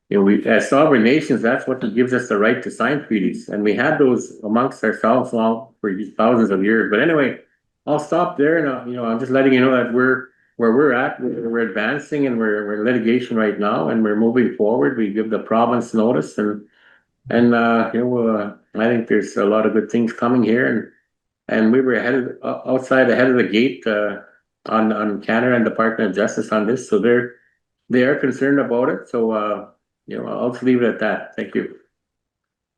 we as sovereign nations, that's what gives us the right to sign treaties, and we had those amongst ourselves long for thousands of years. But anyway, I'll stop there, and I'm just letting you know that where we're at. We're advancing, and we're in litigation right now, and we're moving forward. We give the province notice, and I think there's a lot of good things coming here, and we were outside ahead of the gate on Canada and Department of Justice on this, so they are concerned about it. So I'll just leave it at that. Thank you.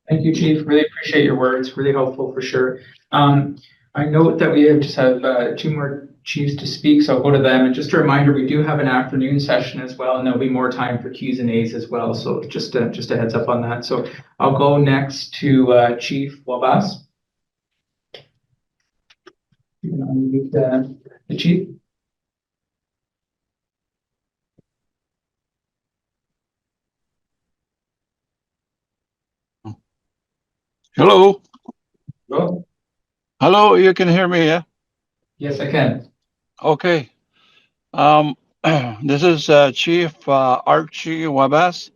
Thank you, Chief. Really appreciate your words. Really helpful for sure. I note that we just have two more chiefs to speak, so I'll go to them. And just a reminder, we do have an afternoon session as well, and there'll be more time for Q's and A's as well. So just a heads up on that. So I'll go next to Chief Wabas. You can unmute the chief. Hello. Hello. Hello, you can hear me, yeah? Yes, I can. Okay. This is Chief Archie Wabas.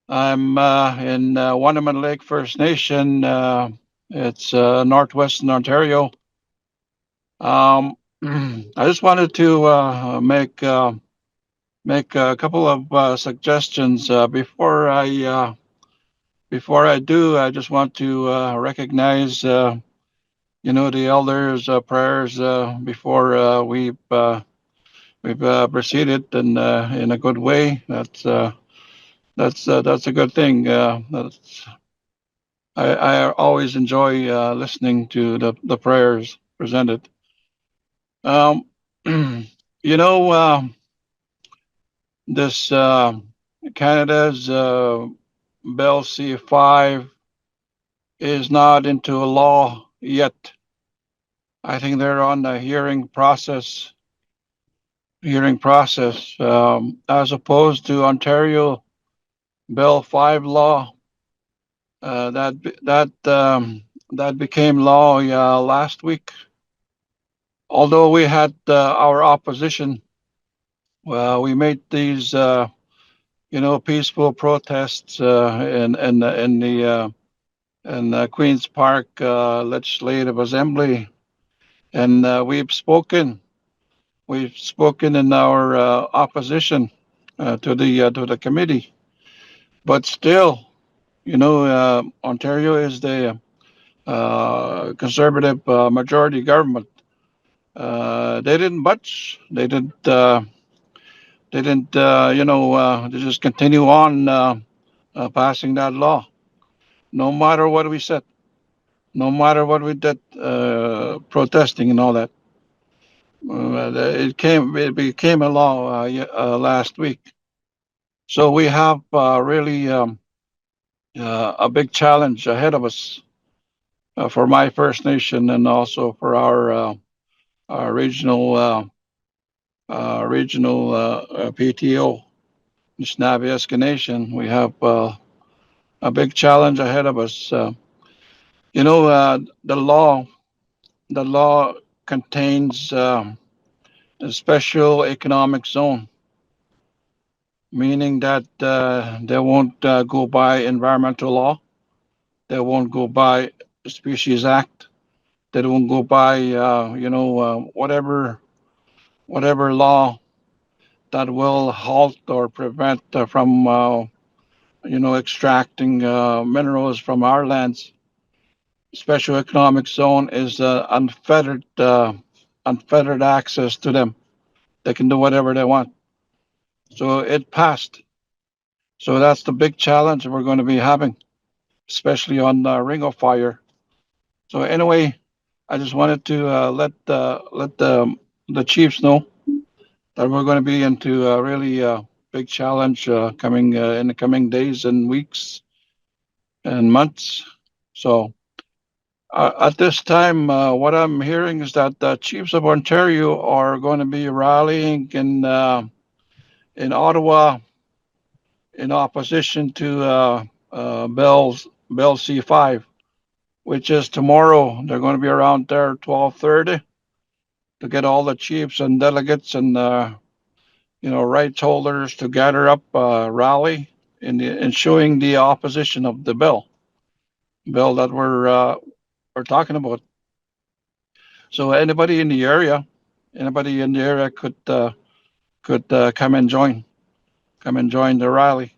I'm in Wanneman Lake First Nation. It's northwestern Ontario. I just wanted to make a couple of suggestions before I do. I just want to recognize the elders' prayers before we've proceeded in a good way. That's a good thing. I always enjoy listening to the prayers presented. This Canada's Bill C5 is not into a law yet. I think they're on the hearing process, as opposed to Ontario Bill 5 law. That became law last week. Although we had our opposition, we made these peaceful protests in the Queen's Park Legislative Assembly, and we've spoken we've spoken in our opposition to the committee, but still, Ontario is the conservative majority government. They didn't budge. They didn't. They didn't. They just continue on passing that law, no matter what we said, no matter what we did, protesting and all that. It became a law last week. So we have really a big challenge ahead of us for my First Nation and also for our regional PTO, Nishnawbe Nation. We have a big challenge ahead of us. The law contains a special economic zone, meaning that they won't go by environmental law, they won't go by the Species Act, they won't go by whatever law that will halt or prevent from extracting minerals from our lands. Special economic zone is unfettered access to them. They can do whatever they want. So it passed. So that's the big challenge we're going to be having, especially on Ring of Fire. So anyway, I just wanted to let the chiefs know that we're going to be into a really big challenge coming in the coming days and weeks and months. So at this time, what I'm hearing is that the Chiefs of Ontario are going to be rallying in Ottawa in opposition to Bill C5, which is tomorrow. They're going to be around there 12:30 to get all the chiefs and delegates and rights holders to gather up rally in showing the opposition of the bill that we're talking about. So anybody in the area could come and join the rally,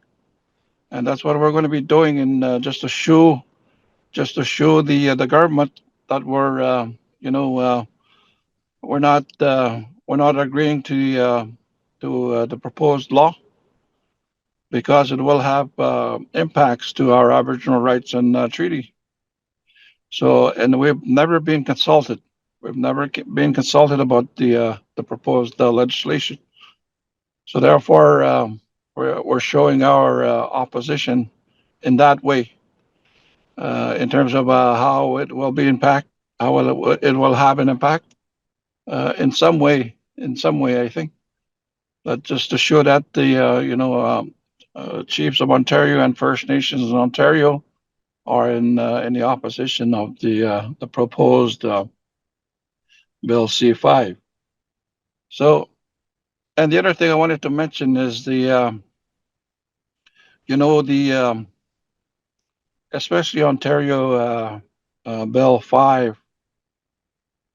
and that's what we're going to be doing. And just to show the government that we're not agreeing to the proposed law, because it will have impacts to our Aboriginal rights and treaty. So, and we've never been consulted. We've never been consulted about the proposed legislation. So therefore, we're showing our opposition in that way, in terms of how it will be impact, how it will have an impact in some way. I think that just to show that the chiefs of Ontario and First Nations in Ontario are in the opposition of the proposed Bill C5. So, and the other thing I wanted to mention is the especially Ontario Bill 5.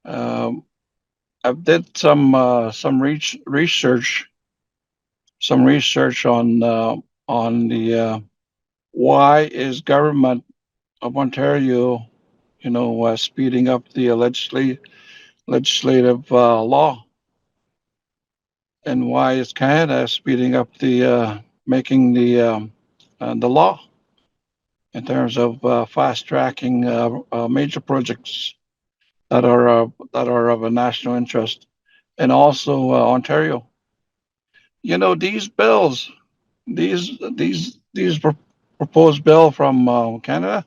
I've did some research on the why is government of Ontario speeding up the legislative law, and why is Canada speeding up the making the law in terms of fast tracking major projects that are of a national interest, and also Ontario. These bills, these proposed bill from Canada,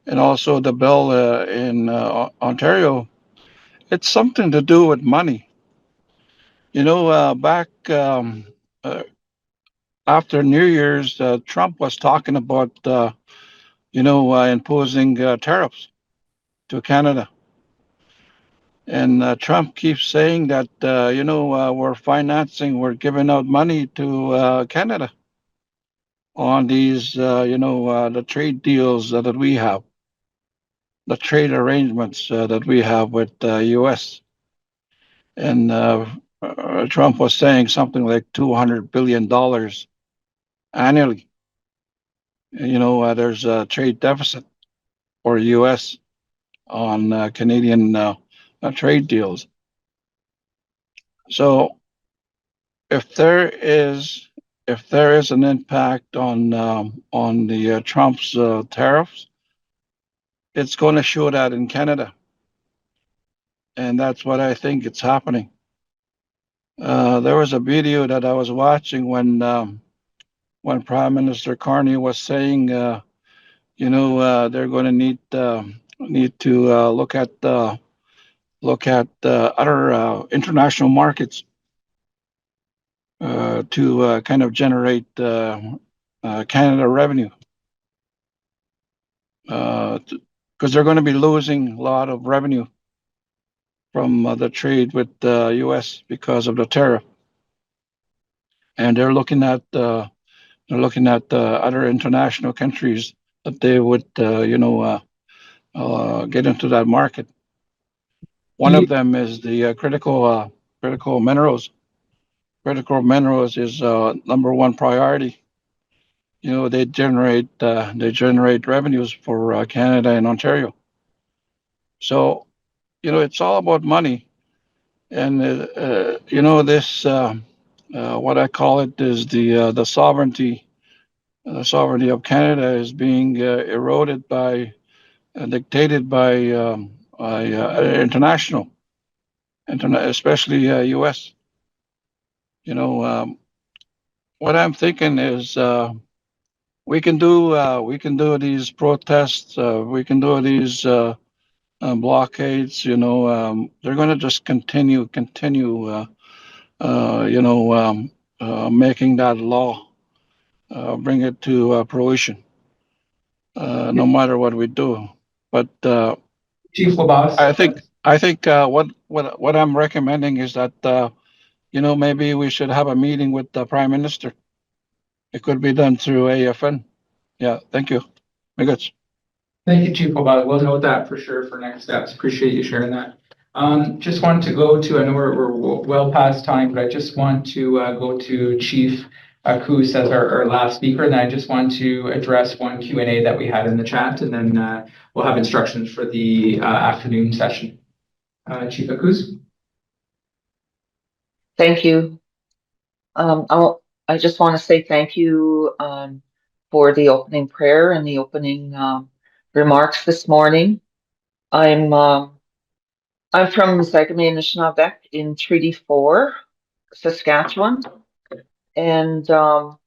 and also the bill in Ontario, it's something to do with money. Back after New Year's, Trump was talking about imposing tariffs to Canada. And Trump keeps saying that, we're giving out money to Canada on these, the trade deals that we have, the trade arrangements that we have with the U.S. And Trump was saying something like $200 billion annually. There's a trade deficit for U.S. on Canadian trade deals. So if there is an impact on the Trump's tariffs, it's going to show that in Canada, and that's what I think it's happening. There was a video that I was watching when Prime Minister Carney was saying, they're going to need to look at other international markets to kind of generate Canada revenue, because they're going to be losing a lot of revenue from the trade with the U.S. because of the tariff, and they're looking at other international countries that they would get into that market. One of them is the critical minerals. Critical minerals is number one priority. They generate revenues for Canada and Ontario. So, it's all about money, and this what I call it is the sovereignty. The sovereignty of Canada is being eroded dictated by international, especially U.S. What I'm thinking is we can do these protests, we can do these blockades. They're going to just continue making that law, bring it to fruition, no matter what we do. But Chief Labas. I think what I'm recommending is that maybe we should have a meeting with the Prime Minister. It could be done through AFN. Yeah, thank you. Very good. Thank you, Chief Labas. We'll note that for sure for next steps. Appreciate you sharing that. Just wanted to go to, I know we're well past time, but I just want to go to Chief Coos as our last speaker. And I just want to address one Q&A that we had in the chat, and then we'll have instructions for the afternoon session. Chief Coos. Thank you. I just want to say thank you for the opening prayer and the opening remarks this morning. I'm from Sagamay Anishinaabe in Treaty 4, Saskatchewan, and I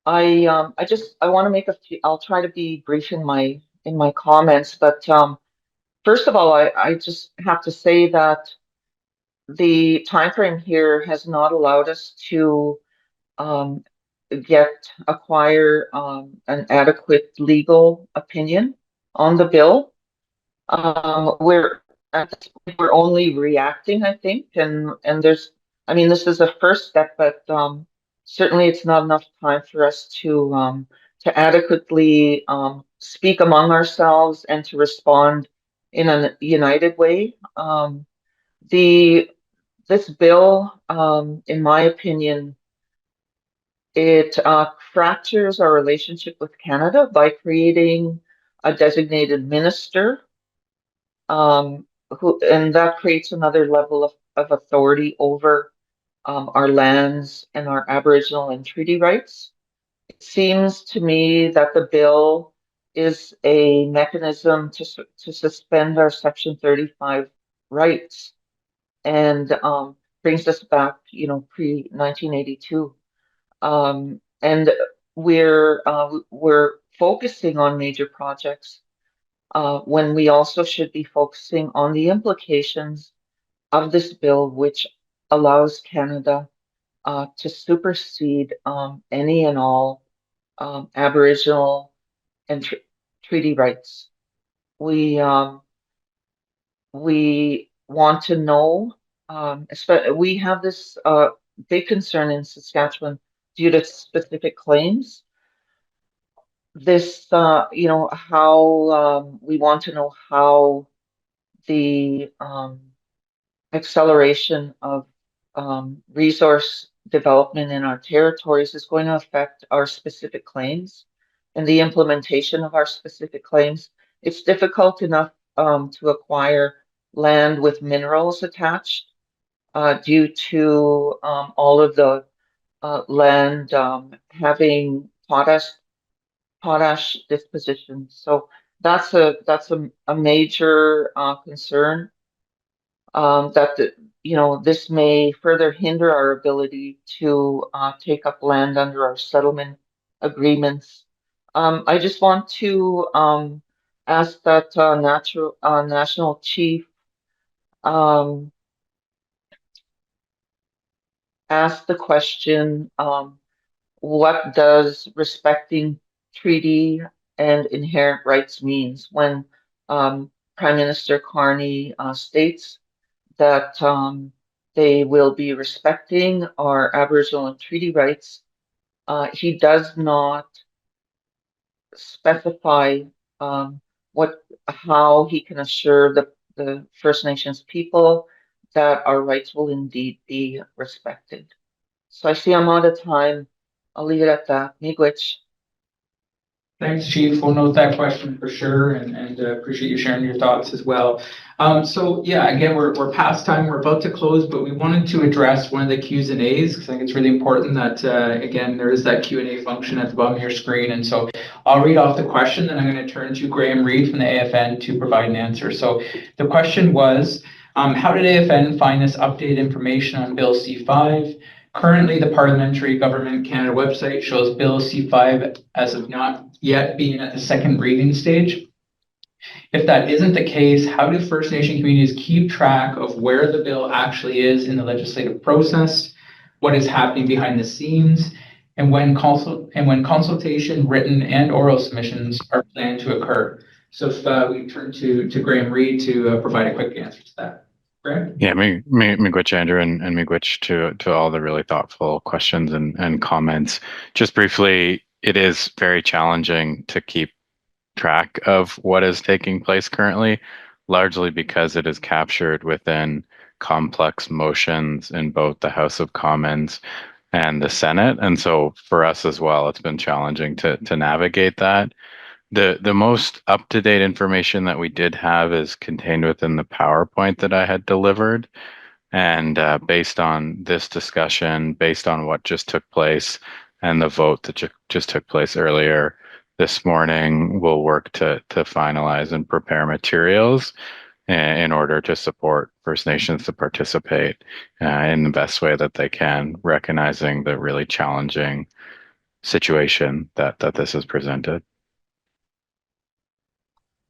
want to make a few. I'll try to be brief in my comments, but first of all, I just have to say that the time frame here has not allowed us to acquire an adequate legal opinion on the bill. We're at this point, we're only reacting, I think, and this is a first step, but certainly it's not enough time for us to adequately speak among ourselves and to respond in a united way. This bill, in my opinion, it fractures our relationship with Canada by creating a designated minister, and that creates another level of authority over our lands and our Aboriginal and treaty rights. It seems to me that the bill is a mechanism to suspend our Section 35 rights and brings us back, pre-1982. And we're focusing on major projects when we also should be focusing on the implications of this bill, which allows Canada to supersede any and all Aboriginal and treaty rights. We want to know, we have this big concern in Saskatchewan due to specific claims. This, how we want to know how the acceleration of resource development in our territories is going to affect our specific claims and the implementation of our specific claims. It's difficult enough to acquire land with minerals attached due to all of the land having potash disposition. So that's a major concern that this may further hinder our ability to take up land under our settlement agreements. I just want to ask that national chief ask the question, what does respecting treaty and inherent rights means when Prime Minister Carney states that they will be respecting our Aboriginal and treaty rights. He does not specify how he can assure the First Nations people that our rights will indeed be respected. So I see I'm out of time. I'll leave it at that. Miigwech. Thanks, Chief. We'll note that question for sure, and appreciate you sharing your thoughts as well. So yeah, again, we're past time. We're about to close, but we wanted to address one of the Q's and A's because I think it's really important that again there is that Q&A function at the bottom of your screen. And so I'll read off the question, then I'm going to turn to Graham Reed from the AFN to provide an answer. So the question was, how did AFN find this updated information on Bill C5? Currently, the Parliamentary Government Canada website shows Bill C5 as of not yet being at the second reading stage. If that isn't the case, how do First Nation communities keep track of where the bill actually is in the legislative process, what is happening behind the scenes, and when consultation, written and oral submissions are planned to occur? So if we turn to Graham Reed to provide a quick answer to that. Graham? Yeah, miigwech, Andrew, and miigwech to all the really thoughtful questions and comments. Just briefly, it is very challenging to keep track of what is taking place currently, largely because it is captured within complex motions in both the House of Commons and the Senate. And so for us as well, it's been challenging to navigate that. The most up-to-date information that we did have is contained within the PowerPoint that I had delivered. And based on this discussion, based on what just took place and the vote that just took place earlier this morning, we'll work to finalize and prepare materials in order to support First Nations to participate in the best way that they can, recognizing the really challenging situation that this has presented.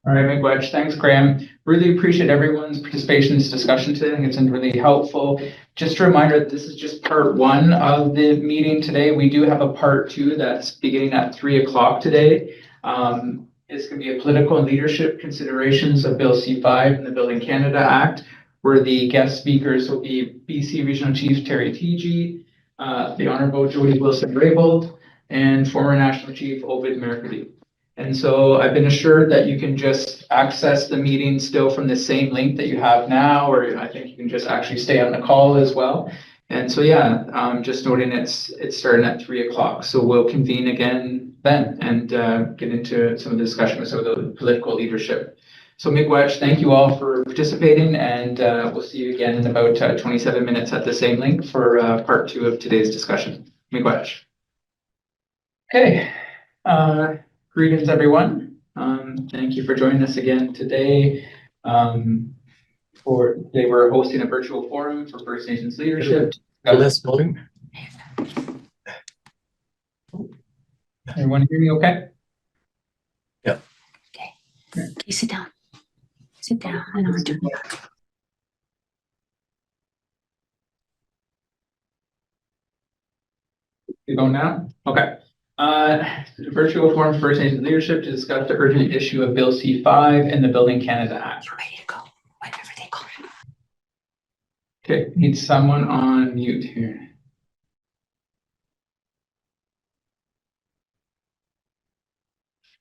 All right, miigwech. Thanks, Graham. Really appreciate everyone's participation in this discussion today. I think it's been really helpful. Just a reminder that this is just part one of the meeting today. We do have a part two that's beginning at 3 o'clock today. It's going to be a political and leadership considerations of Bill C5 and the Building Canada Act, where the guest speakers will be BC Regional Chief Terry Teegee, the Honorable Jody Wilson-Raybould, and former National Chief Ovid Mercredi. And so I've been assured that you can just access the meeting still from the same link that you have now, or I think you can just actually stay on the call as well. And so, yeah, just noting it's starting at 3 o'clock. So we'll convene again then and get into some of the discussion with some of the political leadership. So miigwech, thank you all for participating, and we'll see you again in about 27 minutes at the same link for part two of today's discussion. Miigwech. Okay. Greetings, everyone. Thank you for joining us again today. Today we're hosting a virtual forum for First Nations leadership. Voting. Everyone hear me okay? Yeah. Okay, sit down. Sit down. I know what to do. You going now? Okay. Virtual forum for First Nations leadership to discuss the urgent issue of Bill C5 and the Building Canada Act. You're ready to go whenever they call. Okay, need someone on mute here.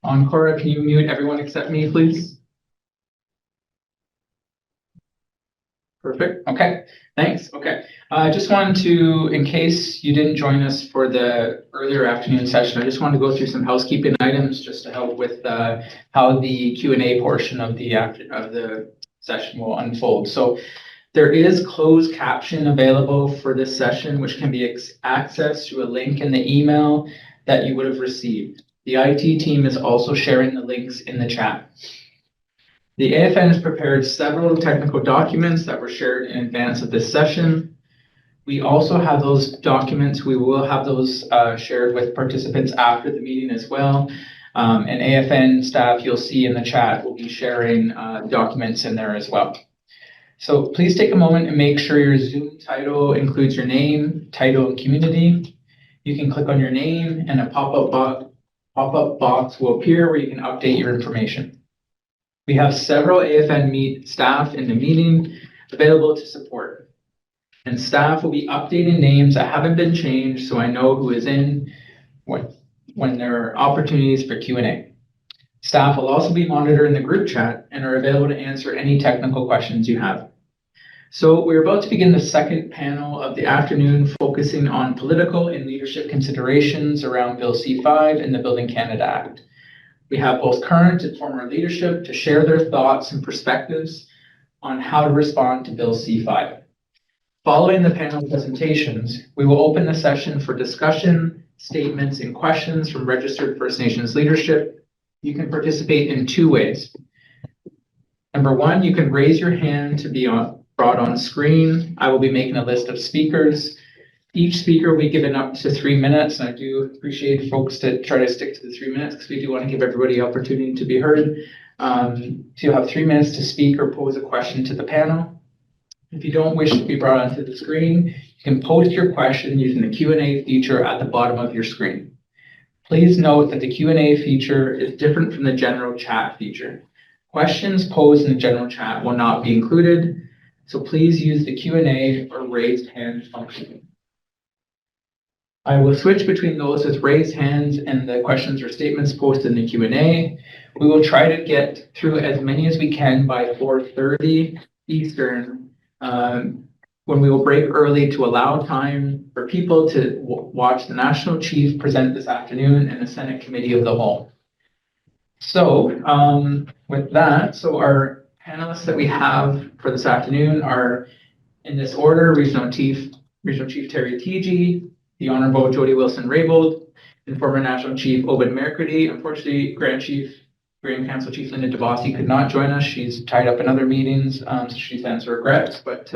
Cora, can you mute everyone except me, please? Perfect. Okay. Thanks. Okay. I just wanted to, in case you didn't join us for the earlier afternoon session, I just wanted to go through some housekeeping items just to help with how the Q&A portion of the session will unfold. So there is closed caption available for this session, which can be accessed through a link in the email that you would have received. The IT team is also sharing the links in the chat. The AFN has prepared several technical documents that were shared in advance of this session. We also have those documents. We will have those shared with participants after the meeting as well. And AFN staff, you'll see in the chat, will be sharing documents in there as well. So please take a moment and make sure your Zoom title includes your name, title, and community. You can click on your name and a pop-up box will appear where you can update your information. We have several AFN staff in the meeting available to support. And staff will be updating names that haven't been changed so I know who is in when there are opportunities for Q&A. Staff will also be monitoring the group chat and are available to answer any technical questions you have. So we're about to begin the second panel of the afternoon, focusing on political and leadership considerations around Bill C-5 and the Building Canada Act. We have both current and former leadership to share their thoughts and perspectives on how to respond to Bill C-5. Following the panel presentations, we will open the session for discussion, statements, and questions from registered First Nations leadership. You can participate in two ways. Number one, you can raise your hand to be brought on screen. I will be making a list of speakers. Each speaker will be given up to 3 minutes, and I do appreciate folks to try to stick to the 3 minutes because we do want to give everybody opportunity to be heard. So you'll have 3 minutes to speak or pose a question to the panel. If you don't wish to be brought onto the screen, you can post your question using the Q&A feature at the bottom of your screen. Please note that the Q&A feature is different from the general chat feature. Questions posed in the general chat will not be included, so please use the Q&A or raised hand function. I will switch between those with raised hands and the questions or statements posted in the Q&A. We will try to get through as many as we can by 4:30 Eastern, when we will break early to allow time for people to watch the National Chief present this afternoon and the Senate Committee of the Whole. So with that, so our panelists that we have for this afternoon are in this order: Regional Chief Terry Teegee, the Honorable Jody Wilson-Raybould, and former National Chief Obed Mercredi. Unfortunately, Grand Council Chief Linda DeBossi could not join us. She's tied up in other meetings, so she sends her regrets. But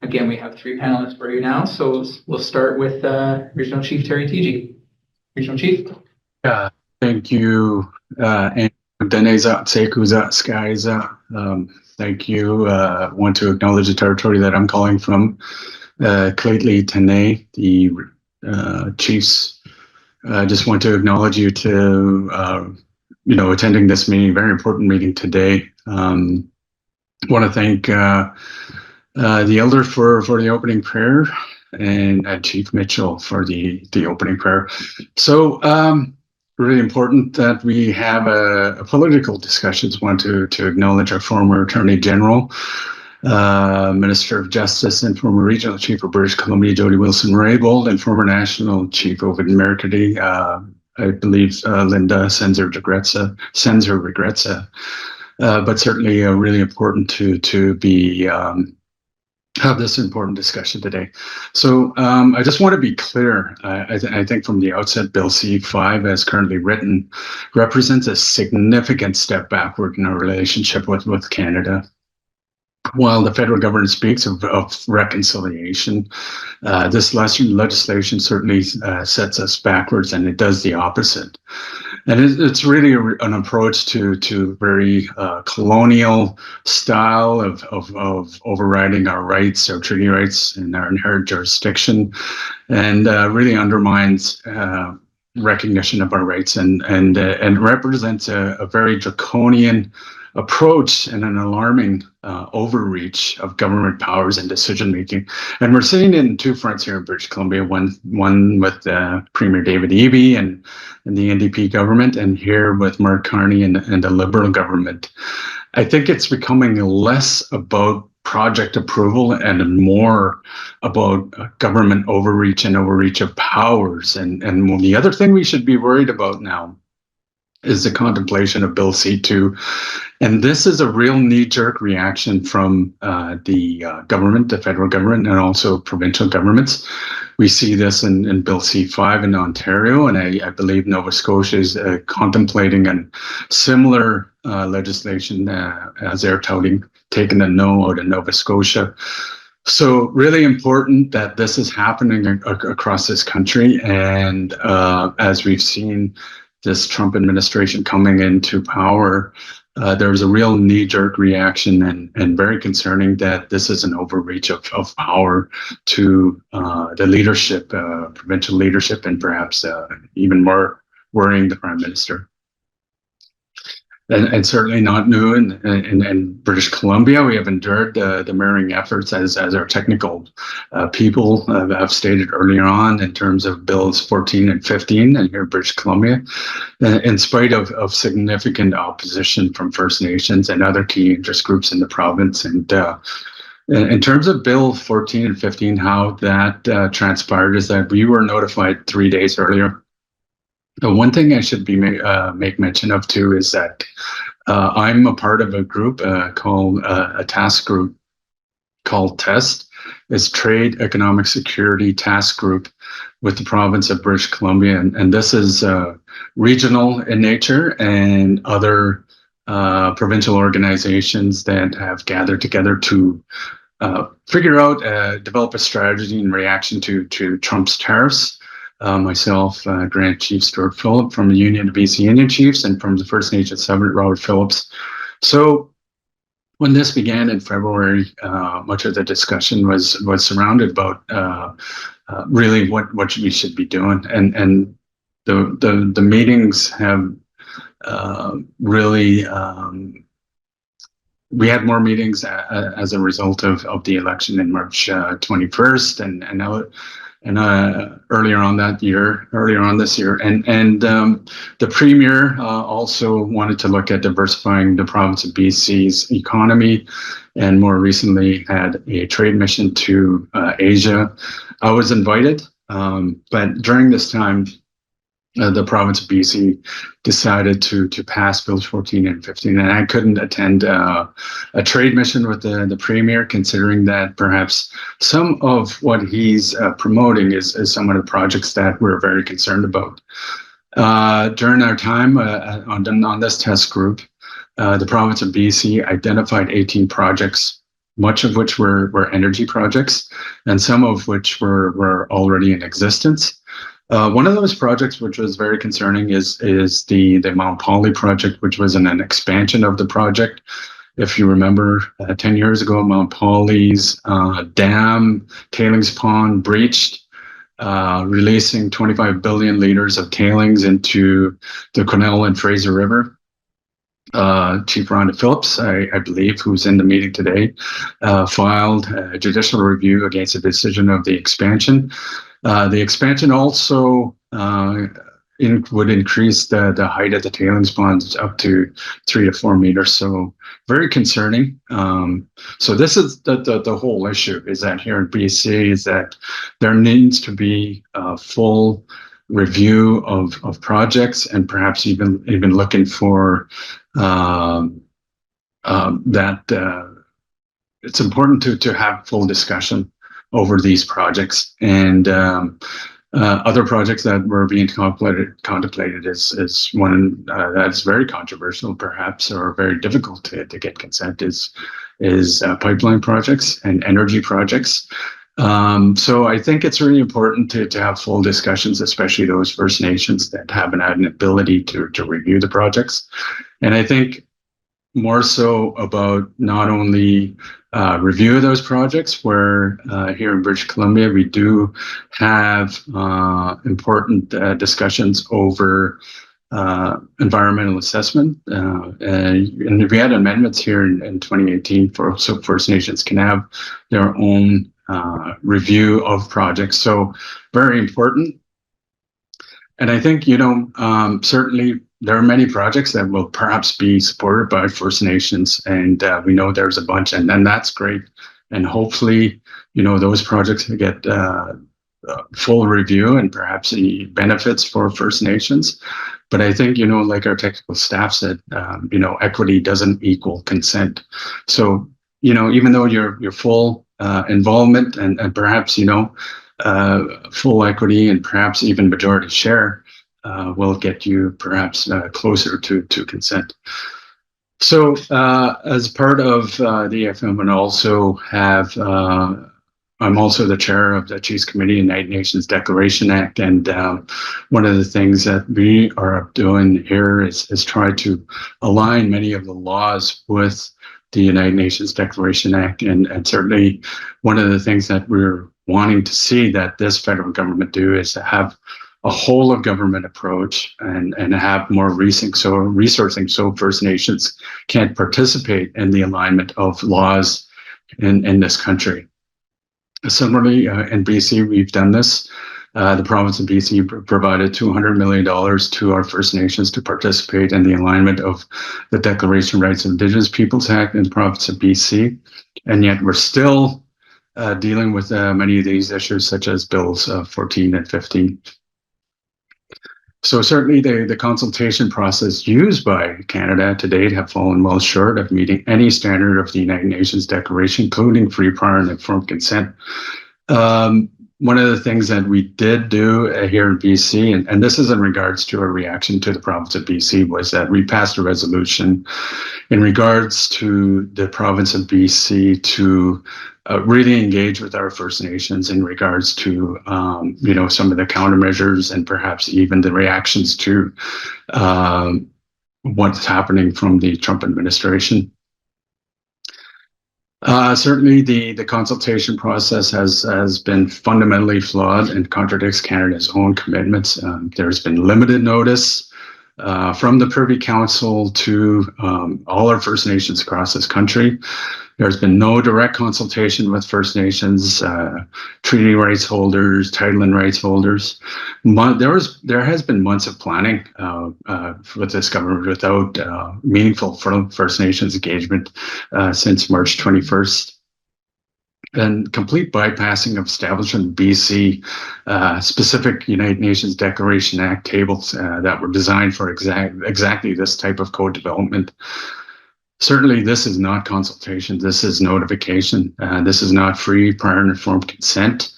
again, we have 3 panelists for you now. So we'll start with Regional Chief Terry Teegee. Regional Chief. Thank you, and Daneza Sekuza Skyza. Thank you. Want to acknowledge the territory that I'm calling from. Claytley Tene, the chiefs. Just want to acknowledge you to attending this meeting, very important meeting today. Want to thank the elder for the opening prayer and Chief Mitchell for the opening prayer. So really important that we have a political discussions. Want to acknowledge our former Attorney General, Minister of Justice and former Regional Chief of British Columbia, Jody Wilson-Raybould, and former National Chief Obed Mercredi. I believe Linda sends her regrets, but certainly really important to be have this important discussion today. So I just want to be clear. I think from the outset, Bill C-5, as currently written, represents a significant step backward in our relationship with Canada. While the federal government speaks of reconciliation, this legislation certainly sets us backwards, and it does the opposite. And it's really an approach to very colonial style of overriding our rights, our treaty rights, and our inherent jurisdiction, and really undermines recognition of our rights and represents a very draconian approach and an alarming overreach of government powers and decision making. And we're sitting in 2 fronts here in British Columbia, one with Premier David Eby and the NDP government, and here with Mark Carney and the Liberal government. I think it's becoming less about project approval and more about government overreach and overreach of powers. And the other thing we should be worried about now is the contemplation of Bill C-2. And this is a real knee-jerk reaction from the government, the federal government, and also provincial governments. We see this in Bill C-5 in Ontario, and I believe Nova Scotia is contemplating a similar legislation as they're touting, taking a no out of Nova Scotia. So really important that this is happening across this country. And as we've seen this Trump administration coming into power, there's a real knee-jerk reaction and very concerning that this is an overreach of power to the leadership, provincial leadership, and perhaps even more worrying the Prime Minister. And certainly not new in British Columbia. We have endured the mirroring efforts as our technical people have stated earlier on in terms of Bills 14 and 15 and here in British Columbia, in spite of significant opposition from First Nations and other key interest groups in the province. And in terms of Bill 14 and 15, how that transpired is that we were notified 3 days earlier. The one thing I should be make mention of too is that I'm a part of a group called a task group called TEST. It's Trade Economic Security Task Group with the province of British Columbia, and this is regional in nature and other provincial organizations that have gathered together to figure out, develop a strategy in reaction to Trump's tariffs. Myself, Grant Chief Stuart Phillip from the Union of BC Indian Chiefs, and from the First Nations Summit, Robert Phillips. So when this began in February, much of the discussion was surrounded about really what we should be doing, and the meetings have really. We had more meetings as a result of the election in March 21st, and now. And earlier on this year, and the Premier also wanted to look at diversifying the province of BC's economy, and more recently had a trade mission to Asia. I was invited, but during this time, the province of BC decided to pass Bills 14 and 15, and I couldn't attend a trade mission with the Premier, considering that perhaps some of what he's promoting is some of the projects that we're very concerned about. During our time on this test group, the province of BC identified 18 projects, much of which were energy projects, and some of which were already in existence. One of those projects, which was very concerning, is the Mount Poly project, which was an expansion of the project. If you remember, 10 years ago, Mount Poly's dam tailings pond breached, releasing 25 billion liters of tailings into the Quesnel and Fraser River. Chief Rhonda Phillips, I believe, who's in the meeting today, filed a judicial review against the decision of the expansion. The expansion also would increase the height of the tailings ponds up to 3 to 4 meters. So very concerning. So this is the whole issue, is that here in BC is that there needs to be a full review of projects, and perhaps even looking for that it's important to have full discussion over these projects, and other projects that were being contemplated is one that's very controversial, perhaps, or very difficult to get consent is pipeline projects and energy projects. So I think it's really important to have full discussions, especially those First Nations that haven't had an ability to review the projects. And I think more so about not only review of those projects, where here in British Columbia, we do have important discussions over environmental assessment. And we had amendments here in 2018 so First Nations can have their own review of projects. So very important. And I think, certainly there are many projects that will perhaps be supported by First Nations, and we know there's a bunch, and that's great. And hopefully, those projects get full review and perhaps the benefits for First Nations. But I think, like our technical staff said, equity doesn't equal consent. So, even though your full involvement and perhaps, full equity and perhaps even majority share will get you perhaps closer to consent. So as part of the AFN, and also have I'm also the chair of the Chiefs Committee in the United Nations Declaration Act, and one of the things that we are doing here is try to align many of the laws with the United Nations Declaration Act, and certainly one of the things that we're wanting to see that this federal government do is to have a whole of government approach and have more resourcing so First Nations can participate in the alignment of laws in this country. Similarly, in BC, we've done this. The province of BC provided $200 million to our First Nations to participate in the alignment of the Declaration of Rights of Indigenous Peoples Act in the province of BC. And yet we're still dealing with many of these issues, such as Bills 14 and 15. So certainly the consultation process used by Canada to date have fallen well short of meeting any standard of the United Nations Declaration, including free, prior, and informed consent. One of the things that we did do here in BC, and this is in regards to a reaction to the province of BC, was that we passed a resolution in regards to the province of BC to really engage with our First Nations in regards to, some of the countermeasures and perhaps even the reactions to what's happening from the Trump administration. Certainly, the consultation process has been fundamentally flawed and contradicts Canada's own commitments. There's been limited notice from the Privy Council to all our First Nations across this country. There's been no direct consultation with First Nations, treaty rights holders, title and rights holders. There has been months of planning with this government without meaningful First Nations engagement since March 21st. And complete bypassing of establishment BC specific United Nations Declaration Act tables that were designed for exactly this type of co-development. Certainly, this is not consultation. This is notification. This is not free, prior, and informed consent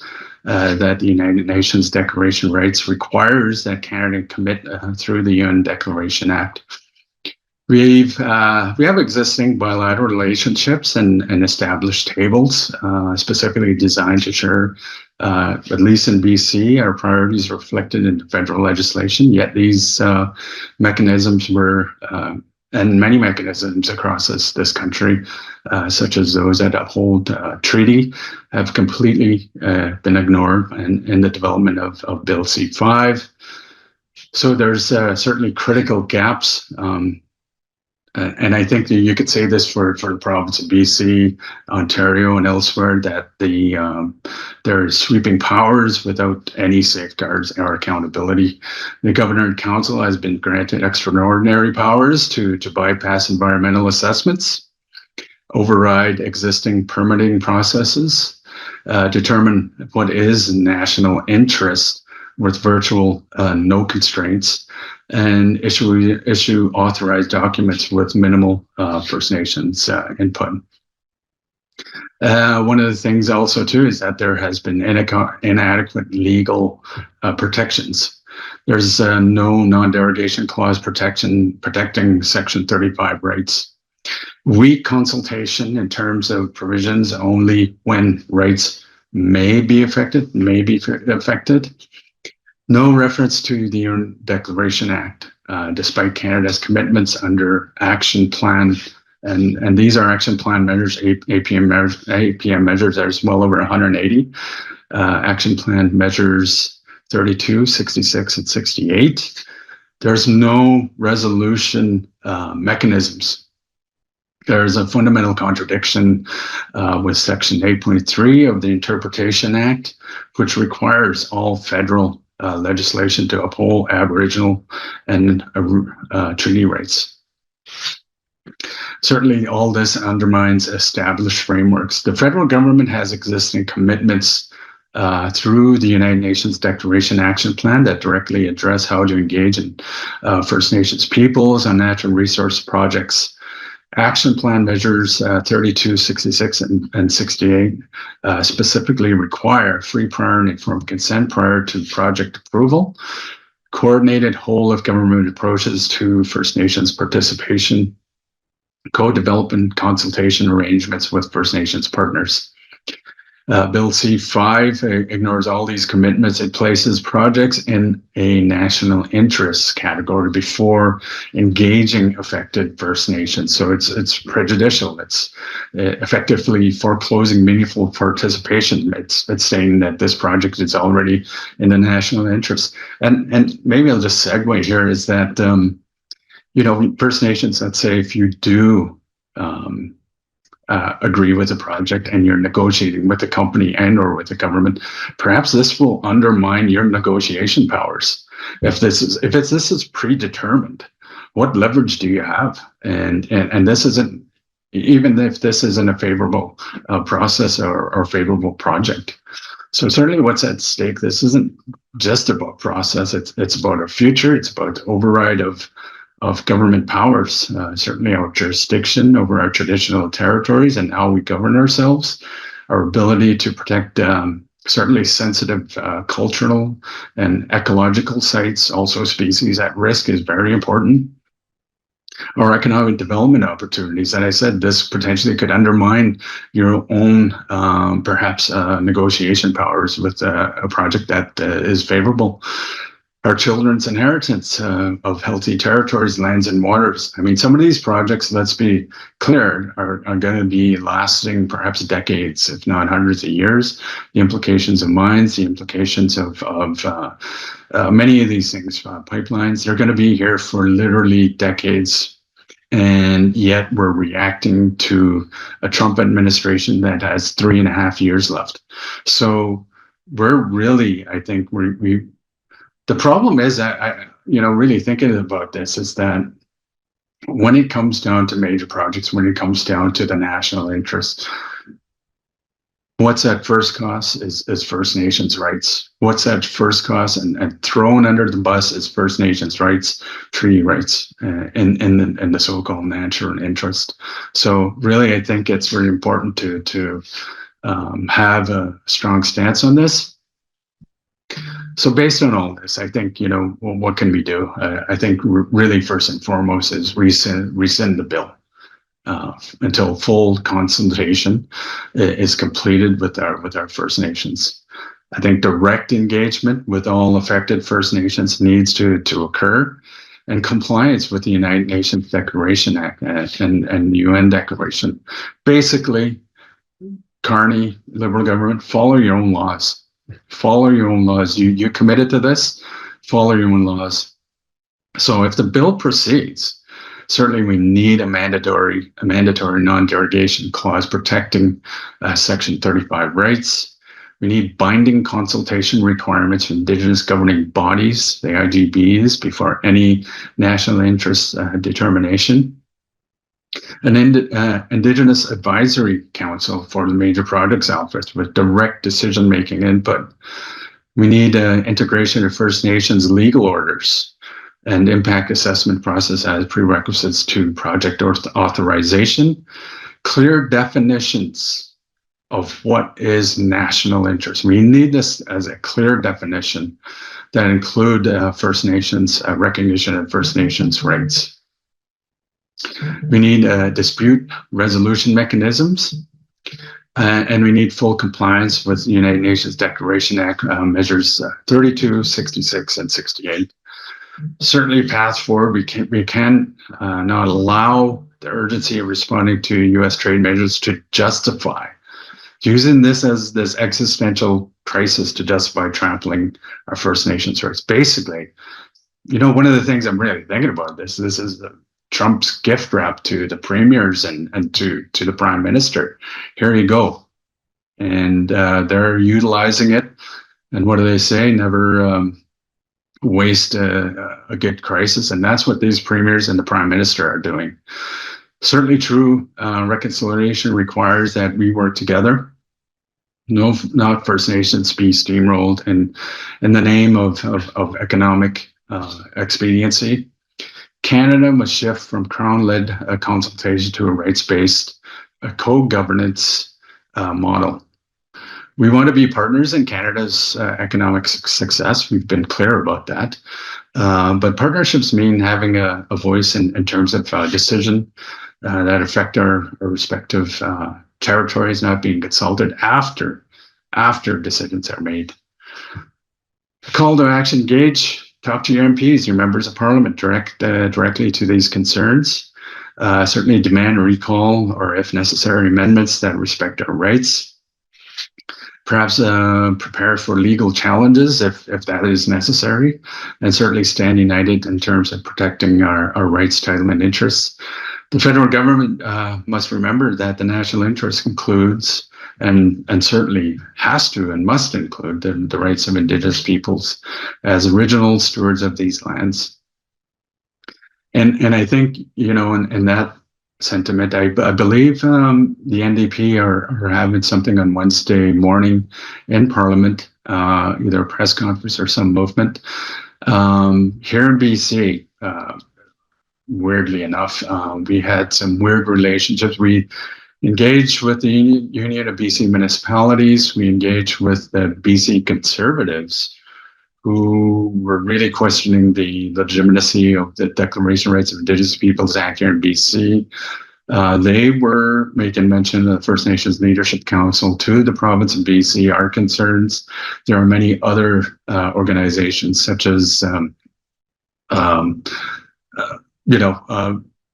that the United Nations Declaration of Rights requires that Canada commit through the UN Declaration Act. We have existing bilateral relationships and established tables specifically designed to ensure, at least in BC, our priorities are reflected in federal legislation. Yet these mechanisms were and many mechanisms across this country, such as those that uphold treaty, have completely been ignored in the development of Bill C-5. So there's certainly critical gaps. And I think that you could say this for the province of BC, Ontario, and elsewhere, that there are sweeping powers without any safeguards or accountability. The Governor and Council has been granted extraordinary powers to bypass environmental assessments, override existing permitting processes, determine what is national interest with virtual no constraints, and issue authorized documents with minimal First Nations input. One of the things also too is that there has been inadequate legal protections. There's no non-derogation clause protecting Section 35 rights. Weak consultation in terms of provisions only when rights may be affected. No reference to the UN Declaration Act, despite Canada's commitments under Action Plan, and these are Action Plan measures, APM measures. There's well over 180 Action Plan measures 32, 66, and 68. There's no resolution mechanisms. There's a fundamental contradiction with Section 8.3 of the Interpretation Act, which requires all federal legislation to uphold Aboriginal and treaty rights. Certainly, all this undermines established frameworks. The federal government has existing commitments through the United Nations Declaration Action Plan that directly address how to engage in First Nations peoples on natural resource projects. Action Plan measures 32, 66, and 68 specifically require free, prior, and informed consent prior to project approval, coordinated whole of government approaches to First Nations participation, co-development consultation arrangements with First Nations partners. Bill C-5 ignores all these commitments. It places projects in a national interest category before engaging affected First Nations. So it's prejudicial. It's effectively foreclosing meaningful participation. It's saying that this project is already in the national interest. And maybe I'll just segue here is that, First Nations, let's say if you do agree with a project and you're negotiating with the company and or with the government, perhaps this will undermine your negotiation powers. If this is predetermined, what leverage do you have? And this isn't, even if this isn't a favorable process or favorable project. So certainly what's at stake, this isn't just about process, it's about our future, it's about override of government powers, certainly our jurisdiction over our traditional territories and how we govern ourselves, our ability to protect certainly sensitive cultural and ecological sites, also species at risk is very important. Our economic development opportunities, and I said this potentially could undermine your own perhaps negotiation powers with a project that is favorable. Our children's inheritance of healthy territories, lands, and waters. I mean, some of these projects, let's be clear, are going to be lasting perhaps decades, if not hundreds of years. The implications of mines, the implications of many of these things, pipelines, they're going to be here for literally decades. And yet we're reacting to a Trump administration that has 3.5 years left. So we're really, I think, the problem is that really thinking about this is that when it comes down to major projects, when it comes down to the national interest, what's at first cost is First Nations rights. What's at first cost and thrown under the bus is First Nations rights, treaty rights, in the so-called natural interest. So really, I think it's very important to have a strong stance on this. So based on all this, I think, what can we do? I think really first and foremost is rescind the bill until full consultation is completed with our First Nations. I think direct engagement with all affected First Nations needs to occur, and compliance with the United Nations Declaration Act and UN Declaration. Basically, Carney, Liberal government, follow your own laws. Follow your own laws. You committed to this, follow your own laws. So if the bill proceeds, certainly we need a mandatory non-derogation clause protecting Section 35 rights. We need binding consultation requirements for Indigenous governing bodies, the IGBs, before any national interest determination. An Indigenous Advisory Council for the major projects outfits with direct decision-making input. We need integration of First Nations legal orders and impact assessment process as prerequisites to project authorization. Clear definitions of what is national interest. We need this as a clear definition that include First Nations recognition of First Nations rights. We need dispute resolution mechanisms, and we need full compliance with the United Nations Declaration Act measures 32, 66, and 68. Certainly, path forward, we can not allow the urgency of responding to U.S. trade measures to justify using this as this existential crisis to justify trampling our First Nations rights. Basically, one of the things I'm really thinking about this is Trump's gift wrap to the premiers and to the prime minister. Here you go. And they're utilizing it. And what do they say? Never waste a good crisis, and that's what these premiers and the prime minister are doing. Certainly true, reconciliation requires that we work together. No, not First Nations be steamrolled in the name of economic expediency. Canada must shift from Crown-led consultation to a rights-based co-governance model. We want to be partners in Canada's economic success. We've been clear about that. But partnerships mean having a voice in terms of decision that affect our respective territories, not being consulted after decisions are made. Call to action: engage, talk to your MPs, your members of parliament, directly to these concerns. Certainly demand a recall, or if necessary, amendments that respect our rights. Perhaps prepare for legal challenges if that is necessary, and certainly stand united in terms of protecting our rights, title, and interests. The federal government must remember that the national interest includes, and certainly has to and must include, the rights of Indigenous peoples as original stewards of these lands. And I think, in that sentiment, I believe the NDP are having something on Wednesday morning in Parliament, either a press conference or some movement. Here in BC, weirdly enough, we had some weird relationships. We engaged with the Union of BC Municipalities. We engaged with the BC Conservatives, who were really questioning the legitimacy of the Declaration of Rights of Indigenous Peoples Act here in BC. They were making mention of the First Nations Leadership Council to the province of BC, our concerns. There are many other organizations, such as,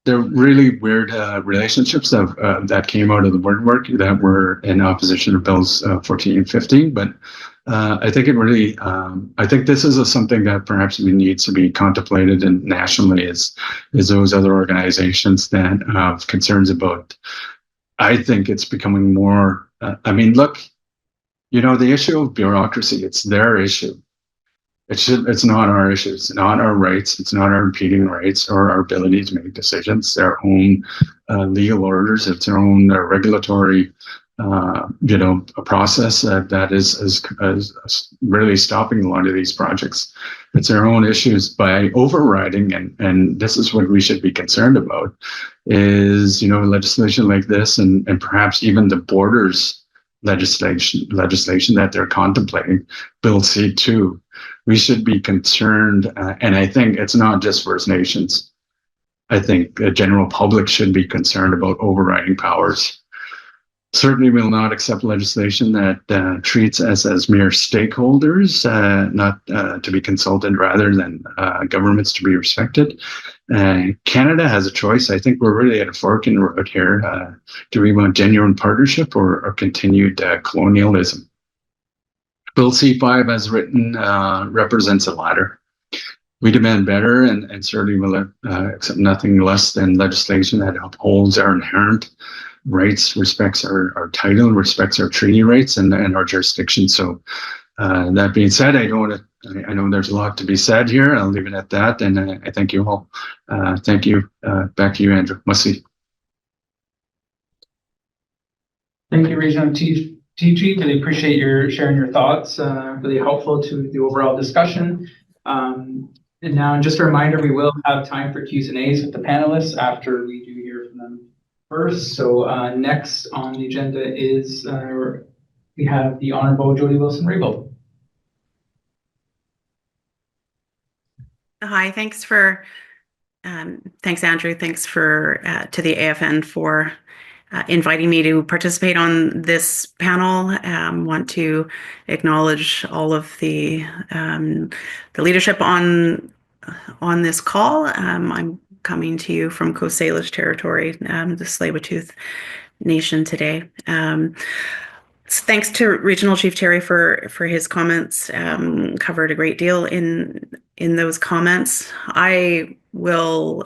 they're really weird relationships that came out of the word work that were in opposition to Bills 14 and 15. But I think I think this is something that perhaps needs to be contemplated and nationally is those other organizations that have concerns about. I think it's becoming more, look, the issue of bureaucracy, it's their issue. It's not our issue. It's not our rights. It's not our impeding rights or our ability to make decisions. Their own legal orders. It's their own regulatory, a process that is really stopping a lot of these projects. It's their own issues by overriding, and this is what we should be concerned about, is legislation like this, and perhaps even the borders legislation that they're contemplating, Bill C-2. We should be concerned, and I think it's not just First Nations. I think the general public should be concerned about overriding powers. Certainly will not accept legislation that treats us as mere stakeholders, not to be consulted rather than governments to be respected. Canada has a choice. I think we're really at a fork in the road here. Do we want genuine partnership or continued colonialism? Bill C-5, as written, represents a latter. We demand better and certainly will accept nothing less than legislation that upholds our inherent rights, respects our title, respects our treaty rights and our jurisdiction. So that being said, I know there's a lot to be said here. I'll leave it at that. And I thank you all. Thank you. Back to you, Andrew. Must Thank you, Regional Chief TG. Really appreciate your sharing your thoughts. Really helpful to the overall discussion. And now, just a reminder, we will have time for Q&As with the panelists after we do hear from them first. So next on the agenda is we have the Honorable Jody Wilson-Raybould. Hi, thanks Andrew. Thanks to the AFN for inviting me to participate on this panel. Want to acknowledge all of the leadership on this call. I'm coming to you from Coast Salish territory, the Tsleil-Waututh Nation today. Thanks to Regional Chief Terry for his comments. Covered a great deal in those comments. I will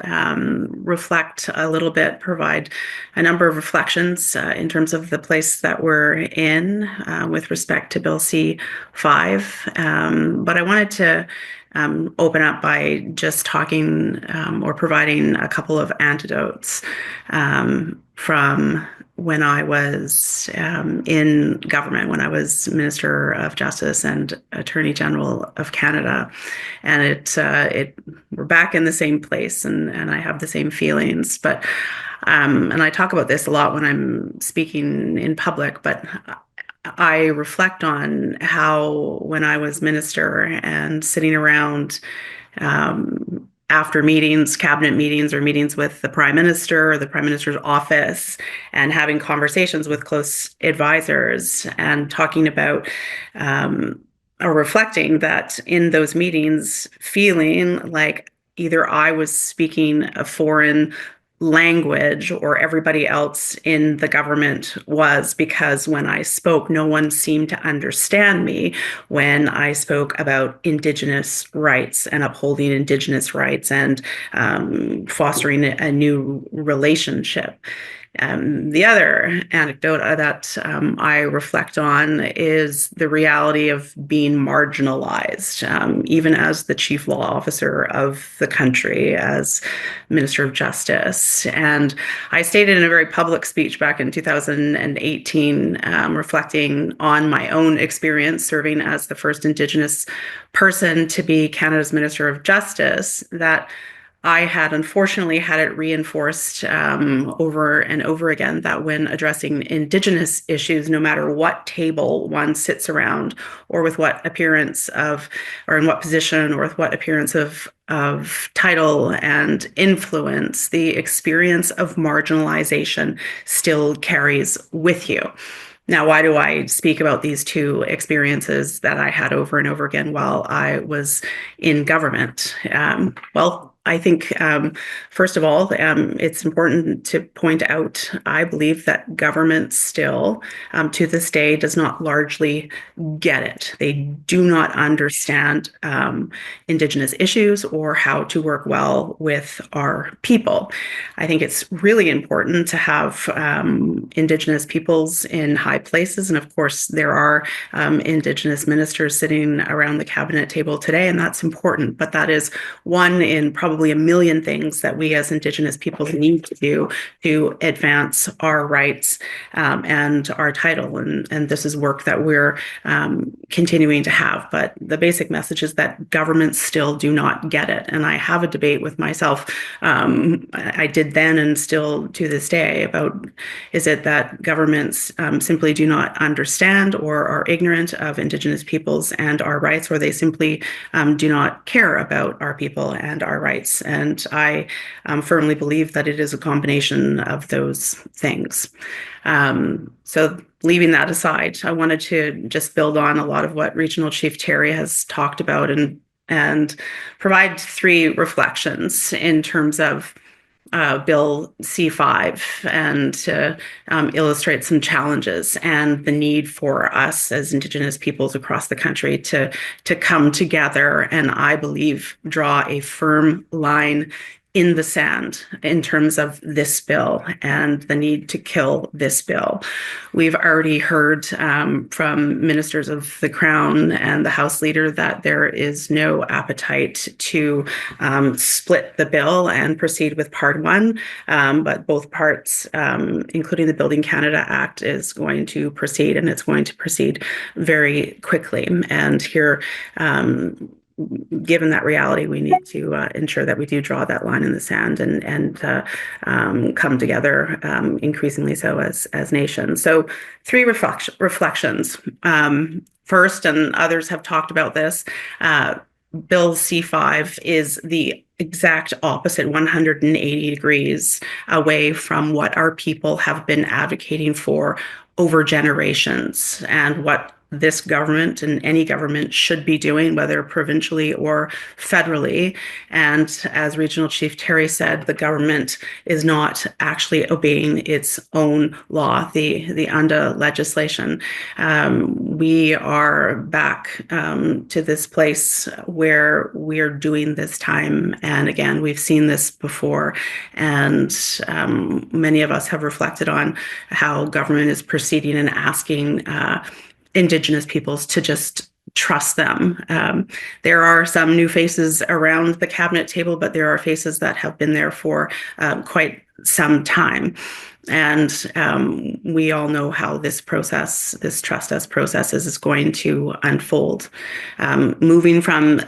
reflect a little bit, provide a number of reflections in terms of the place that we're in with respect to Bill C-5. But I wanted to open up by just talking or providing a couple of anecdotes from when I was in government, when I was Minister of Justice and Attorney General of Canada. And we're back in the same place, and I have the same feelings. But and I talk about this a lot when I'm speaking in public, but I reflect on how when I was minister and sitting around after meetings, cabinet meetings, or meetings with the prime minister or the prime minister's office, and having conversations with close advisors and talking about or reflecting that in those meetings, feeling like either I was speaking a foreign language or everybody else in the government was, because when I spoke, no one seemed to understand me when I spoke about Indigenous rights and upholding Indigenous rights and fostering a new relationship. The other anecdote that I reflect on is the reality of being marginalized, even as the chief law officer of the country, as Minister of Justice. And I stated in a very public speech back in 2018, reflecting on my own experience serving as the first Indigenous person to be Canada's Minister of Justice, that I had unfortunately had it reinforced over and over again that when addressing Indigenous issues, no matter what table one sits around, or with what appearance of, or in what position, or with what appearance of title and influence, the experience of marginalization still carries with you. Now, why do I speak about these two experiences that I had over and over again while I was in government? Well, I think, first of all, it's important to point out, I believe that government still, to this day, does not largely get it. They do not understand Indigenous issues or how to work well with our people. I think it's really important to have Indigenous peoples in high places. And of course, there are Indigenous ministers sitting around the cabinet table today, and that's important. But that is one in probably a million things that we as Indigenous peoples need to do to advance our rights and our title. And this is work that we're continuing to have. But the basic message is that governments still do not get it. And I have a debate with myself. I did then and still to this day about, is it that governments simply do not understand or are ignorant of Indigenous peoples and our rights, or they simply do not care about our people and our rights? And I firmly believe that it is a combination of those things. So leaving that aside, I wanted to just build on a lot of what Regional Chief Terry has talked about and provide three reflections in terms of Bill C5 and to illustrate some challenges and the need for us as Indigenous peoples across the country to come together and, I believe, draw a firm line in the sand in terms of this bill and the need to kill this bill. We've already heard from ministers of the Crown and the House Leader that there is no appetite to split the bill and proceed with part one, but both parts, including the Building Canada Act, is going to proceed, and it's going to proceed very quickly. And here, given that reality, we need to ensure that we do draw that line in the sand and come together, increasingly so as nations. So 3 reflections. First, and others have talked about this, Bill C5 is the exact opposite, 180 degrees away from what our people have been advocating for over generations, and what this government and any government should be doing, whether provincially or federally. And as Regional Chief Terry said, the government is not actually obeying its own law, the UNDA legislation. We are back to this place where we're doing this time. And again, we've seen this before. And many of us have reflected on how government is proceeding and asking Indigenous peoples to just trust them. There are some new faces around the cabinet table, but there are faces that have been there for quite some time. And we all know how this process, this trust us process is going to unfold. Moving from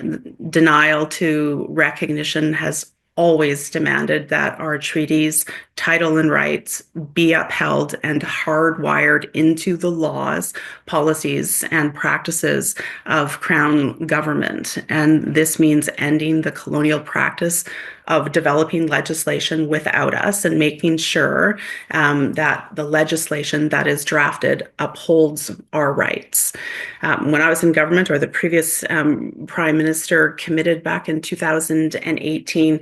denial to recognition has always demanded that our treaties, title, and rights be upheld and hardwired into the laws, policies, and practices of Crown government. And this means ending the colonial practice of developing legislation without us and making sure that the legislation that is drafted upholds our rights. When I was in government, or the previous Prime Minister committed back in 2018,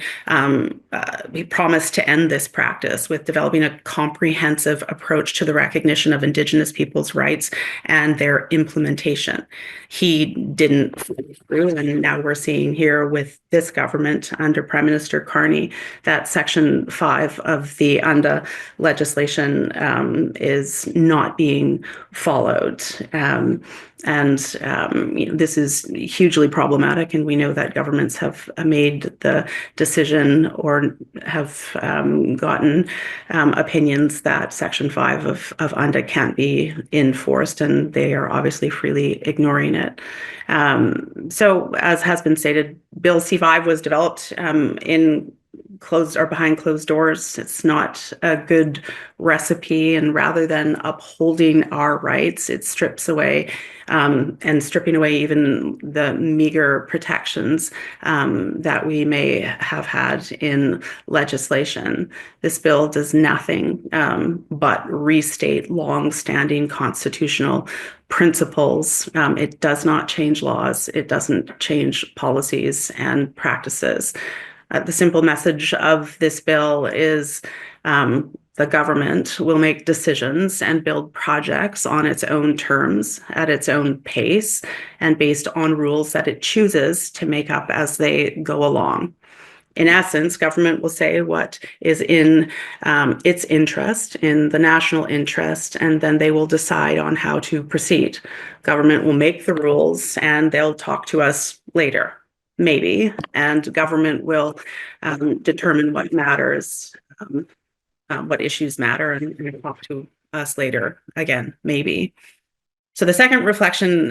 he promised to end this practice with developing a comprehensive approach to the recognition of Indigenous peoples' rights and their implementation. He didn't follow through, and now we're seeing here with this government under Prime Minister Carney that Section 5 of the UNDA legislation is not being followed. This is hugely problematic, and we know that governments have made the decision or have gotten opinions that Section 5 of UNDA can't be enforced, and they are obviously freely ignoring it. So, as has been stated, Bill C5 was developed in closed or behind closed doors. It's not a good recipe, and rather than upholding our rights, it strips away and stripping away even the meager protections that we may have had in legislation. This bill does nothing but restate long-standing constitutional principles. It does not change laws. It doesn't change policies and practices. The simple message of this bill is the government will make decisions and build projects on its own terms, at its own pace, and based on rules that it chooses to make up as they go along. In essence, government will say what is in its interest, in the national interest, and then they will decide on how to proceed. Government will make the rules and they'll talk to us later. Maybe, and government will determine what matters, what issues matter, and talk to us later again, maybe. So the second reflection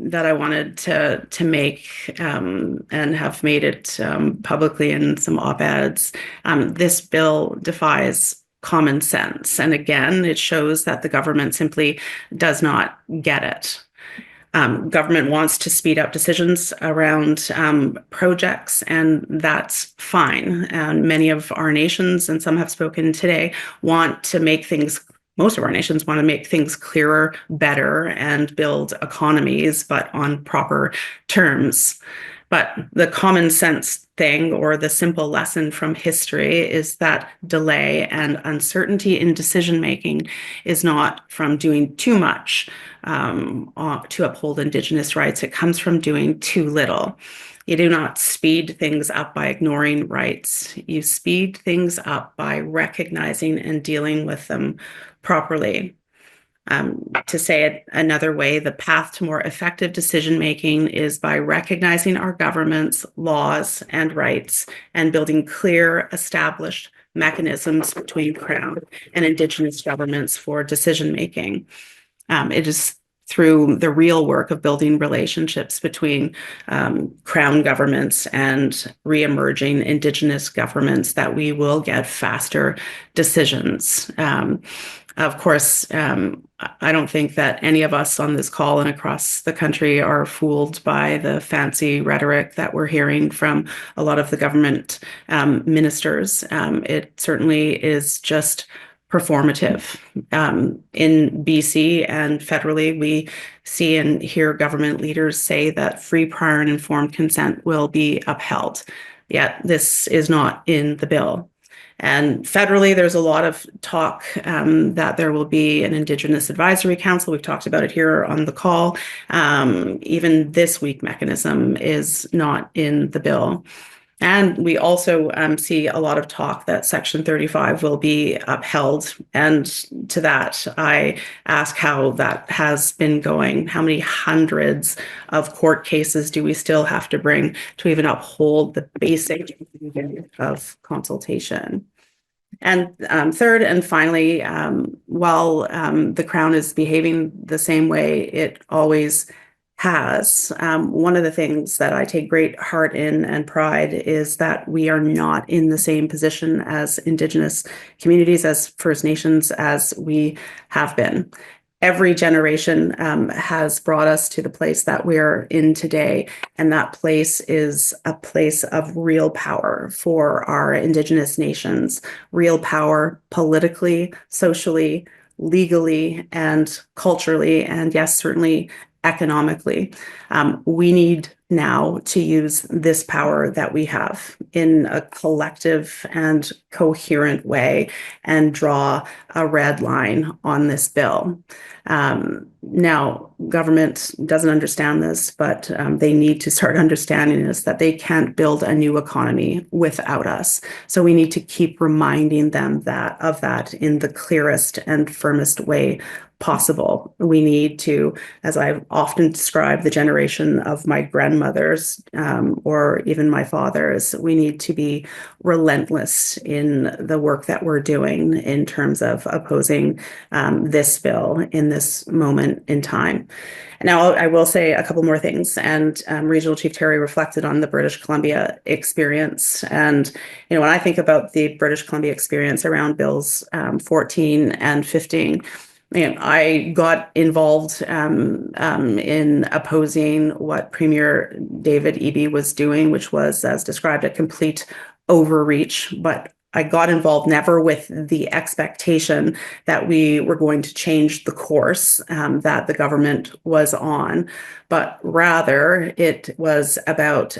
that I wanted to make and have made it publicly in some op-eds, this bill defies common sense. And again, it shows that the government simply does not get it. Government wants to speed up decisions around projects, and that's fine. And many of our nations, and some have spoken today, want to make things, most of our nations want to make things clearer, better, and build economies, but on proper terms. But the common sense thing, or the simple lesson from history, is that delay and uncertainty in decision making is not from doing too much to uphold Indigenous rights. It comes from doing too little. You do not speed things up by ignoring rights. You speed things up by recognizing and dealing with them properly. To say it another way, the path to more effective decision-making is by recognizing our government's laws and rights and building clear, established mechanisms between Crown and Indigenous governments for decision-making. It is through the real work of building relationships between Crown governments and re-emerging Indigenous governments that we will get faster decisions. Of course, I don't think that any of us on this call and across the country are fooled by the fancy rhetoric that we're hearing from a lot of the government ministers. It certainly is just performative. In BC and federally, we see and hear government leaders say that free, prior, and informed consent will be upheld. Yet this is not in the bill. And federally, there's a lot of talk that there will be an Indigenous Advisory Council. We've talked about it here on the call. Even this week mechanism is not in the bill. And we also see a lot of talk that Section 35 will be upheld. And to that, I ask how that has been going. How many hundreds of court cases do we still have to bring to even uphold the basic of consultation? And third and finally, while the Crown is behaving the same way it always has, one of the things that I take great heart in and pride is that we are not in the same position as Indigenous communities, as First Nations, as we have been. Every generation has brought us to the place that we're in today, and that place is a place of real power for our Indigenous nations, real power politically, socially, legally, and culturally, and yes, certainly economically. We need now to use this power that we have in a collective and coherent way and draw a red line on this bill. Now, government doesn't understand this, but they need to start understanding this, that they can't build a new economy without us. So we need to keep reminding them of that in the clearest and firmest way possible. We need to, as I've often described, the generation of my grandmothers or even my father's, we need to be relentless in the work that we're doing in terms of opposing this bill in this moment in time. Now, I will say a couple more things. And Regional Chief Terry reflected on the British Columbia experience. And, when I think about the British Columbia experience around Bills 14 and 15, I got involved in opposing what Premier David Eby was doing, which was, as described, a complete overreach. But I got involved never with the expectation that we were going to change the course that the government was on, but rather it was about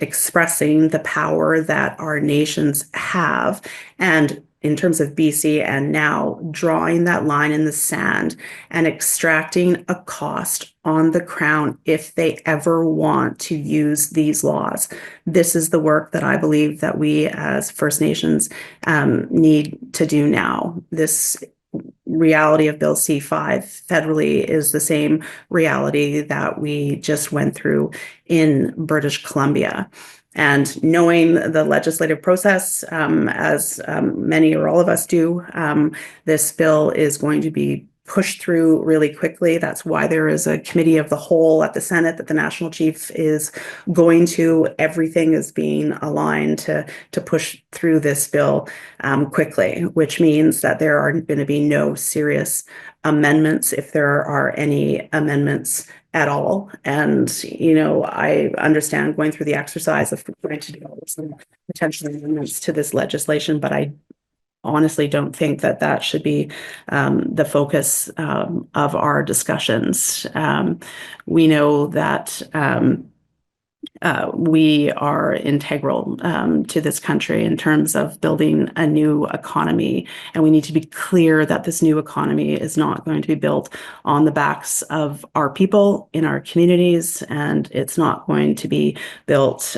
expressing the power that our nations have, and in terms of BC and now drawing that line in the sand and extracting a cost on the Crown if they ever want to use these laws. This is the work that I believe that we as First Nations need to do now. This reality of Bill C-5 federally is the same reality that we just went through in British Columbia. And knowing the legislative process, as many or all of us do, this bill is going to be pushed through really quickly. That's why there is a committee of the whole at the Senate that the National Chief is going to. Everything is being aligned to push through this bill quickly, which means that there are going to be no serious amendments, if there are any amendments at all. And, I understand going through the exercise of trying to develop some potential amendments to this legislation, but I honestly don't think that that should be the focus of our discussions. We know that we are integral to this country in terms of building a new economy. And we need to be clear that this new economy is not going to be built on the backs of our people in our communities, and it's not going to be built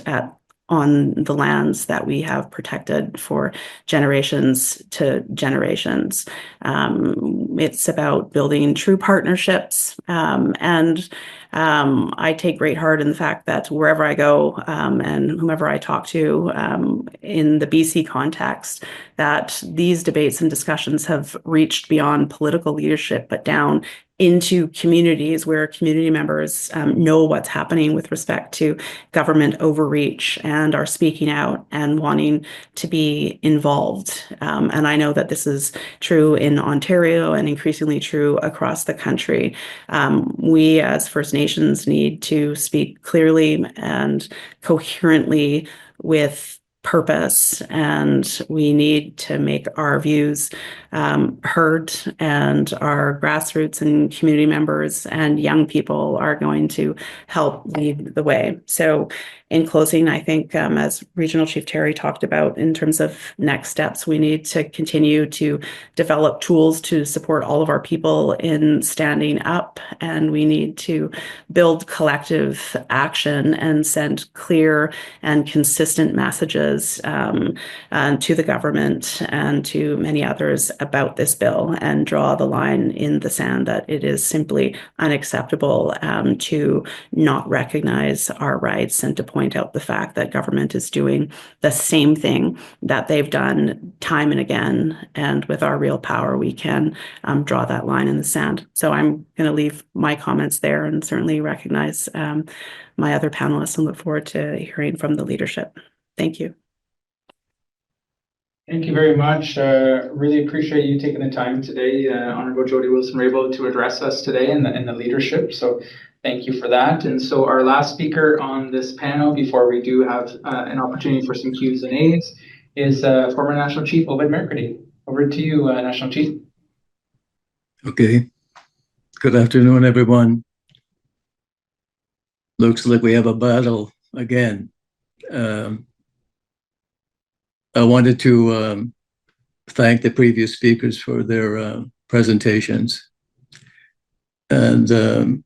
on the lands that we have protected for generations to generations. It's about building true partnerships. And I take great heart in the fact that wherever I go and whomever I talk to in the BC context, that these debates and discussions have reached beyond political leadership, but down into communities where community members know what's happening with respect to government overreach and are speaking out and wanting to be involved. And I know that this is true in Ontario and increasingly true across the country. We as First Nations need to speak clearly and coherently with purpose, and we need to make our views heard, and our grassroots and community members and young people are going to help lead the way. So in closing, I think, as Regional Chief Terry talked about, in terms of next steps, we need to continue to develop tools to support all of our people in standing up, and we need to build collective action and send clear and consistent messages to the government and to many others about this bill, and draw the line in the sand that it is simply unacceptable to not recognize our rights, and to point out the fact that government is doing the same thing that they've done time and again. And with our real power, we can draw that line in the sand. So I'm going to leave my comments there, and certainly recognize my other panelists, and look forward to hearing from the leadership. Thank you. Thank you very much. Really appreciate you taking the time today, Honorable Jody Wilson-Raybould, to address us today in the leadership. So thank you for that. And so our last speaker on this panel, before we do have an opportunity for some Q's and A's, is former National Chief Ovid Mercredi. Over to you, National Chief. Okay. Good afternoon, everyone. Looks like we have a battle again. I wanted to thank the previous speakers for their presentations. And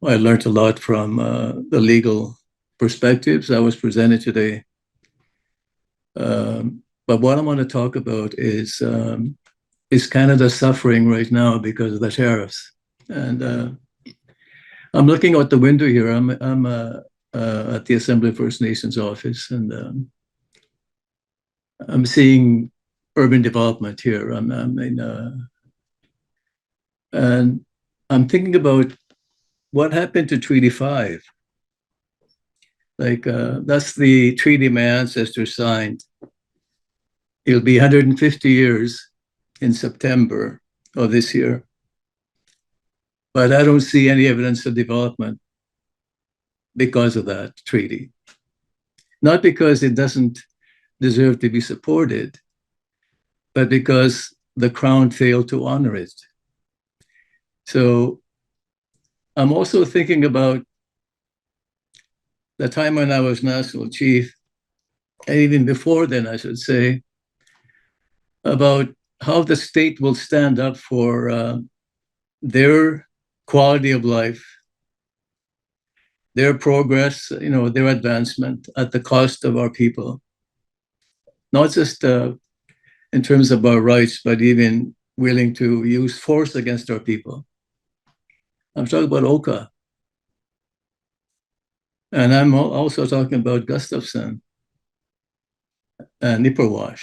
I learned a lot from the legal perspectives that was presented today. But what I want to talk about is Canada's suffering right now because of the tariffs. And I'm looking out the window here. I'm at the Assembly of First Nations office, and I'm seeing urban development here. And I'm thinking about what happened to Treaty 5. Like, that's the treaty my ancestors signed. It'll be 150 years in September of this year. But I don't see any evidence of development because of that treaty. Not because it doesn't deserve to be supported, but because the Crown failed to honor it. So I'm also thinking about the time when I was National Chief, and even before then, I should say, about how the state will stand up for their quality of life, their progress, their advancement at the cost of our people. Not just in terms of our rights, but even willing to use force against our people. I'm talking about Oka. And I'm also talking about Gustafson and Nipperwash.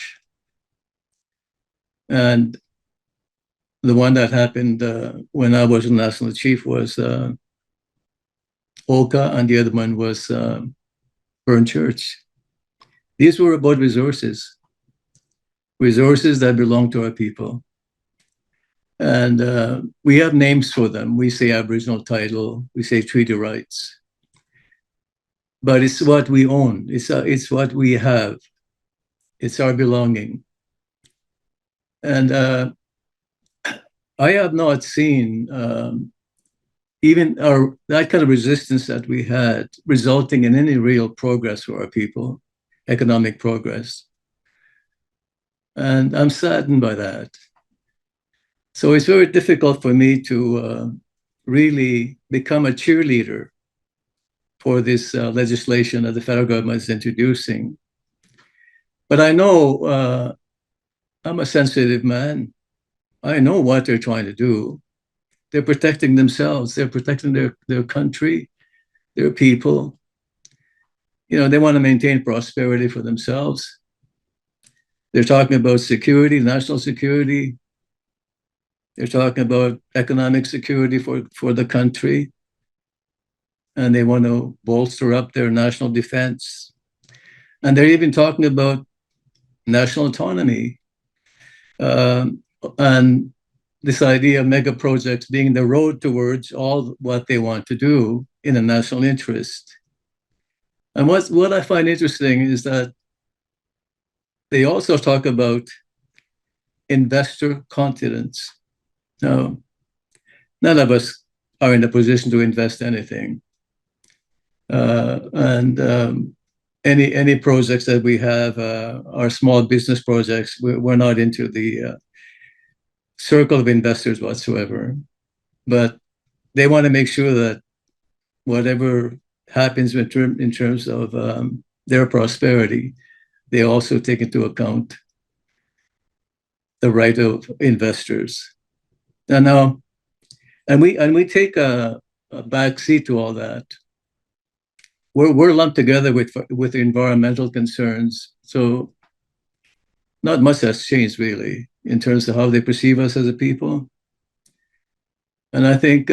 And the one that happened when I was National Chief was Oka, and the other one was Burn Church. These were about resources that belong to our people. And we have names for them. We say Aboriginal title, we say treaty rights. But it's what we own. It's what we have. It's our belonging. And I have not seen even that kind of resistance that we had resulting in any real progress for our people, economic progress. And I'm saddened by that. So it's very difficult for me to really become a cheerleader for this legislation that the federal government is introducing. But I know I'm a sensitive man. I know what they're trying to do. They're protecting themselves. They're protecting their country, their people. They want to maintain prosperity for themselves. They're talking about security, national security. They're talking about economic security for the country. And they want to bolster up their national defense. And they're even talking about national autonomy. And this idea of mega projects being the road towards all what they want to do in a national interest. And what I find interesting is that they also talk about investor confidence. Now, none of us are in a position to invest anything. And any projects that we have are small business projects. We're not into the circle of investors whatsoever, but they want to make sure that whatever happens in terms of their prosperity, they also take into account the right of investors. And we take a back seat to all that. We're lumped together with environmental concerns, so not much has changed really in terms of how they perceive us as a people. And I think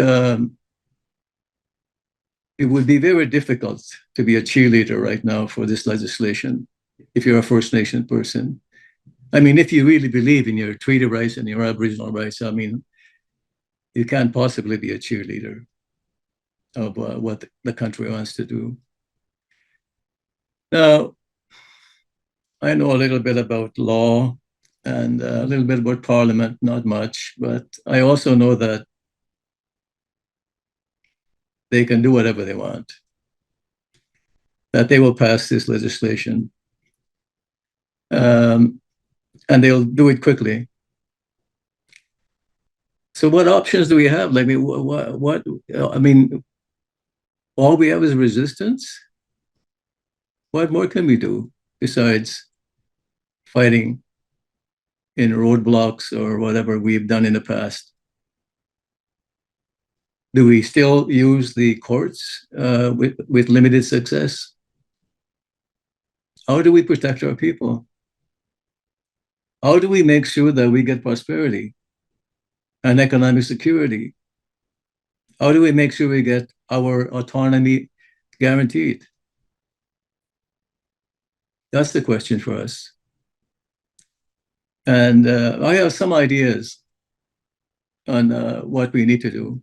it would be very difficult to be a cheerleader right now for this legislation if you're a First Nation person. I mean, if you really believe in your treaty rights and your Aboriginal rights, I mean, you can't possibly be a cheerleader of what the country wants to do. Now, I know a little bit about law and a little bit about Parliament, not much, but I also know that they can do whatever they want, that they will pass this legislation, and they'll do it quickly. So what options do we have? Like, I mean, all we have is resistance. What more can we do besides fighting in roadblocks or whatever we've done in the past? Do we still use the courts with limited success? How do we protect our people? How do we make sure that we get prosperity and economic security? How do we make sure we get our autonomy guaranteed? That's the question for us. And I have some ideas on what we need to do.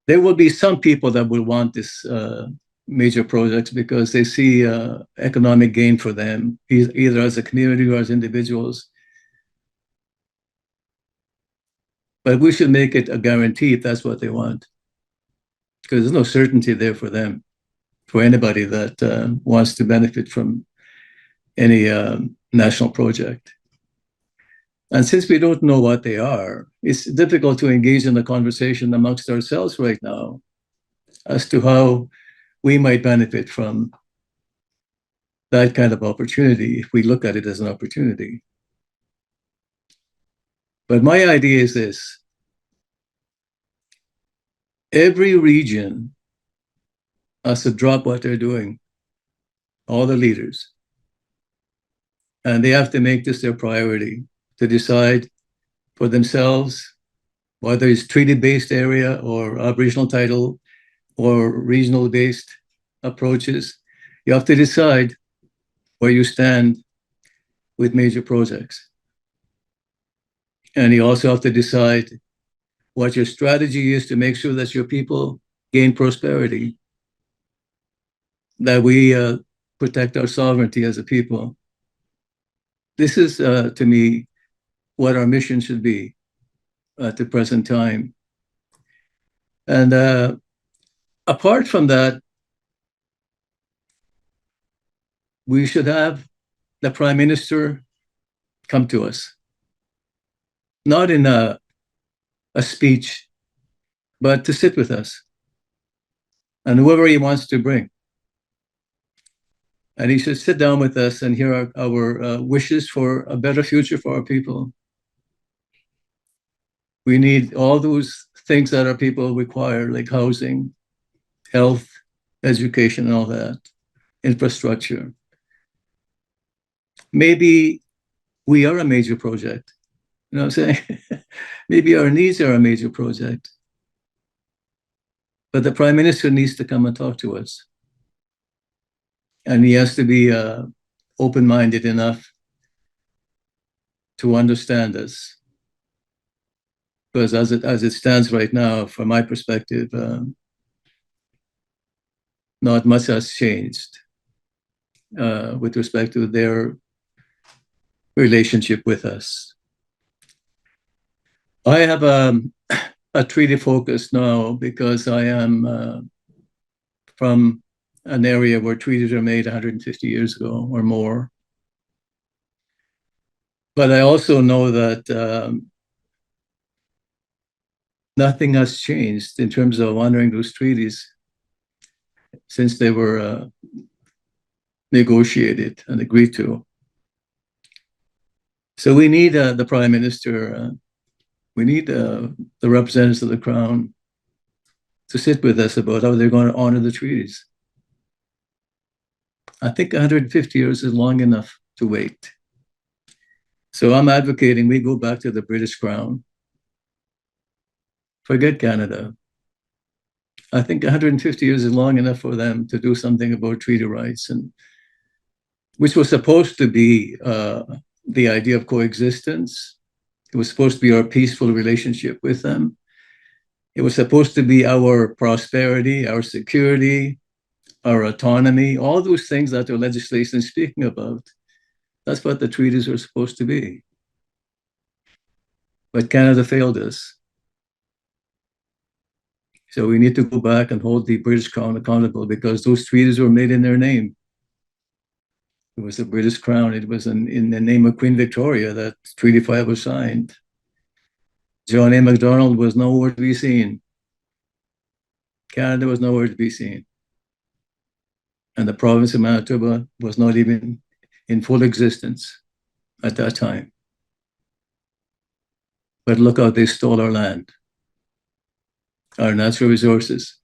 There will be some people that will want this major projects because they see economic gain for them, either as a community or as individuals. But we should make it a guarantee if that's what they want, because there's no certainty there for them, for anybody that wants to benefit from any national project. And since we don't know what they are, it's difficult to engage in a conversation amongst ourselves right now as to how we might benefit from that kind of opportunity if we look at it as an opportunity. But my idea is this: every region has to drop what they're doing, all the leaders, and they have to make this their priority to decide for themselves whether it's treaty-based area or Aboriginal title or regional-based approaches. You have to decide where you stand with major projects. And you also have to decide what your strategy is to make sure that your people gain prosperity, that we protect our sovereignty as a people. This is, to me, what our mission should be at the present time. And apart from that, we should have the Prime Minister come to us, not in a speech, but to sit with us, and whoever he wants to bring. And he should sit down with us and hear our wishes for a better future for our people. We need all those things that our people require, like housing, health, education, and all that, infrastructure. Maybe we are a major project. You know what I'm saying? Maybe our needs are a major project. But the Prime Minister needs to come and talk to us. And he has to be open-minded enough to understand us. Because as it stands right now, from my perspective, not much has changed with respect to their relationship with us. I have a treaty focus now because I am from an area where treaties were made 150 years ago or more. But I also know that nothing has changed in terms of honoring those treaties since they were negotiated and agreed to. So we need the Prime Minister, we need the representatives of the Crown to sit with us about how they're going to honor the treaties. I think 150 years is long enough to wait. So I'm advocating we go back to the British Crown. Forget Canada. I think 150 years is long enough for them to do something about treaty rights, and which was supposed to be the idea of coexistence. It was supposed to be our peaceful relationship with them. It was supposed to be our prosperity, our security, our autonomy, all those things that the legislation is speaking about. That's what the treaties are supposed to be. But Canada failed us. So we need to go back and hold the British Crown accountable, because those treaties were made in their name. It was the British Crown. It was in the name of Queen Victoria that Treaty 5 was signed. John A. Macdonald was nowhere to be seen. Canada was nowhere to be seen. And the province of Manitoba was not even in full existence at that time. But look how they stole our land, our natural resources.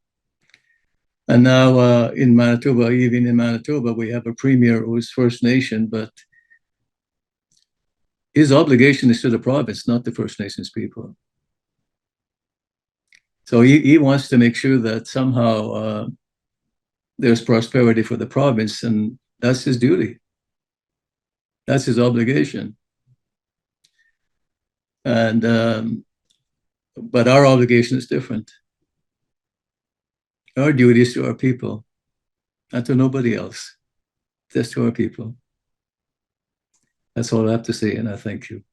And now in Manitoba, even in Manitoba, we have a premier who is First Nation, but his obligation is to the province, not the First Nations people. So he wants to make sure that somehow there's prosperity for the province, and that's his duty. That's his obligation. And but our obligation is different. Our duty is to our people, and to nobody else, just to our people. That's all I have to say, and I thank you.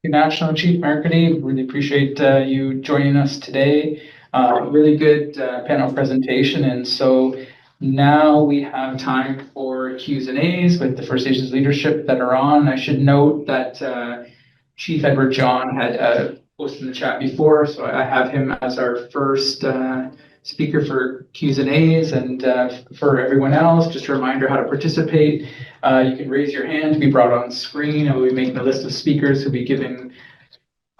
National Chief Marketing, really appreciate you joining us today. Really good panel presentation, and so now we have time for Q's and A's with the First Nations leadership that are on. I should note that Chief Edward John had posted in the chat before, so I have him as our first speaker for Q's and A's, and for everyone else, just a reminder how to participate. You can raise your hand to be brought on screen, and we'll be making a list of speakers who'll be given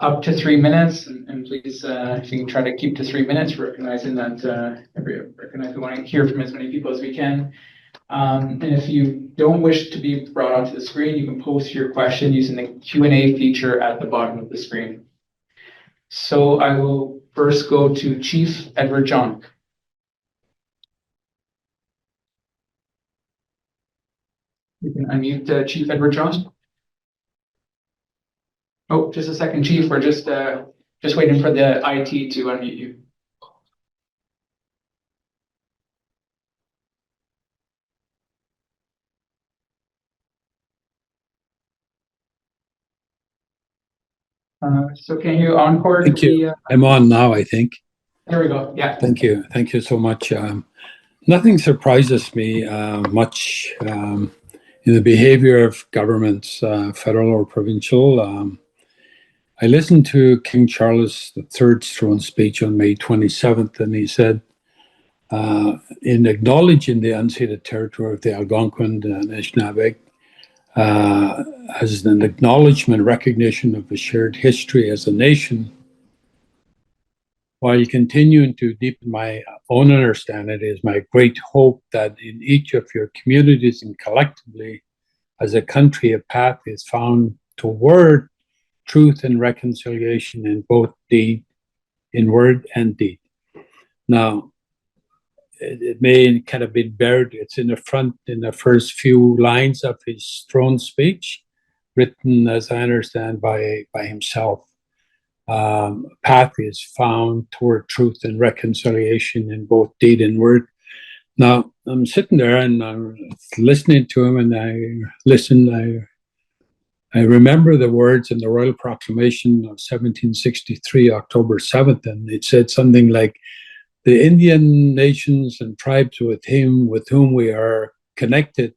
up to 3 minutes, and please, if you can try to keep to 3 minutes, recognizing that we want to hear from as many people as we can. And if you don't wish to be brought onto the screen, you can post your question using the Q&A feature at the bottom of the screen. So I will first go to Chief Edward John. You can unmute Chief Edward John. Oh, just a second, Chief. We're just waiting for the IT to unmute you. So can you encore? Thank you. I'm on now, I think. There we go. Yeah. Thank you. Thank you so much. Nothing surprises me much in the behavior of governments, federal or provincial. I listened to King Charles III's throne speech on May 27th, and he said, in acknowledging the unceded territory of the Algonquin and Anishinaabe, as an acknowledgement, recognition of a shared history as a nation, while continuing to deepen my own understanding, it is my great hope that in each of your communities and collectively as a country, a path is found toward truth and reconciliation in both deed, in word and deed. Now, it may kind of be buried, it's in the front, in the first few lines of his throne speech, written, as I understand, by himself. Path is found toward truth and reconciliation in both deed and word. Now, I'm sitting there and I'm listening to him, and I remember the words in the Royal Proclamation of 1763, October 7th, and it said something like, "The Indian nations and tribes with whom we are connected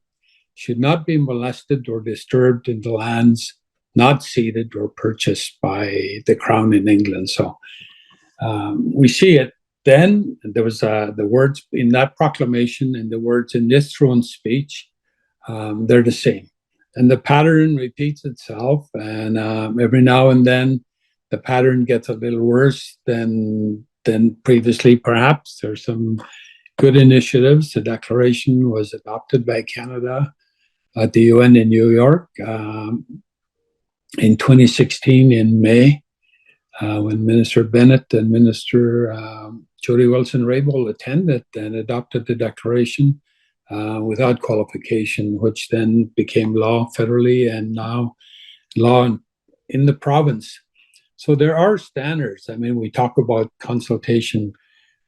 should not be molested or disturbed in the lands not ceded or purchased by the Crown in England." So we see it then. There was the words in that proclamation and the words in this throne speech, they're the same. And the pattern repeats itself, and every now and then the pattern gets a little worse than previously, perhaps. There's some good initiatives. The declaration was adopted by Canada at the UN in New York in 2016 in May, when Minister Bennett and Minister Jody Wilson-Raybould attended and adopted the declaration without qualification, which then became law federally and now law in the province. So there are standards. I mean, we talk about consultation.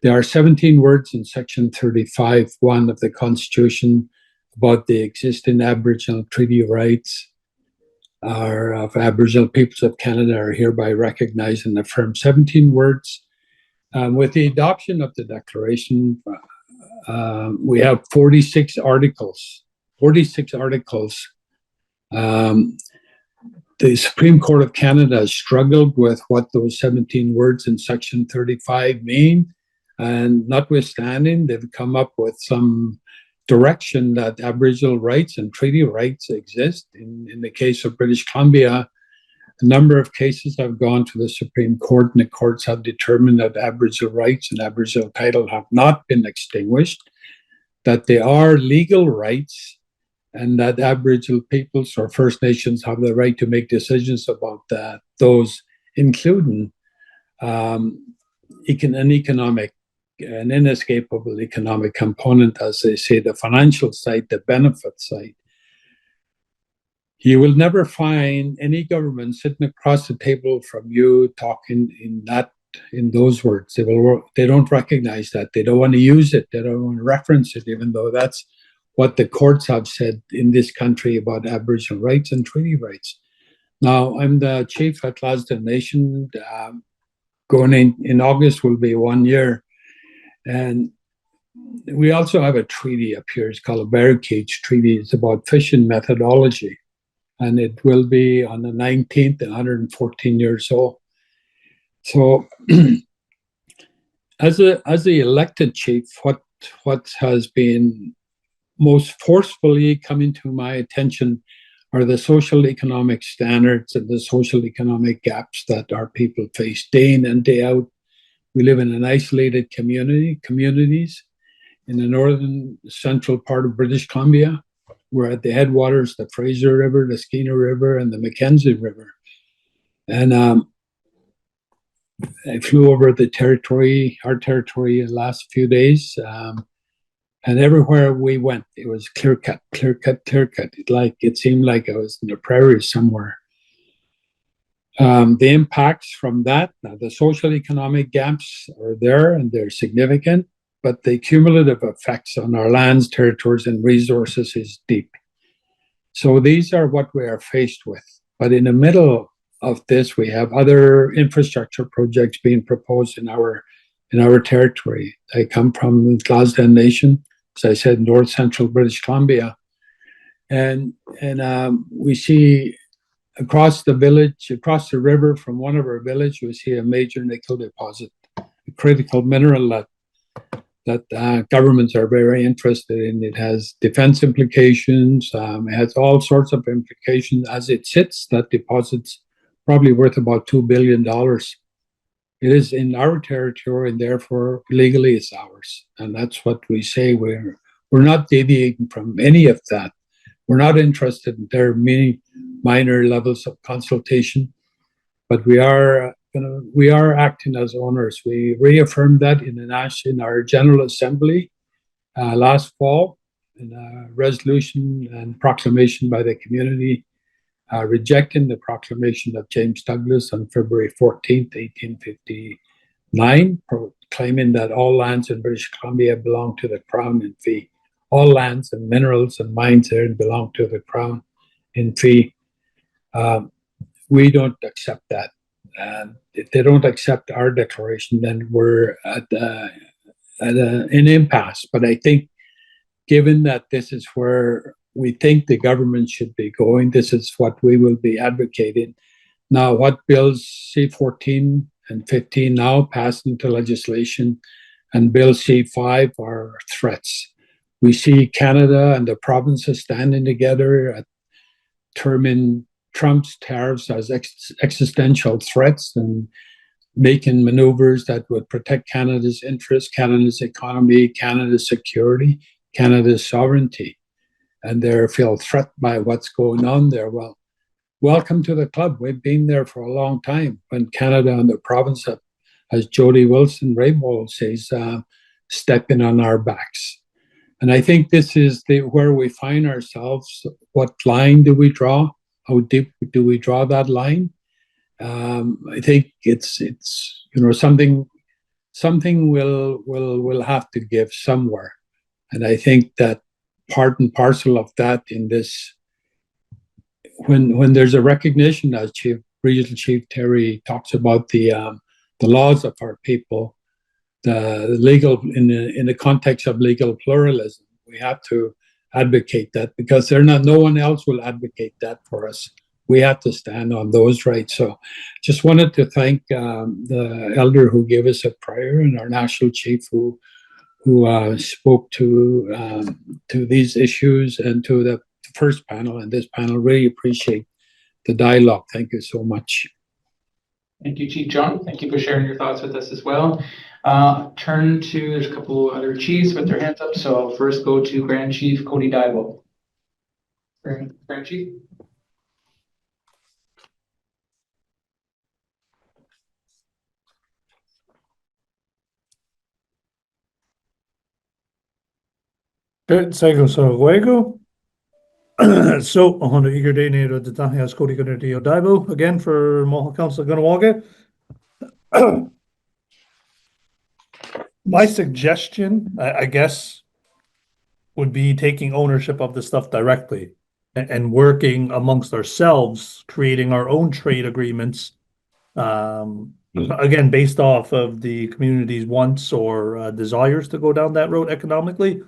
There are 17 words in Section 35(1) of the Constitution about the existing Aboriginal treaty rights of Aboriginal peoples of Canada are hereby recognized and affirmed. 17 words. With the adoption of the declaration, we have 46 articles. 46 articles. The Supreme Court of Canada has struggled with what those 17 words in Section 35 mean, and notwithstanding, they've come up with some direction that Aboriginal rights and treaty rights exist. In the case of British Columbia, a number of cases have gone to the Supreme Court, and the courts have determined that Aboriginal rights and Aboriginal title have not been extinguished, that they are legal rights, and that Aboriginal peoples or First Nations have the right to make decisions about that, those including an inescapable economic component, as they say, the financial side, the benefit side. You will never find any government sitting across the table from you talking in those words. They don't recognize that. They don't want to use it. They don't want to reference it, even though that's what the courts have said in this country about Aboriginal rights and treaty rights. Now, I'm the chief at Glasgow Nation. Going in August will be 1 year. And we also have a treaty up here. It's called a Bear Cage Treaty. It's about fishing methodology. And it will be on the 19th, 114 years old. So as the elected chief, what has been most forcefully coming to my attention are the social economic standards and the social economic gaps that our people face day in and day out. We live in an isolated communities in the northern central part of British Columbia. We're at the headwaters, the Fraser River, the Skeena River, and the Mackenzie River. And I flew over our territory the last few days. And everywhere we went, it was clear cut. It seemed like I was in the prairies somewhere. The impacts from that, now the social economic gaps are there and they're significant, but the cumulative effects on our lands, territories, and resources is deep. So these are what we are faced with. But in the middle of this, we have other infrastructure projects being proposed in our territory. I come from Glasgow Nation, as I said, north central British Columbia, and we see across the village, across the river from one of our villages, we see a major nickel deposit, a critical mineral that governments are very interested in. It has defense implications. It has all sorts of implications. As it sits, that deposit's probably worth about $2 billion. It is in our territory, and therefore legally it's ours. And that's what we say. We're not deviating from any of that. We're not interested in their many minor levels of consultation, but we are acting as owners. We reaffirmed that in our General Assembly last fall, in a resolution and proclamation by the community rejecting the proclamation of James Douglas on February 14th, 1859, claiming that all lands in British Columbia belong to the Crown in fee all lands and minerals and mines there and belong to the crown in fee. We don't accept that. And if they don't accept our declaration, then we're at an impasse. But I think, given that this is where we think the government should be going, this is what we will be advocating. Now, what bills C-14 and 15 now passed into legislation, and Bill C-5 are threats. We see Canada and the provinces standing together at terming Trump's tariffs as existential threats and making maneuvers that would protect Canada's interests, Canada's economy, Canada's security, Canada's sovereignty. And they feel threatened by what's going on there. Well, welcome to the club. We've been there for a long time. When Canada and the province, as Jody Wilson-Raybould says, stepping on our backs. And I think this is where we find ourselves. What line do we draw? How deep do we draw that line? I think it's something will have to give somewhere. And I think that part and parcel of that in this, when there's a recognition, as Regional Chief Terry talks about the laws of our people, the legal in the context of legal pluralism, we have to advocate that, because no one else will advocate that for us. We have to stand on those rights. So just wanted to thank the elder who gave us a prayer, and our national chief who spoke to these issues, and to the first panel and this panel. Really appreciate the dialogue. Thank you so much. Thank you, Chief John. Thank you for sharing your thoughts with us as well. There's a couple other chiefs with their hands up. So I'll first go to Grand Chief Cody Daibo. Grand Chief. So luego. So on the eager day near the Tahias Cody Dio Daibo again for Mohawk Council Gunawaga. My suggestion, I guess, would be taking ownership of the stuff directly and working amongst ourselves, creating our own trade agreements. Again, based off of the community's wants or desires to go down that road economically.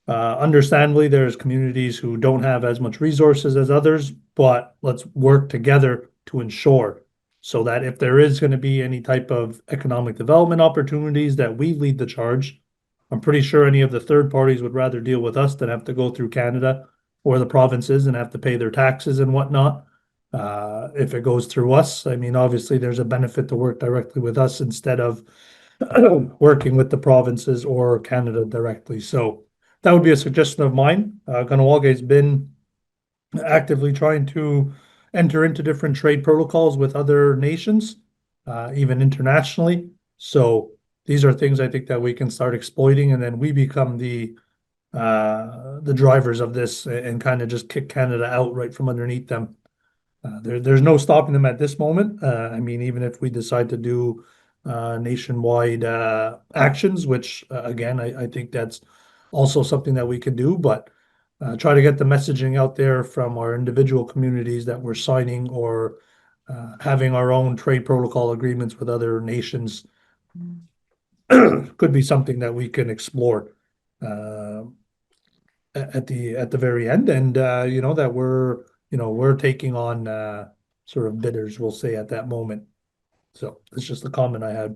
Understandably, there's communities who don't have as much resources as others, but let's work together to ensure so that if there is going to be any type of economic development opportunities, that we lead the charge. I'm pretty sure any of the third parties would rather deal with us than have to go through Canada or the provinces and have to pay their taxes and whatnot. If it goes through us, I mean, obviously there's a benefit to work directly with us instead of working with the provinces or Canada directly. So that would be a suggestion of mine. Kahnawake has been actively trying to enter into different trade protocols with other nations, even internationally. So these are things I think that we can start exploiting, and then we become the drivers of this and kind of just kick Canada out right from underneath them. There's no stopping them at this moment. I mean, even if we decide to do nationwide actions, which again, I think that's also something that we can do, but try to get the messaging out there from our individual communities that we're signing or having our own trade protocol agreements with other nations could be something that we can explore at the very end, and that we're taking on sort of bidders, we'll say, at that moment. So it's just a comment I had.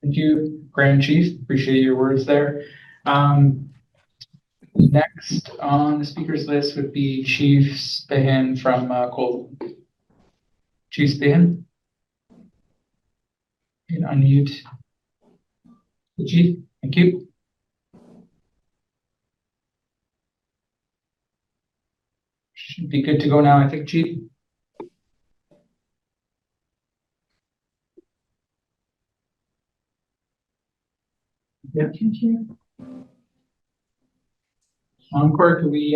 Thank you, Grand Chief. Appreciate your words there. Next on the speakers list would be Chief Spahan from Colville. Chief Spahan. You can unmute the Chief. Thank you. Should be good to go now, I think, Chief. Yeah. Encore, could we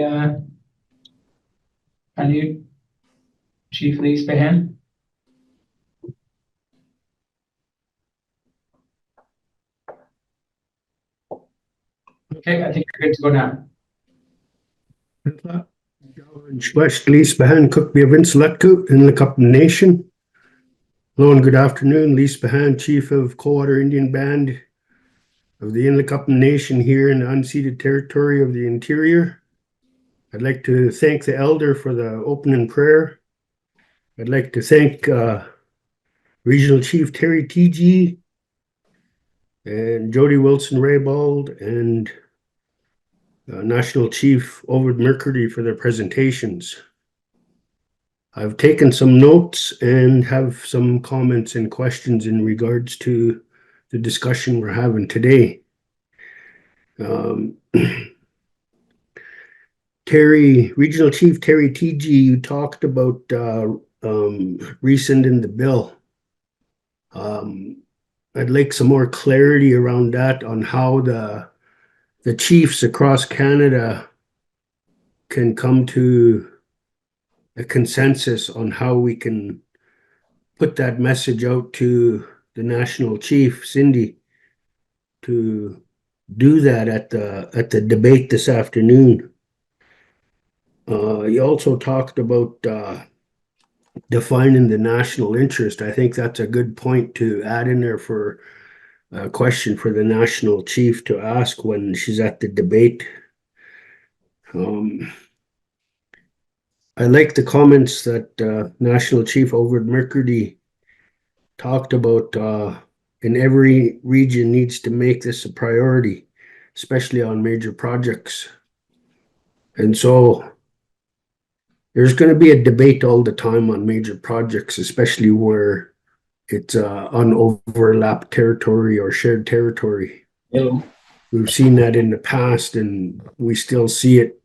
unmute Chief Lee Spahan? Okay, I think you're good to go now. West Lise Behan, Cook Vince Letku in the Cup Nation. Hello and good afternoon. Lise Behan, Chief of Coldwater Indian Band of the Inle Nation here in the unceded territory of the interior. I'd like to thank the elder for the opening prayer. I'd like to thank Regional Chief Terry TG and Jody Wilson-Raybould and National Chief Ovid Mercury for their presentations. I've taken some notes and have some comments and questions in regards to the discussion we're having today. Regional Chief Terry TG, you talked about rescinding the bill. I'd like some more clarity around that on how the chiefs across Canada can come to a consensus on how we can put that message out to the national chief, Cindy, to do that at the debate this afternoon. You also talked about defining the national interest. I think that's a good point to add in there for a question for the national chief to ask when she's at the debate. I like the comments that National Chief Ovid Mercury talked about in every region needs to make this a priority, especially on major projects. And so there's going to be a debate all the time on major projects, especially where it's on overlapped territory or shared territory. Hello. We've seen that in the past and we still see it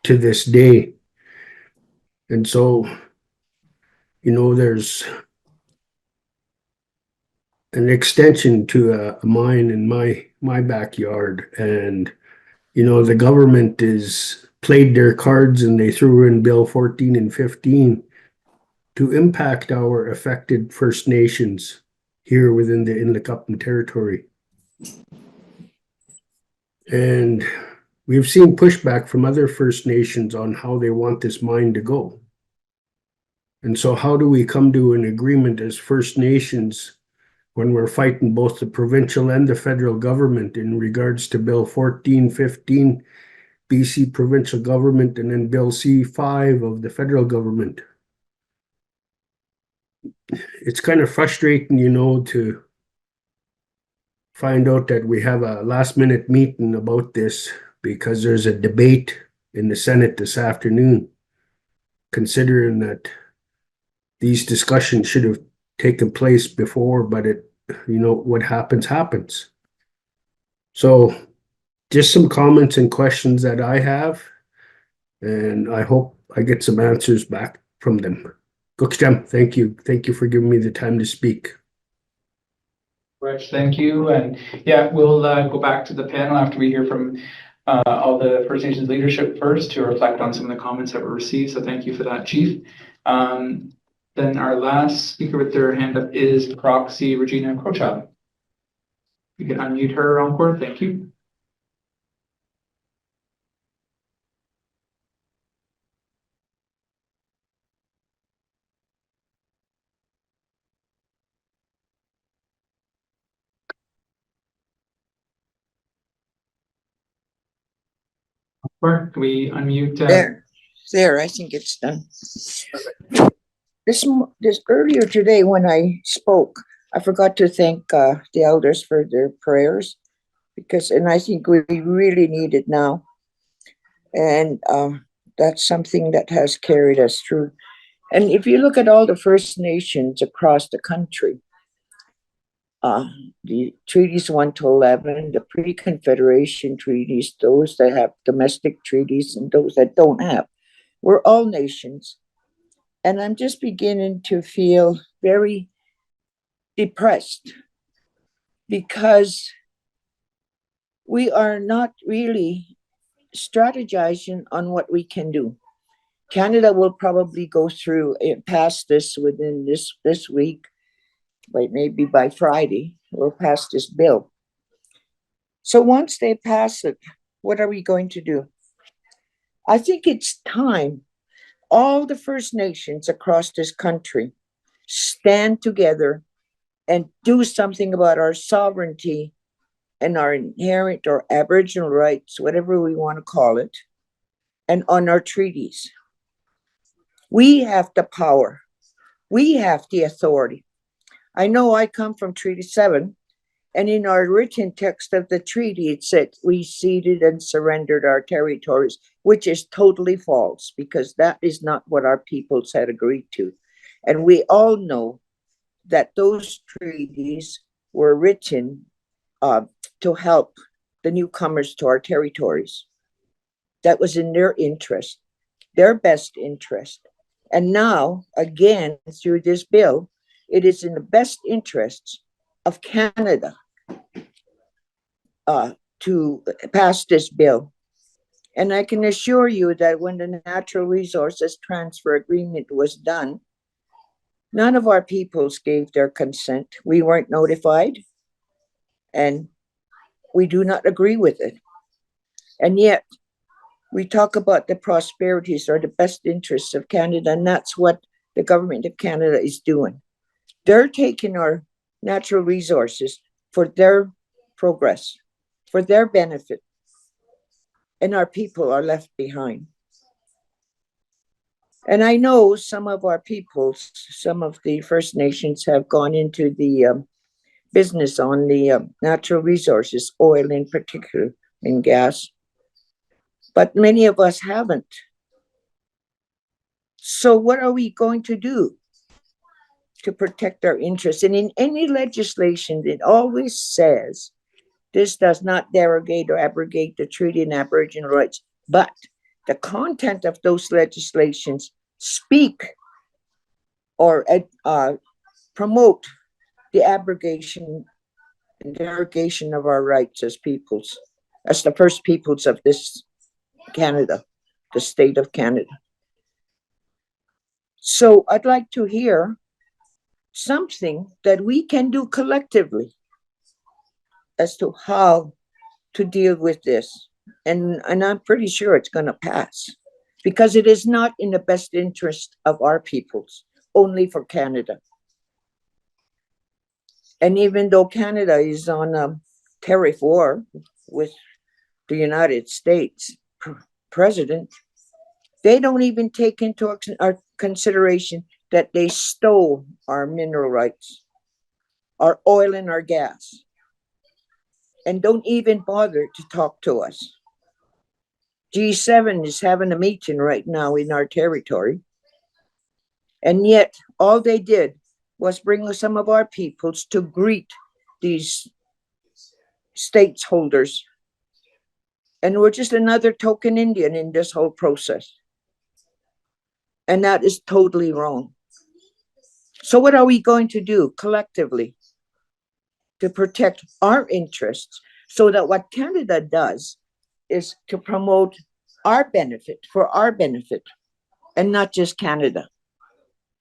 to this day. And so, you know, there's an extension to a mine in my backyard, and you know the government is played their cards and they threw in Bill 14 and 15 to impact our affected First Nations here within the Inle territory. And we've seen pushback from other First Nations on how they want this mine to go. And so how do we come to an agreement as First Nations when we're fighting both the provincial and the federal government in regards to Bill 1415, BC provincial government, and then Bill C5 of the federal government? It's kind of frustrating, you know, to find out that we have a last minute meeting about this because there's a debate in the Senate this afternoon, considering that these discussions should have taken place before, but it, you know, what happens. So just some comments and questions that I have, and I hope I get some answers back from them. Gukjam, thank you. Thank you for giving me the time to speak. Rich, thank you. And yeah, we'll go back to the panel after we hear from all the First Nations leadership first to reflect on some of the comments that were received. So thank you for that, Chief. Then our last speaker with their hand up is Proxy Regina Crowchild. You can unmute her, Encore. Thank you. Encore, can we unmute? There, I think it's done. This earlier today when I spoke, I forgot to thank the elders for their prayers, and I think we really need it now. And that's something that has carried us through. And if you look at all the First Nations across the country, the treaties 1 to 11, the pre-Confederation treaties, those that have domestic treaties and those that don't have, we're all nations. And I'm just beginning to feel very depressed because we are not really strategizing on what we can do. Canada will probably go through it, pass this within this week, but maybe by Friday, we'll pass this bill. So once they pass it, what are we going to do? I think it's time all the First Nations across this country stand together and do something about our sovereignty and our inherent or Aboriginal rights, whatever we want to call it, and on our treaties. We have the power. We have the authority. I know I come from Treaty 7, and in our written text of the treaty, it said we ceded and surrendered our territories, which is totally false because that is not what our peoples had agreed to. And we all know that those treaties were written to help the newcomers to our territories. That was in their interest, their best interest. And now, again, through this bill, it is in the best interests of Canada to pass this bill. And I can assure you that when the Natural Resources Transfer Agreement was done, none of our peoples gave their consent. We weren't notified, and we do not agree with it. And yet, we talk about the prosperities or the best interests of Canada, and that's what the government of Canada is doing. They're taking our natural resources for their progress, for their benefit, and our people are left behind. And I know some of our peoples, some of the First Nations have gone into the business on the natural resources, oil in particular, and gas. But many of us haven't. So what are we going to do to protect our interests? And in any legislation, it always says this does not derogate or abrogate the Treaty on Aboriginal Rights, but the content of those legislations speak or promote the abrogation and derogation of our rights as peoples, as the first peoples of this Canada, the state of Canada. So I'd like to hear something that we can do collectively as to how to deal with this. And I'm pretty sure it's going to pass because it is not in the best interest of our peoples, only for Canada. And even though Canada is on a tariff war with the United States president, they don't even take into our consideration that they stole our mineral rights, our oil and our gas, and don't even bother to talk to us. G7 is having a meeting right now in our territory, and yet all they did was bring some of our peoples to greet these states holders. And we're just another token Indian in this whole process. And that is totally wrong. So what are we going to do collectively to protect our interests so that what Canada does is to promote our benefit, for our benefit, and not just Canada,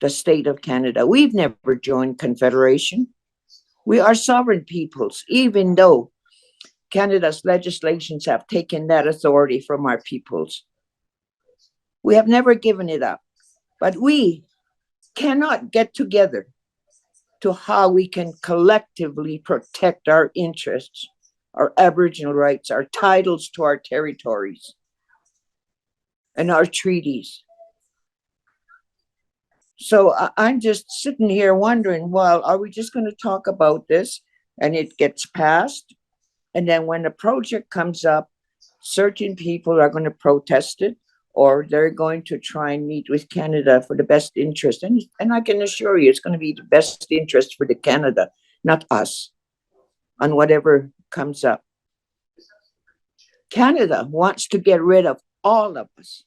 the state of Canada. We've never joined Confederation. We are sovereign peoples, even though Canada's legislations have taken that authority from our peoples. We have never given it up, but we cannot get together to how we can collectively protect our interests, our Aboriginal rights, our titles to our territories, and our treaties. So I'm just sitting here wondering, well, are we just going to talk about this and it gets passed? And then when the project comes up, certain people are going to protest it, or they're going to try and meet with Canada for the best interest. And I can assure you it's going to be the best interest for the Canada, not us, on whatever comes up. Canada wants to get rid of all of us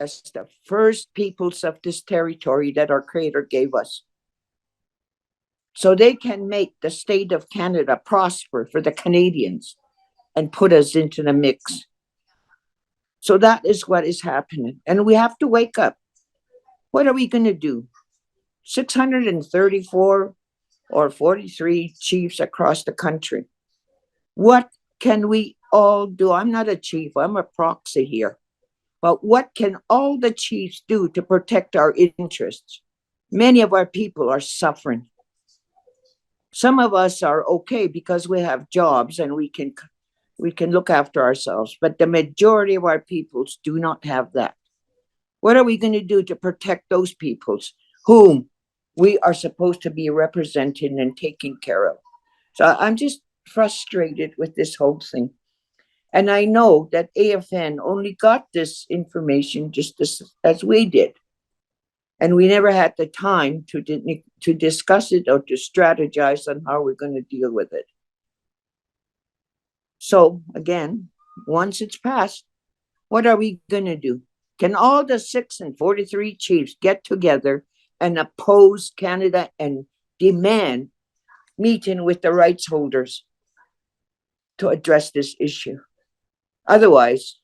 as the first peoples of this territory that our Creator gave us, so they can make the state of Canada prosper for the Canadians and put us into the mix. So that is what is happening. And we have to wake up. What are we going to do? 634 or 43 chiefs across the country. What can we all do? I'm not a chief, I'm a proxy here. But what can all the chiefs do to protect our interests? Many of our people are suffering. Some of us are okay because we have jobs and we can look after ourselves, but the majority of our peoples do not have that. What are we going to do to protect those peoples whom we are supposed to be representing and taking care of? So I'm just frustrated with this whole thing. And I know that AFN only got this information just as we did. And we never had the time to discuss it or to strategize on how we're going to deal with it. So again, once it's passed, what are we going to do? Can all the 643 chiefs get together and oppose Canada and demand meeting with the rights holders to address this issue? Otherwise,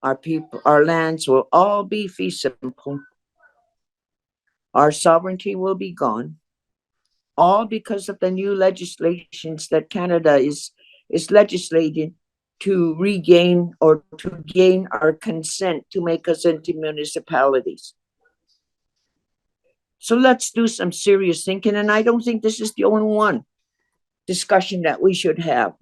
our lands will all be fee simple. Our sovereignty will be gone, all because of the new legislations that Canada is legislating to regain or to gain our consent to make us into municipalities. So let's do some serious thinking, and I don't think this is the only one discussion that we should have.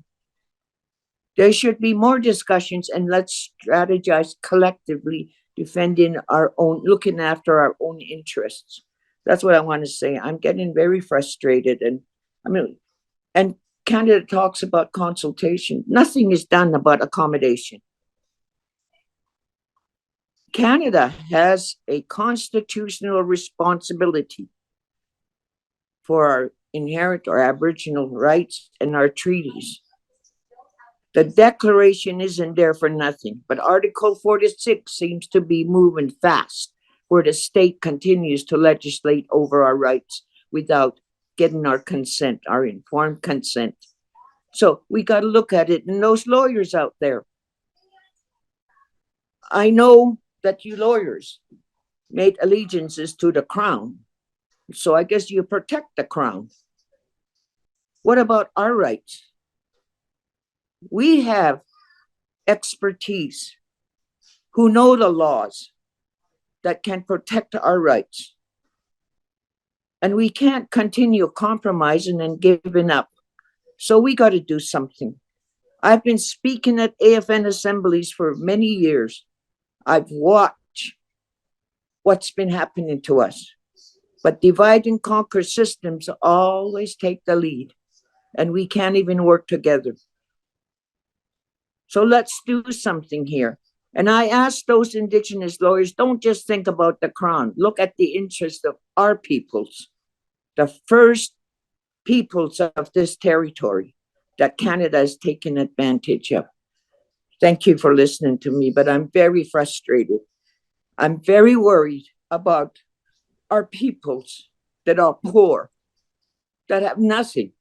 There should be more discussions, and let's strategize collectively, defending our own, looking after our own interests. That's what I want to say. I'm getting very frustrated, and Canada talks about consultation. Nothing is done about accommodation. Canada has a constitutional responsibility for our inherent or Aboriginal rights and our treaties. The Declaration isn't there for nothing, but Article 46 seems to be moving fast, where the state continues to legislate over our rights without getting our consent, our informed consent. So we got to look at it. And those lawyers out there, I know that you lawyers made allegiances to the crown, so I guess you protect the crown. What about our rights? We have expertise who know the laws that can protect our rights. And we can't continue compromising and giving up. So we got to do something. I've been speaking at AFN assemblies for many years. I've watched what's been happening to us. But divide and conquer systems always take the lead, and we can't even work together. So let's do something here. And I ask those Indigenous lawyers, don't just think about the crown. Look at the interest of our peoples, the first peoples of this territory that Canada has taken advantage of. Thank you for listening to me, but I'm very frustrated. I'm very worried about our peoples that are poor, that have nothing.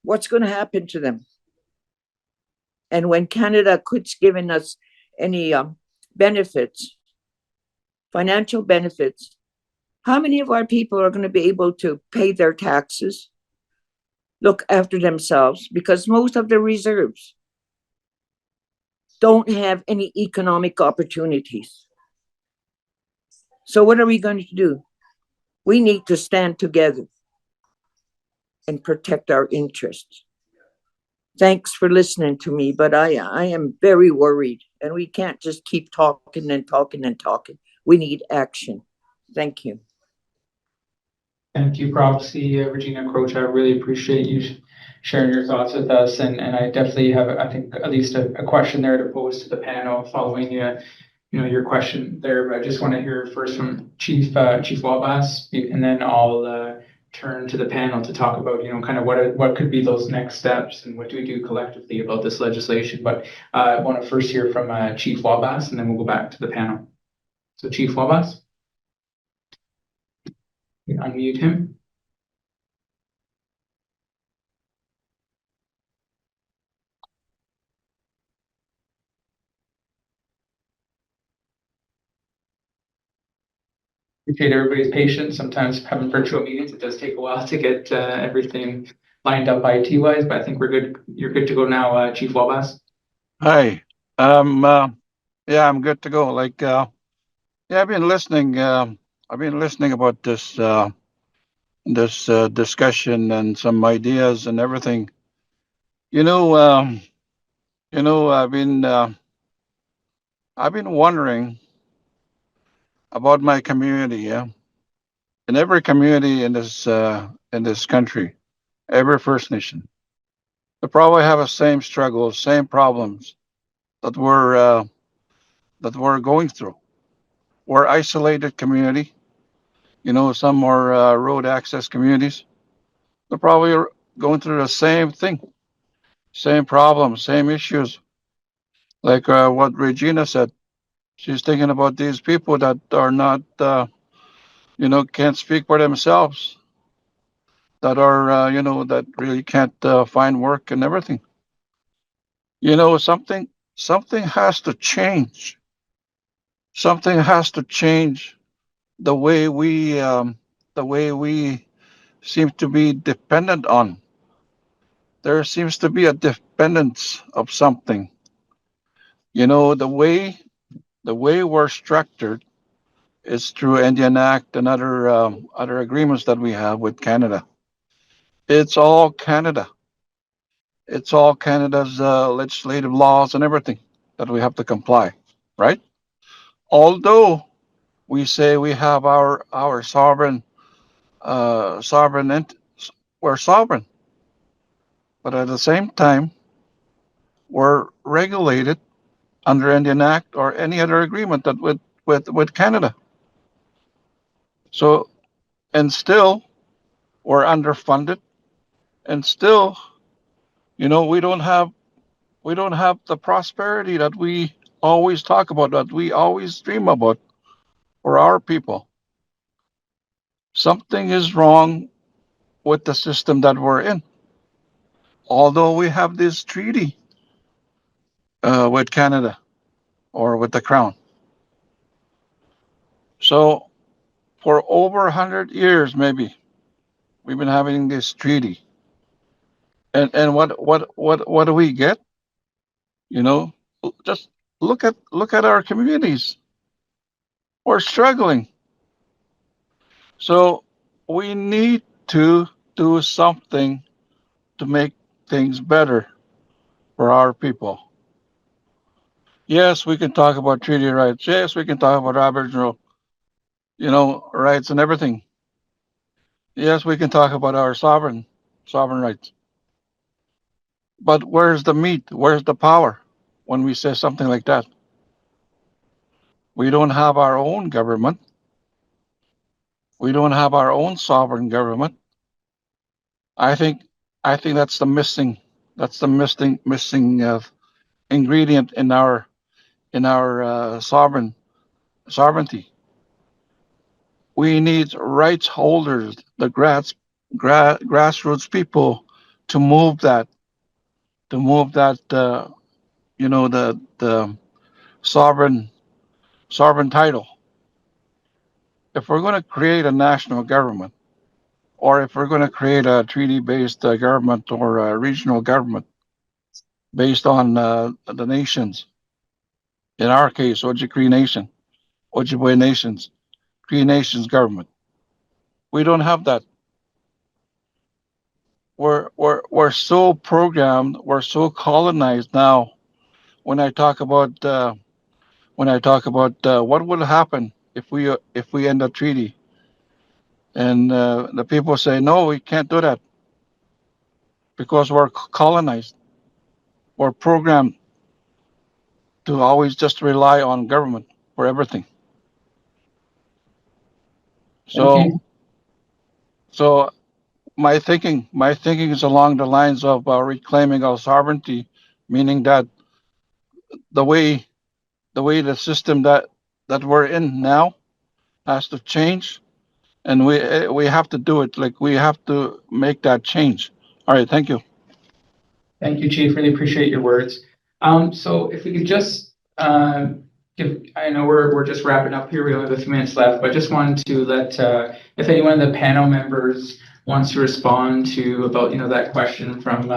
What's going to happen to them? And when Canada quits giving us any benefits, financial benefits, how many of our people are going to be able to pay their taxes, look after themselves? Because most of the reserves don't have any economic opportunities. So what are we going to do? We need to stand together and protect our interests. Thanks for listening to me, but I am very worried, and we can't just keep talking and talking and talking. We need action. Thank you. Thank you, Prophecy, Regina Croce. I really appreciate you sharing your thoughts with us, and I definitely have, I think, at least a question there to pose to the panel following your question there. But I just want to hear first from Chief Wabas, and then I'll turn to the panel to talk about, kind of what could be those next steps and what do we do collectively about this legislation. But I want to first hear from Chief Wabas, and then we'll go back to the panel. So Chief Wabas, you can unmute him. Appreciate everybody's patience. Sometimes having virtual meetings, it does take a while to get everything lined up IT-wise, but I think we're good. You're good to go now, Chief Wabas. Hi. Yeah, I'm good to go. Yeah, I've been listening about this discussion and some ideas and everything. You know, you know, I've been wondering about my community. Yeah, in every community in this country, every First Nation, they probably have the same struggles, same problems that we're going through. We're isolated community. You know, some are road access communities. They're probably going through the same thing, same problems, same issues. Like what Regina said, she's thinking about these people that are not, can't speak for themselves, that are, that really can't find work and everything. You know, something has to change. Something has to change the way we seem to be dependent on. There seems to be a dependence of something. You know, the way we're structured is through Indian Act and other agreements that we have with Canada. It's all Canada. It's all Canada's legislative laws and everything that we have to comply, right? Although we say we have our we're sovereign, but at the same time we're regulated under Indian Act or any other agreement that with Canada. So and still we're underfunded, and still, we don't have the prosperity that we always talk about, that we always dream about for our people. Something is wrong with the system that we're in. Although we have this treaty with Canada or with the Crown. So for over 100 years, maybe, we've been having this treaty. And what do we get? You know, just look at our communities. We're struggling. So we need to do something to make things better for our people. Yes, we can talk about treaty rights. Yes, we can talk about Aboriginal, rights and everything. Yes, we can talk about our sovereign rights. But where's the meat? Where's the power when we say something like that? We don't have our own government. We don't have our own sovereign government. I think I think that's the missing ingredient in our sovereignty. We need rights holders, the grassroots people, to move that, the sovereign title. If we're going to create a national government, or if we're going to create a treaty-based government or a regional government based on the nations, in our case, Ojibwe Nation, Ojibwe Nations, Cree Nations government, we don't have that. We're so programmed, we're so colonized now. When I talk about what will happen if we end a treaty, and the people say no, we can't do that because we're colonized. We're programmed to always just rely on government for everything. So, so my thinking is along the lines of reclaiming our sovereignty, meaning that the way the system that we're in now has to change, and we have to do it. Like, we have to make that change. All right, thank you. Thank you, Chief. Really appreciate your words. So if we could just I know we're just wrapping up here. We only have a few minutes left, but just wanted to let if anyone of the panel members wants to respond to about, that question from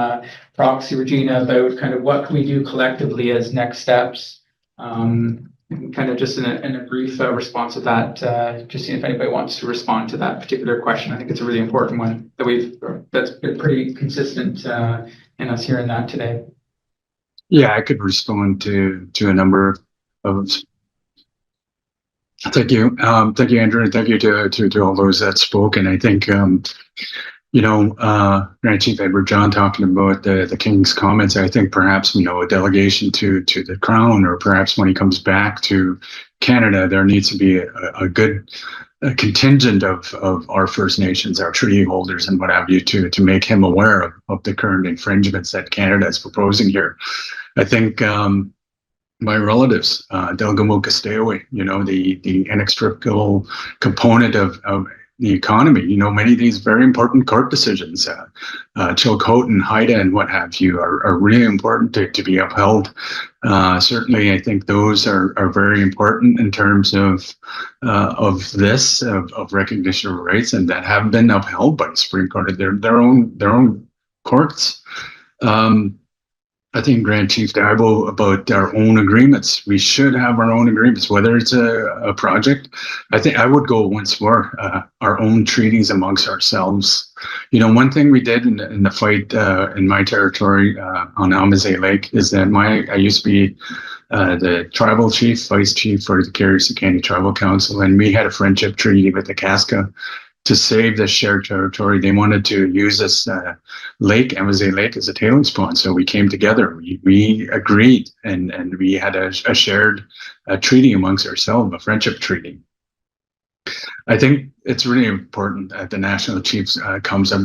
Proxy Regina about kind of what can we do collectively as next steps. Kind of just in a brief response to that, just seeing if anybody wants to respond to that particular question. I think it's a really important one that's been pretty consistent in us hearing that today. Yeah, I could respond to a number of. Thank you, Andrew, and thank you to all those that spoke. And I think Grand Chief Edward John talking about the King's comments. I think perhaps a delegation to the Crown, or perhaps when he comes back to Canada, there needs to be a good contingent of our First Nations, our treaty holders, and what have you, to make him aware of the current infringements that Canada is proposing here. I think my relatives, Delgamuka stay away, the inextricable component of the economy. Many of these very important court decisions, Chilcotin, Haida, and what have you, are really important to be upheld. Certainly, I think those are very important in terms of recognition of rights, and that have been upheld by the Supreme Court of their own courts. I think Grand Chief Daibo about our own agreements. We should have our own agreements, whether it's a project. I think I would go once more, our own treaties amongst ourselves. One thing we did in the fight in my territory on Amazay Lake is that I used to be the tribal chief, vice chief for the Carrier-Secani Tribal Council, and we had a friendship treaty with the Casca to save this shared territory. They wanted to use this lake, Amazay Lake, as a tailings pond. So we came together, we agreed, and we had a shared treaty amongst ourselves, a friendship treaty. I think it's really important that the National Chiefs comes up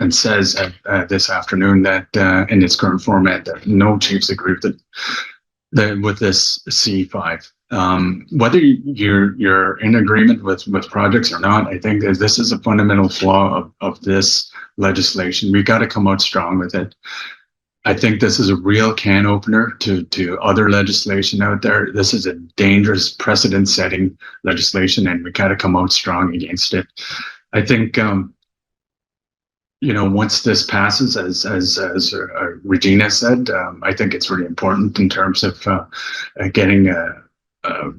and says this afternoon that in its current format, that no chiefs agree with this C5. Whether you're in agreement with projects or not, I think that this is a fundamental flaw of this legislation. We've got to come out strong with it. I think this is a real can opener to other legislation out there. This is a dangerous precedent-setting legislation, and we got to come out strong against it. I think once this passes, as Regina said, I think it's really important in terms of getting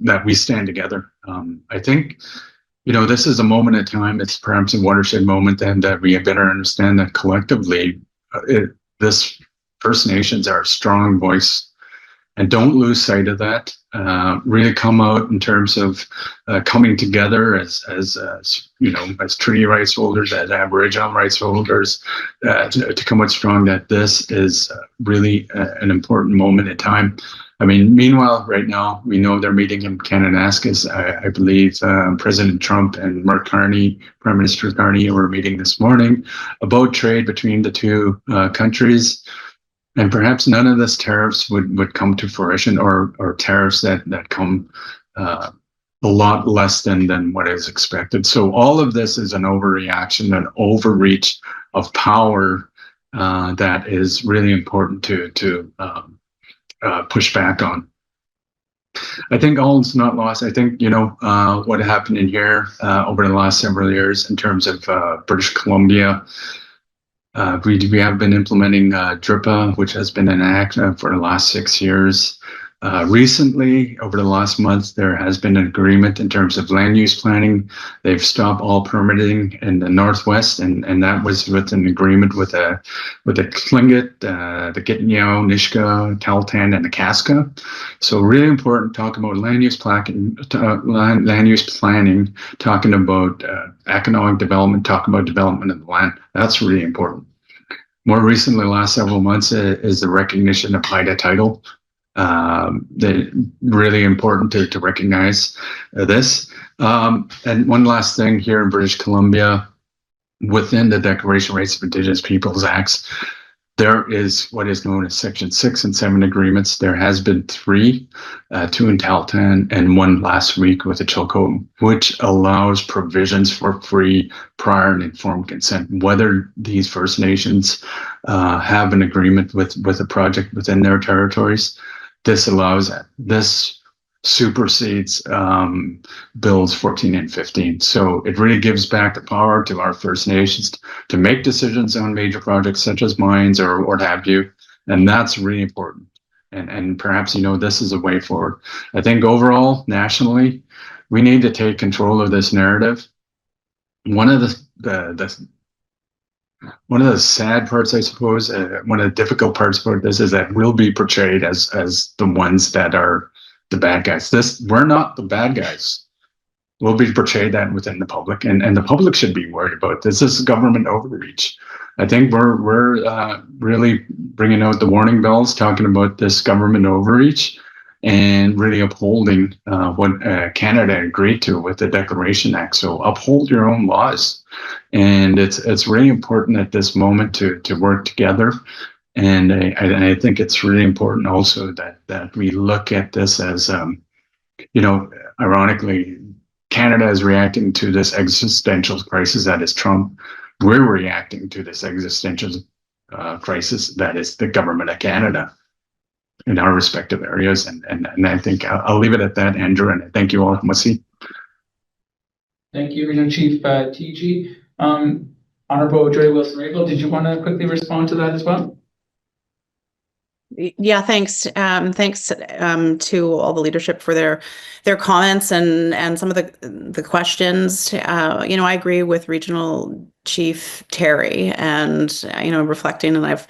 that we stand together. I think, this is a moment in time. It's perhaps a watershed moment, and that we better understand that collectively, this First Nations are a strong voice, and don't lose sight of that. Really come out in terms of coming together as treaty rights holders, as Aboriginal rights holders, to come out strong that this is really an important moment in time. I mean, meanwhile, right now, we know they're meeting in Kananaskis. I believe President Trump and Mark Carney, Prime Minister Carney, were meeting this morning about trade between the two countries. And perhaps none of this tariffs would come to fruition, or tariffs that come a lot less than what is expected. So all of this is an overreaction, an overreach of power that is really important to push back on. I think all is not lost. I think, what happened in here over the last several years in terms of British Columbia. We have been implementing DRIPA, which has been in act for the last 6 years. Recently, over the last month, there has been an agreement in terms of land use planning. They've stopped all permitting in the Northwest, and that was with an agreement with the Tlingit, the Gitnao, Nishka, Tahltan, and the Casca. So really important, talking about land use planning, talking about economic development, talking about development of the land. That's really important. More recently, last several months, is the recognition of Haida title. Really important to recognize this. And one last thing here in British Columbia, within the Declaration of Rights of Indigenous Peoples Acts, there is what is known as Section 6 and 7 agreements. There has been 3, 2 in Tahltan and 1 last week with the Chilcotin, which allows provisions for free, prior, and informed consent. Whether these First Nations have an agreement with a project within their territories, this allows that. This supersedes bills 14 and 15. So it really gives back the power to our First Nations to make decisions on major projects such as mines or what have you. And that's really important. And perhaps, this is a way forward. I think overall, nationally, we need to take control of this narrative. One of the sad parts, I suppose, one of the difficult parts about this is that we'll be portrayed as the ones that are the bad guys. We're not the bad guys. We'll be portrayed that within the public, and the public should be worried about this. This is government overreach. I think we're really bringing out the warning bells, talking about this government overreach, and really upholding what Canada agreed to with the Declaration Act. So uphold your own laws, and it's really important at this moment to work together. And I think it's really important also that we look at this as ironically, Canada is reacting to this existential crisis that is Trump. We're reacting to this existential crisis that is the government of Canada in our respective areas. And I think I'll leave it at that, Andrew, and I thank you all. Masi. Thank you, Regional Chief TG. Honorable Joy Wilson-Raybould, did you want to quickly respond to that as well? Yeah, thanks. Thanks to all the leadership for their comments and some of the questions. I agree with Regional Chief Terry, and reflecting, and I've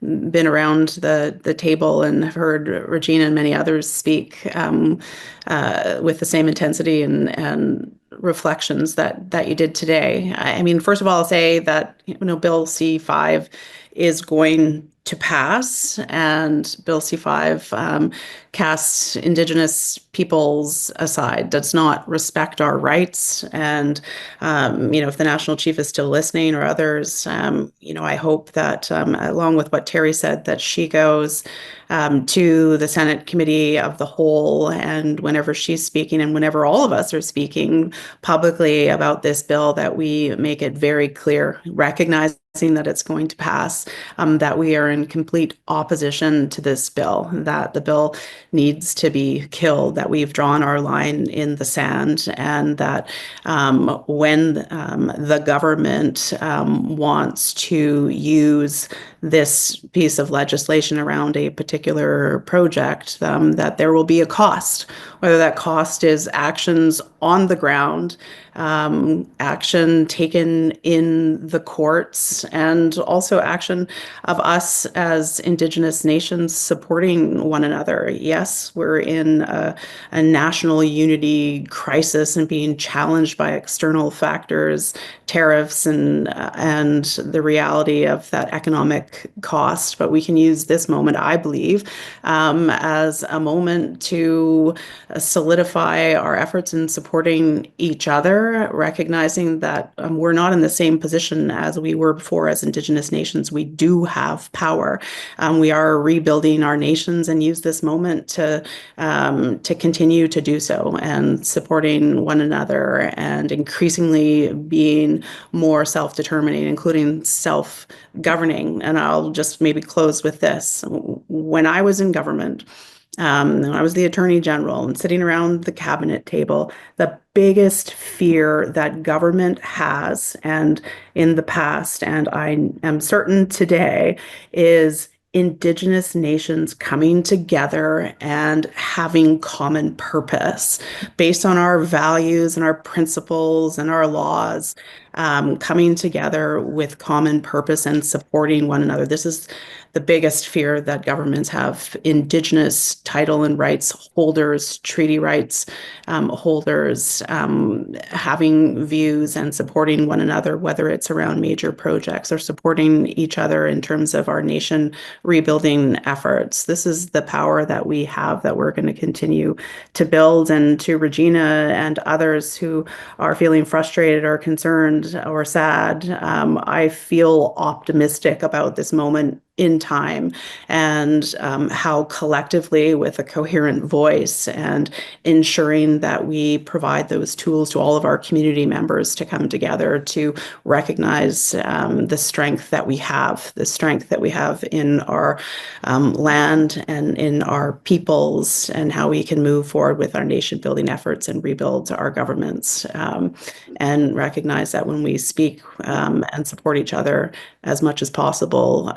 been around the table and have heard Regina and many others speak with the same intensity and reflections that you did today. I mean, first of all, I'll say that Bill C-5 is going to pass, and Bill C-5 casts Indigenous peoples aside, does not respect our rights. And, if the National Chief is still listening, or others, I hope that along with what Terry said, that she goes to the Senate Committee of the Whole, and whenever she's speaking and whenever all of us are speaking publicly about this bill, that we make it very clear, recognizing that it's going to pass, that we are in complete opposition to this bill, that the bill needs to be killed, that we've drawn our line in the sand, and that when the government wants to use this piece of legislation around a particular project, that there will be a cost, whether that cost is actions on the ground, action taken in the courts, and also action of us as Indigenous nations supporting one another. Yes, we're in a national unity crisis and being challenged by external factors, tariffs, and the reality of that economic cost. But we can use this moment, I believe, as a moment to solidify our efforts in supporting each other, recognizing that we're not in the same position as we were before as Indigenous nations. We do have power. We are rebuilding our nations, and use this moment to continue to do so, and supporting one another, and increasingly being more self-determining, including self-governing. And I'll just maybe close with this. When I was in government, when I was the Attorney General and sitting around the cabinet table, the biggest fear that government has, and in the past, and I am certain today, is Indigenous nations coming together and having common purpose based on our values and our principles and our laws, coming together with common purpose and supporting one another. This is the biggest fear that governments have. Indigenous title and rights holders, treaty rights holders, having views and supporting one another, whether it's around major projects or supporting each other in terms of our nation rebuilding efforts. This is the power that we have, that we're going to continue to build. And to Regina and others who are feeling frustrated or concerned or sad, I feel optimistic about this moment in time, and how collectively, with a coherent voice and ensuring that we provide those tools to all of our community members to come together to recognize the strength that we have in our land and in our peoples, and how we can move forward with our nation building efforts and rebuild our governments, and recognize that when we speak and support each other as much as possible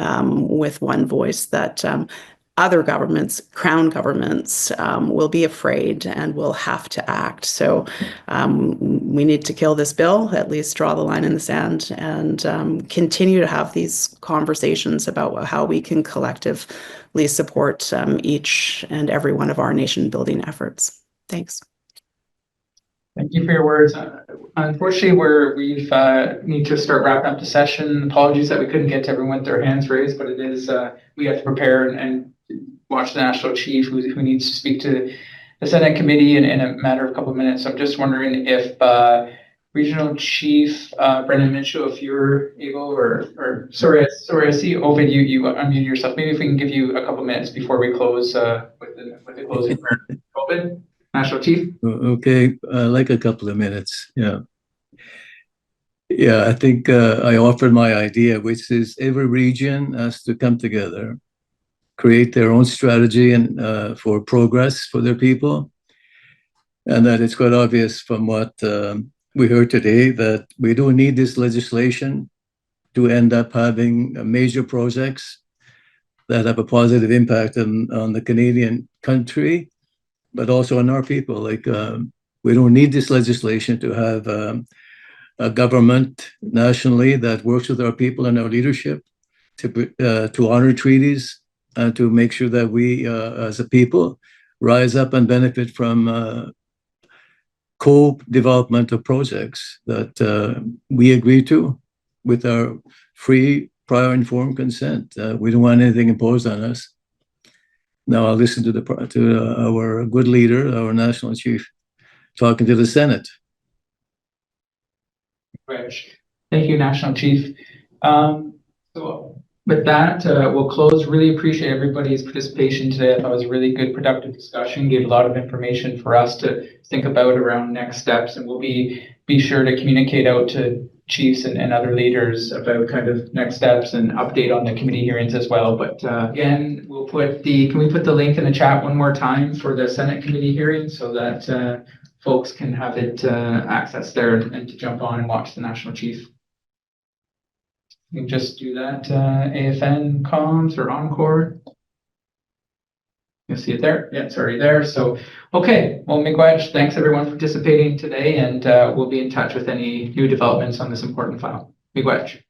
with one voice, that other governments, crown governments, will be afraid and will have to act. So we need to kill this bill, at least draw the line in the sand, and continue to have these conversations about how we can collectively support each and every one of our nation building efforts. Thanks. Thank you for your words. Unfortunately, we've need to start wrapping up the session. Apologies that we couldn't get to everyone with their hands raised, but it is we have to prepare and watch the national chief who needs to speak to the Senate committee in a matter of a couple of minutes. So I'm just wondering if Regional Chief Brendan Mitchell, if you're able, or sorry, I see Ovid, you unmuted yourself. Maybe if we can give you a couple of minutes before we close with the closing prayer. Ovid, National Chief. Okay, like a couple of minutes. Yeah. Yeah, I think I offered my idea, which is every region has to come together, create their own strategy and for progress for their people. And that it's quite obvious from what we heard today that we don't need this legislation to end up having major projects that have a positive impact on the Canadian country, but also on our people. Like we don't need this legislation to have a government nationally that works with our people and our leadership to honor treaties and to make sure that we, as a people, rise up and benefit from co-development of projects that we agree to with our free, prior informed consent. We don't want anything imposed on us. Now I'll listen to our good leader, our national chief, talking to the Senate. Thank you, National Chief. So with that, we'll close. Really appreciate everybody's participation today. I thought it was a really good, productive discussion. Gave a lot of information for us to think about around next steps, and we'll be sure to communicate out to chiefs and other leaders about kind of next steps and update on the committee hearings as well. But again, we'll put can we put the link in the chat one more time for the Senate committee hearing so that folks can have it access there and to jump on and watch the National Chief. You can just do that, AFN comms or Encore. You'll see it there. Yeah, it's already there. So, okay. Well, miigwech, thanks everyone for participating today, and we'll be in touch with any new developments on this important file. Miigwech.